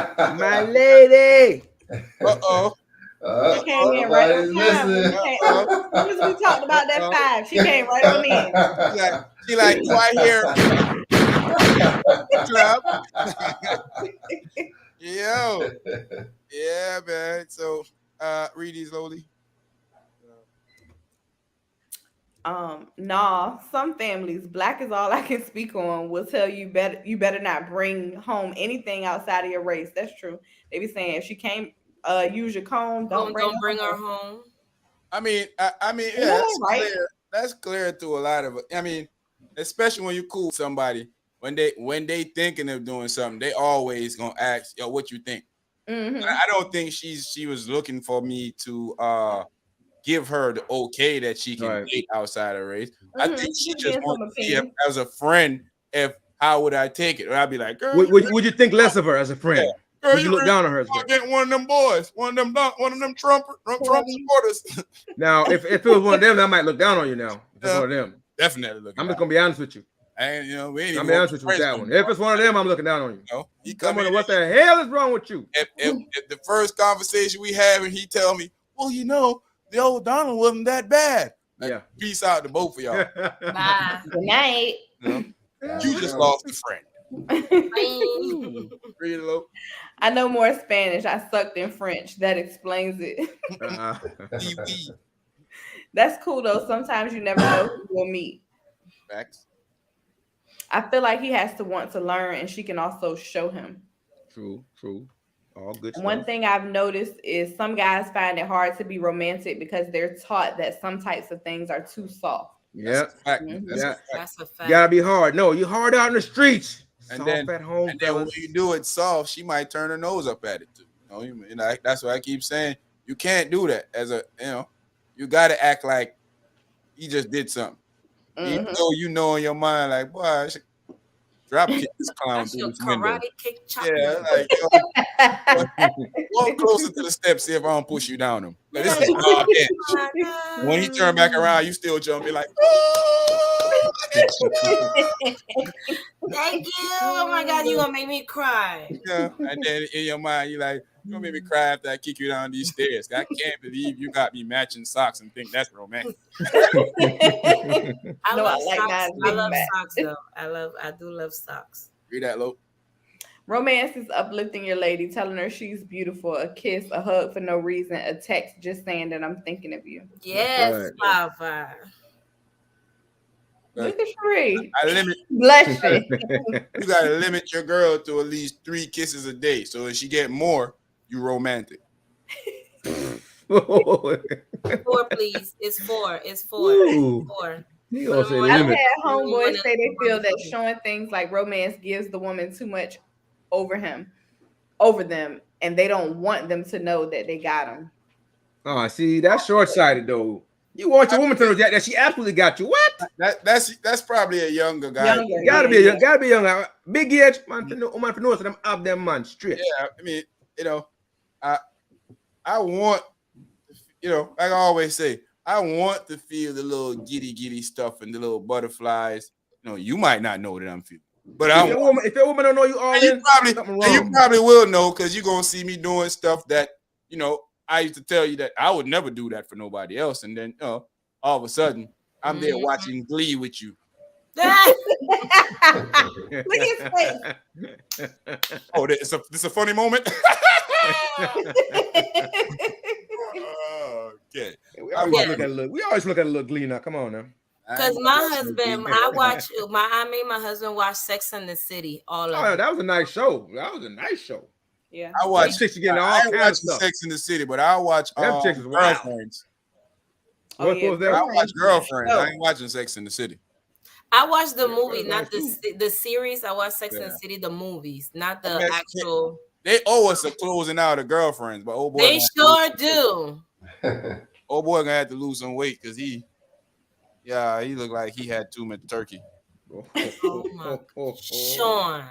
My lady. She came in right on time. As soon as we talked about that 5, she came right on in. She like, do I hear club? Yo. Yeah, man. So read these slowly. Some families, black is all I can speak on, will tell you better not bring home anything outside of your race. That's true. They be saying if she can't use your comb, don't bring her home. I mean, yeah, that's right. Clear. That's clear to a lot of it. I mean, especially when you cool with somebody, when they thinking of doing something, they always gonna ask, yo, what you think? Mm-hmm. I don't think she was looking for me to give her the okay that she can date outside her race. Mm-hmm. I think she just wants to see if, as a friend, how would I take it? Or I'd be like, girl, would you think less of her as a friend? Yeah. Would you look down on her as a friend? One of them boys, one of them Trump supporters. Now, if it was one of them, I might look down on you now. If it's one of them. Definitely looking. I'm just gonna be honest with you. And we ain't. I'm be honest with you with that one. If it's one of them, I'm looking down on you. No, what the hell is wrong with you? If the first conversation we have and he tell me, well, the old Donald wasn't that bad. Peace out to both of y'all. Bye. Good night. You just lost a friend. Bye. Read it, Lo. I know more Spanish. I sucked in French. That explains it. Wee wee. That's cool though. Sometimes you never know who you'll meet. Facts. I feel like he has to want to learn, and she can also show him. True. All good One stuff. thing I've noticed is some guys find it hard to be romantic because they're taught that some types of things are too soft. Yeah. That's a fact. Mhm. That's a Yeah. fact. That's a fact. Gotta be hard. No, you hard out in the streets. And Soft at home, and then when fellas. you do it soft, she might turn her nose up at it too. You know, that's why I keep saying you can't do that as a you got to act like you just did something. Even Mhm. though you know in your mind, like, boy, I should drop kick this clown That's through your this window. karate kick chop. Yeah, like walk closer to the steps, see if I don't push you down them. You're This like, is oh hard edge. my When he turn back God. around, you still jumping like, oh, I get you. Thank you. Oh my God, you gonna make me cry. Yeah. And then in your mind, you like, you're gonna make me cry after I kick you down these stairs. I can't believe you got me matching socks and think that's romantic. I No, love I like socks. mine I big love fat. socks though. I do love socks. Read that, Lo. Romance is uplifting your lady, telling her she's beautiful, a kiss, a hug for no reason, a text just saying that I'm thinking of you. Yes, right. Papa. Look at Sheree. I limit. Blushing. You gotta limit your girl to at least 3 kisses a day. So if she get more, you romantic. 4, please. It's 4. It's 4. Ooh. 4. You For gonna the say morning. I've limit? had homeboys Morning. say they feel that showing things like romance gives the woman too much over them, and they don't want them to know that they got him. Oh, see, that's short-sighted though. You want your woman to know that she absolutely got you. What? That's probably a younger guy. Younger, Gotta yeah, be young. Big age, man. Man, for notice them up them man straight. Yeah, I mean, I want, like I always say, I want to feel the little giddy stuff and the little butterflies. You might not know that I'm feeling, but I want. If that woman don't know you all in, something wrong. You probably will know because you're gonna see me doing stuff that I used to tell you that I would never do that for nobody else, and then all of a sudden I'm there watching Glee with you. Look at his face. Oh, this is a funny moment. Okay. We always look at a little Glee now. Come on now. Because my husband, I made my husband watch Sex and the City. All of Oh, it. that was a nice show. Yeah. I watch chicks getting all I ain't kinds of watching stuff. Sex in the City, but I watch Them chicks is wild. Girlfriends. Oh, What yeah, was that? I watch Girlfriends. Oh. I ain't watching Sex in the City. I watched the Yeah, movie, that's not nice the series. I watched Sex and Yeah. the City, the movies, not the Okay. actual. They owe us a closing out of Girlfriends, but old boy, They sure do. old boy gonna have to lose some weight because he looked like he had too much turkey. Oh my Sean.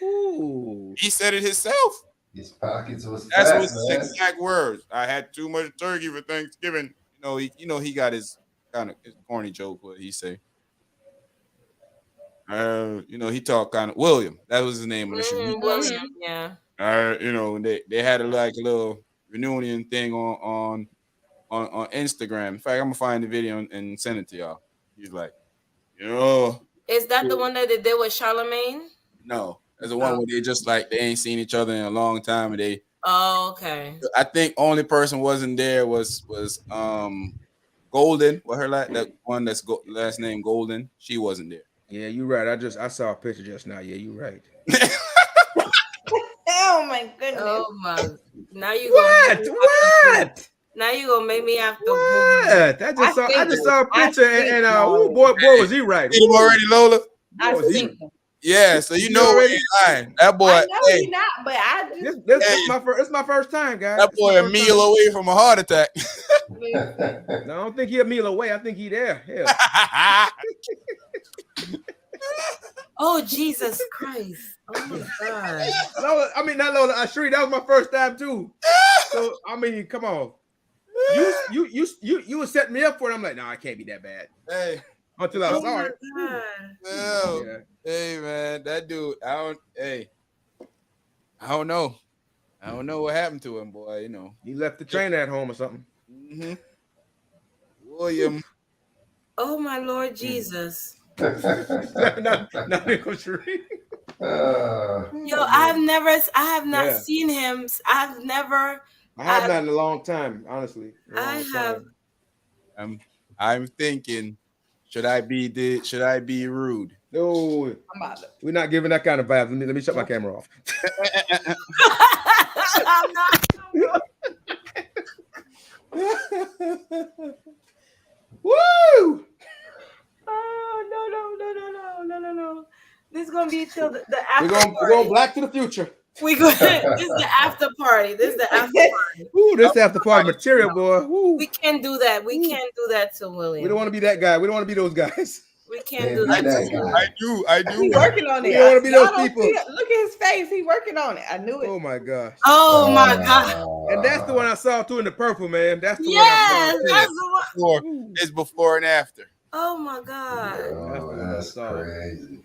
Ooh. He said it himself. His pockets was That's fat, his man. exact words. I had too much turkey for Thanksgiving. He got his kind of corny joke. What he say? He talked kind of William. That was his name on the show. William, yeah. They had a little reunion thing on Instagram. In fact, I'm gonna find the video and send it to y'all. He's like, Is that the one that they did with Charlemagne? no, there's the one where they just like they ain't seen each other in a long time, and they. Oh, okay. I think only person wasn't there was Golden. What her that one that's last name Golden. She wasn't there. Yeah, you're right. I saw a picture just now. Yeah, you're right. Oh my goodness. Oh my! Now you What? Now you gonna make me have to. What? I just saw a picture and boy, was he right? You already, Lola? I was he? think so. Yeah, so you know already- he's lying. That boy, I know he's not, but I just It's my first time, guys. that boy a meal away from a heart attack. I don't think he a meal away. I think he there. Hell. Oh Jesus Christ! Oh my God! Lola, I mean not Lola. Sheree, that was my first time too. So I mean, come on. You would set me up for it. I'm like, no, I can't be that bad. Hey, Until I Oh saw my it. God! well, Yeah. hey man, that dude. I don't know. I don't know what happened to him, boy. He left the trainer at home or something. Mm-hmm. William. Oh my Lord Jesus! Not Sheree. Yo, I have not seen him. I have not in a long time, honestly. I have. I'm thinking, should I be rude? No, we're not giving that kind of vibe. Let me shut my camera off. I'm not. Woo! Oh no. This is gonna be till the after We're going black to the future. This is the after party. Ooh, this after party material, boy. Woo. We can't do that. We can't do that to William. We don't want to be that guy. We don't want to be those guys. We can't do that. I do. He's working on it. We don't want to be those people. Look at his face. He's working on it. I knew it. Oh my gosh. Oh my god. And that's the one I saw too in the purple, man. That's the one Yes, that's the one. It's before and after. Oh my god. Oh, that's crazy.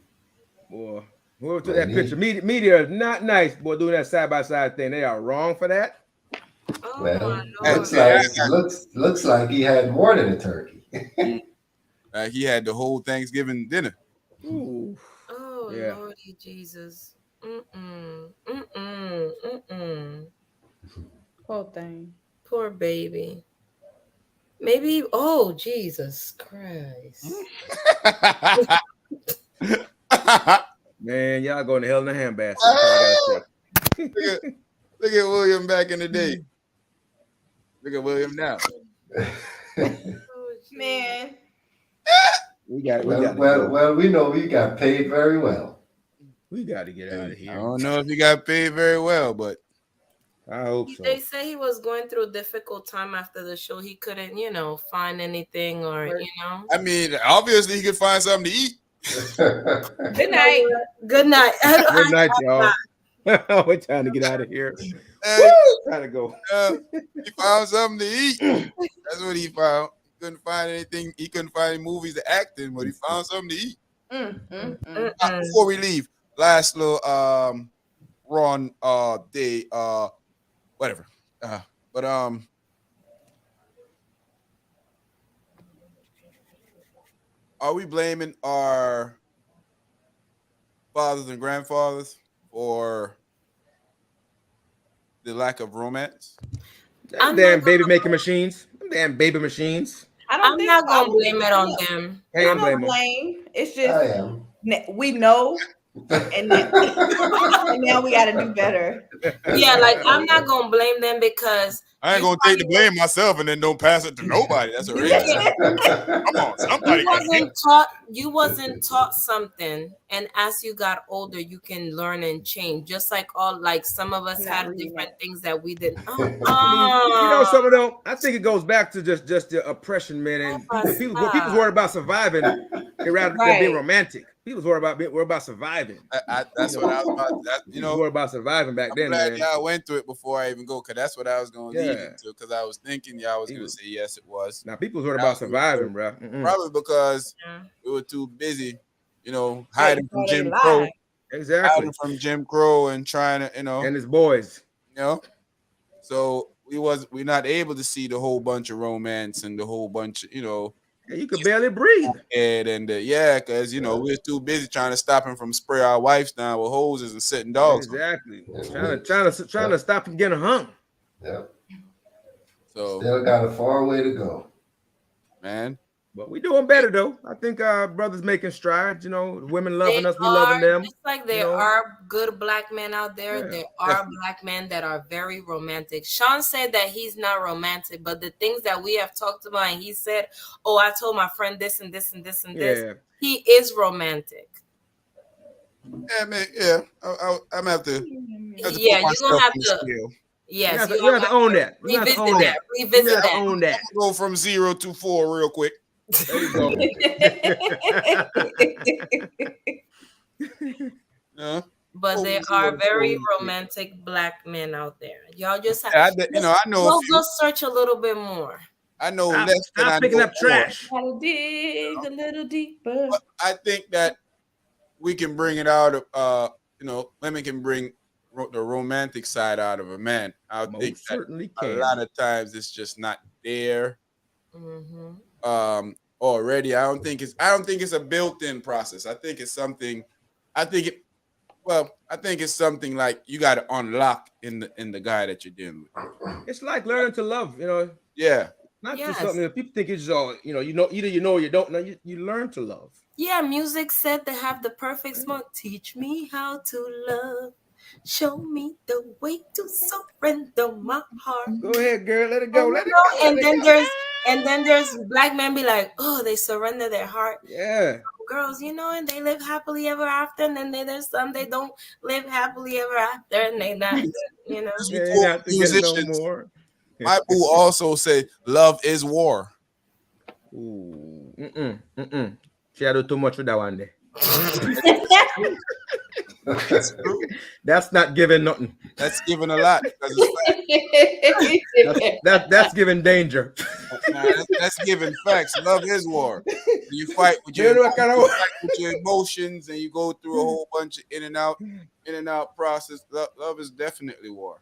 Boy, whoever took that picture, media is not nice, boy, doing that side by side thing. They are wrong for that. Oh well, my looks like he had more than a turkey. He had the whole Thanksgiving dinner. Ooh. Oh Lordy Jesus. Poor thing. Poor baby. Maybe. Oh Jesus Christ. Man, y'all going to hell in a handbasket. Look at William back in the day. Look at William now. Man. We know we got paid very well. We got to get out of here. I don't know if he got paid very well, but I hope so. They say he was going through a difficult time after the show. He couldn't, find anything or, I mean, obviously he could find something to eat. Good night. Good night. Good night, y'all. We're trying to get out of here. Trying to go. He found something to eat. That's what he found. He couldn't find anything. He couldn't find any movies to act in, but he found something to eat. Before we leave, last little Ron day whatever. But are we blaming our fathers and grandfathers for the lack of romance? Damn baby making machines. Damn baby machines. I'm not gonna blame it on them. I don't blame. It's just we know, and now we got to do better. Yeah, like I'm not gonna blame them because I ain't gonna take the blame myself and then don't pass it to nobody. That's a reason. Come on, somebody. You wasn't taught something, and as you got older, you can learn and change. Just like some of us had different things that we didn't. Some of them. I think it goes back to just the oppression, man. And when people's worried about surviving, they rather than being romantic. People's worried about surviving. That's what I was about. Worried about surviving back then. Glad man. y'all went through it before I even go, because that's what I was going to lead into. Because I was thinking y'all was going to say yes, it was. Now people's worried about surviving, bro. Probably because we were too busy, hiding from Jim Crow. Exactly. Hiding from Jim Crow and trying to, and his boys. So we're not able to see the whole bunch of romance and the whole bunch of, you could barely breathe. And because we're too busy trying to stop him from spray our wives down with hoses and setting dogs. Exactly. Trying to stop him getting hung. Yep. So still got a far way to go, man. But we doing better though. I think our brothers making strides. Women loving us, we loving them. Just like there are good black men out there, there are black men that are very romantic. Sean said that he's not romantic, but the things that we have talked about, and he said, "Oh, I told my friend this and this and this and this." He is romantic. Yeah, man. Yeah, I'm gonna have to. You're gonna have to. Yes, you have to own that. Revisit that. Revisit that. Own that. Go from 0 to 4 real quick. There you go. But there are very romantic black men out there. Y'all just have I know. Go search a little bit more. I know less than I picking know up trash. Gotta dig a little deeper. But I think that we can bring it out of women can bring the romantic side out of a man. I think that a lot of times it's just not there. Already. I don't think it's a built-in process. I think it's something. I think Well, I think it's something like you got to unlock in the guy that you're dealing with. It's like learning to love, Yeah. not just Yes. something that people think it's all, either you know or you don't know. You learn to love. Yeah, music said they have the perfect song. Teach me how to love. Show me the way to surrender my heart. Go ahead, girl. Let it go. And, Let you it know, go. and Let then it go. there's black men be like, oh, they surrender their heart. Yeah. Girls, and they live happily ever after, and then there's some they don't live happily ever after, and they not, Just They be ain't cool out to get no musicians. more. My boo also say love is war. Ooh. She do too much for that one day. That's true. That's not giving nothing. That's giving a lot because it's fact. That's giving danger. Nah, that's giving facts. Love is war. You fight with You know what kind of war? your emotions, and you go through a whole bunch of in and out process. Love is definitely war.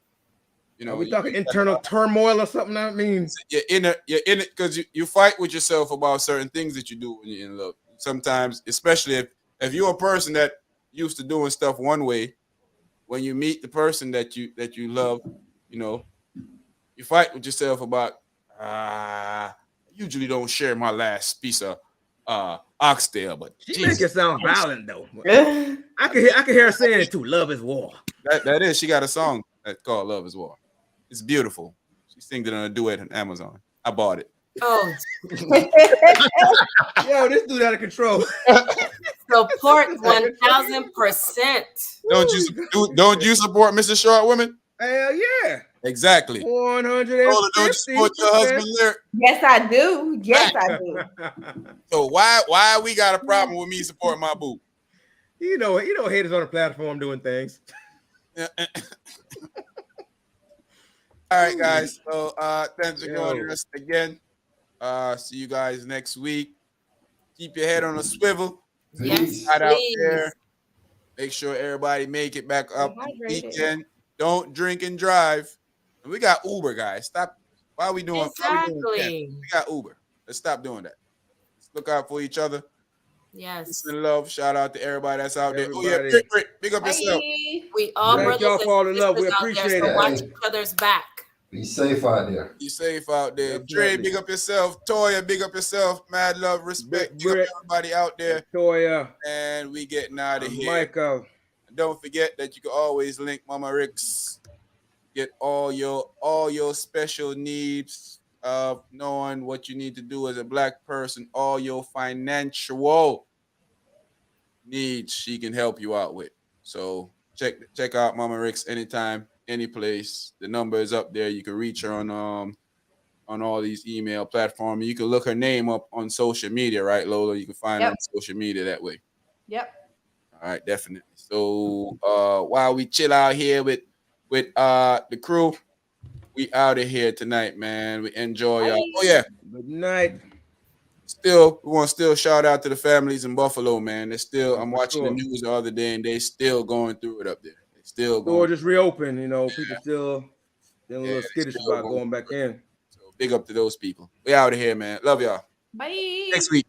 Are we talking internal turmoil or something? I mean, you're in it because you fight with yourself about certain things that you do when you're in love. Sometimes, especially if you're a person that used to doing stuff one way, when you meet the person that you love, you fight with yourself about I usually don't share my last piece of oxtail, but she Jesus, make it sound violent though. I can hear her saying it too. Love is war. that is, she got a song that's called "Love Is War." It's beautiful. She sings it on a duet on Amazon. I bought it. Oh, yo, this dude out of control. Support 1,000%. Don't you support Mrs. Short Women? Hell yeah. Exactly. 150. Don't you support your husband lyric? Yes, I do. Yes, I do. So why we got a problem with me supporting my boo? You know, haters on the platform doing things. All right, guys. So thanks for joining us again. See you guys next week. Keep your head on a swivel. Yes, Out please. there. Make sure everybody make it back up the Hydrated. weekend. Don't drink and drive. And we got Uber, guys. Stop. Why are we doing? Exactly. We got Uber. Let's stop doing that. Let's look out for each other. Yes. Peace and love. Shout out to everybody that's out there. Oh yeah, Everybody. Rick, big up yourself. Bye. We all Thank brothers y'all and for all the love. We sisters out there, appreciate so it. watch each other's back. Be safe out there. Be safe out there. Dre, Definitely. big up yourself. Toya, big up yourself. Mad love, respect. Big up everybody out there. Toya. And we getting out of here. Michael. Don't forget that you can always link Mama Rick's. Get all your special needs of knowing what you need to do as a black person, all your financial needs she can help you out with. So check out Mama Rick's anytime, any place. The number is up there. You can reach her on all these email platforms. You can look her name up on social media, right, Lola? You can find her on social media that way. Yep. All right, definitely. So while we chill out here with the crew, we out of here tonight, man. We enjoy y'all. Oh yeah. Good night. We want to still shout out to the families in Buffalo, man. They're still. I'm watching the news the other day, and they still going through it up there. They still going. Store just reopened. People still a little skittish about going back in. So big up to those people. We out of here, man. Love y'all. Bye. Next week.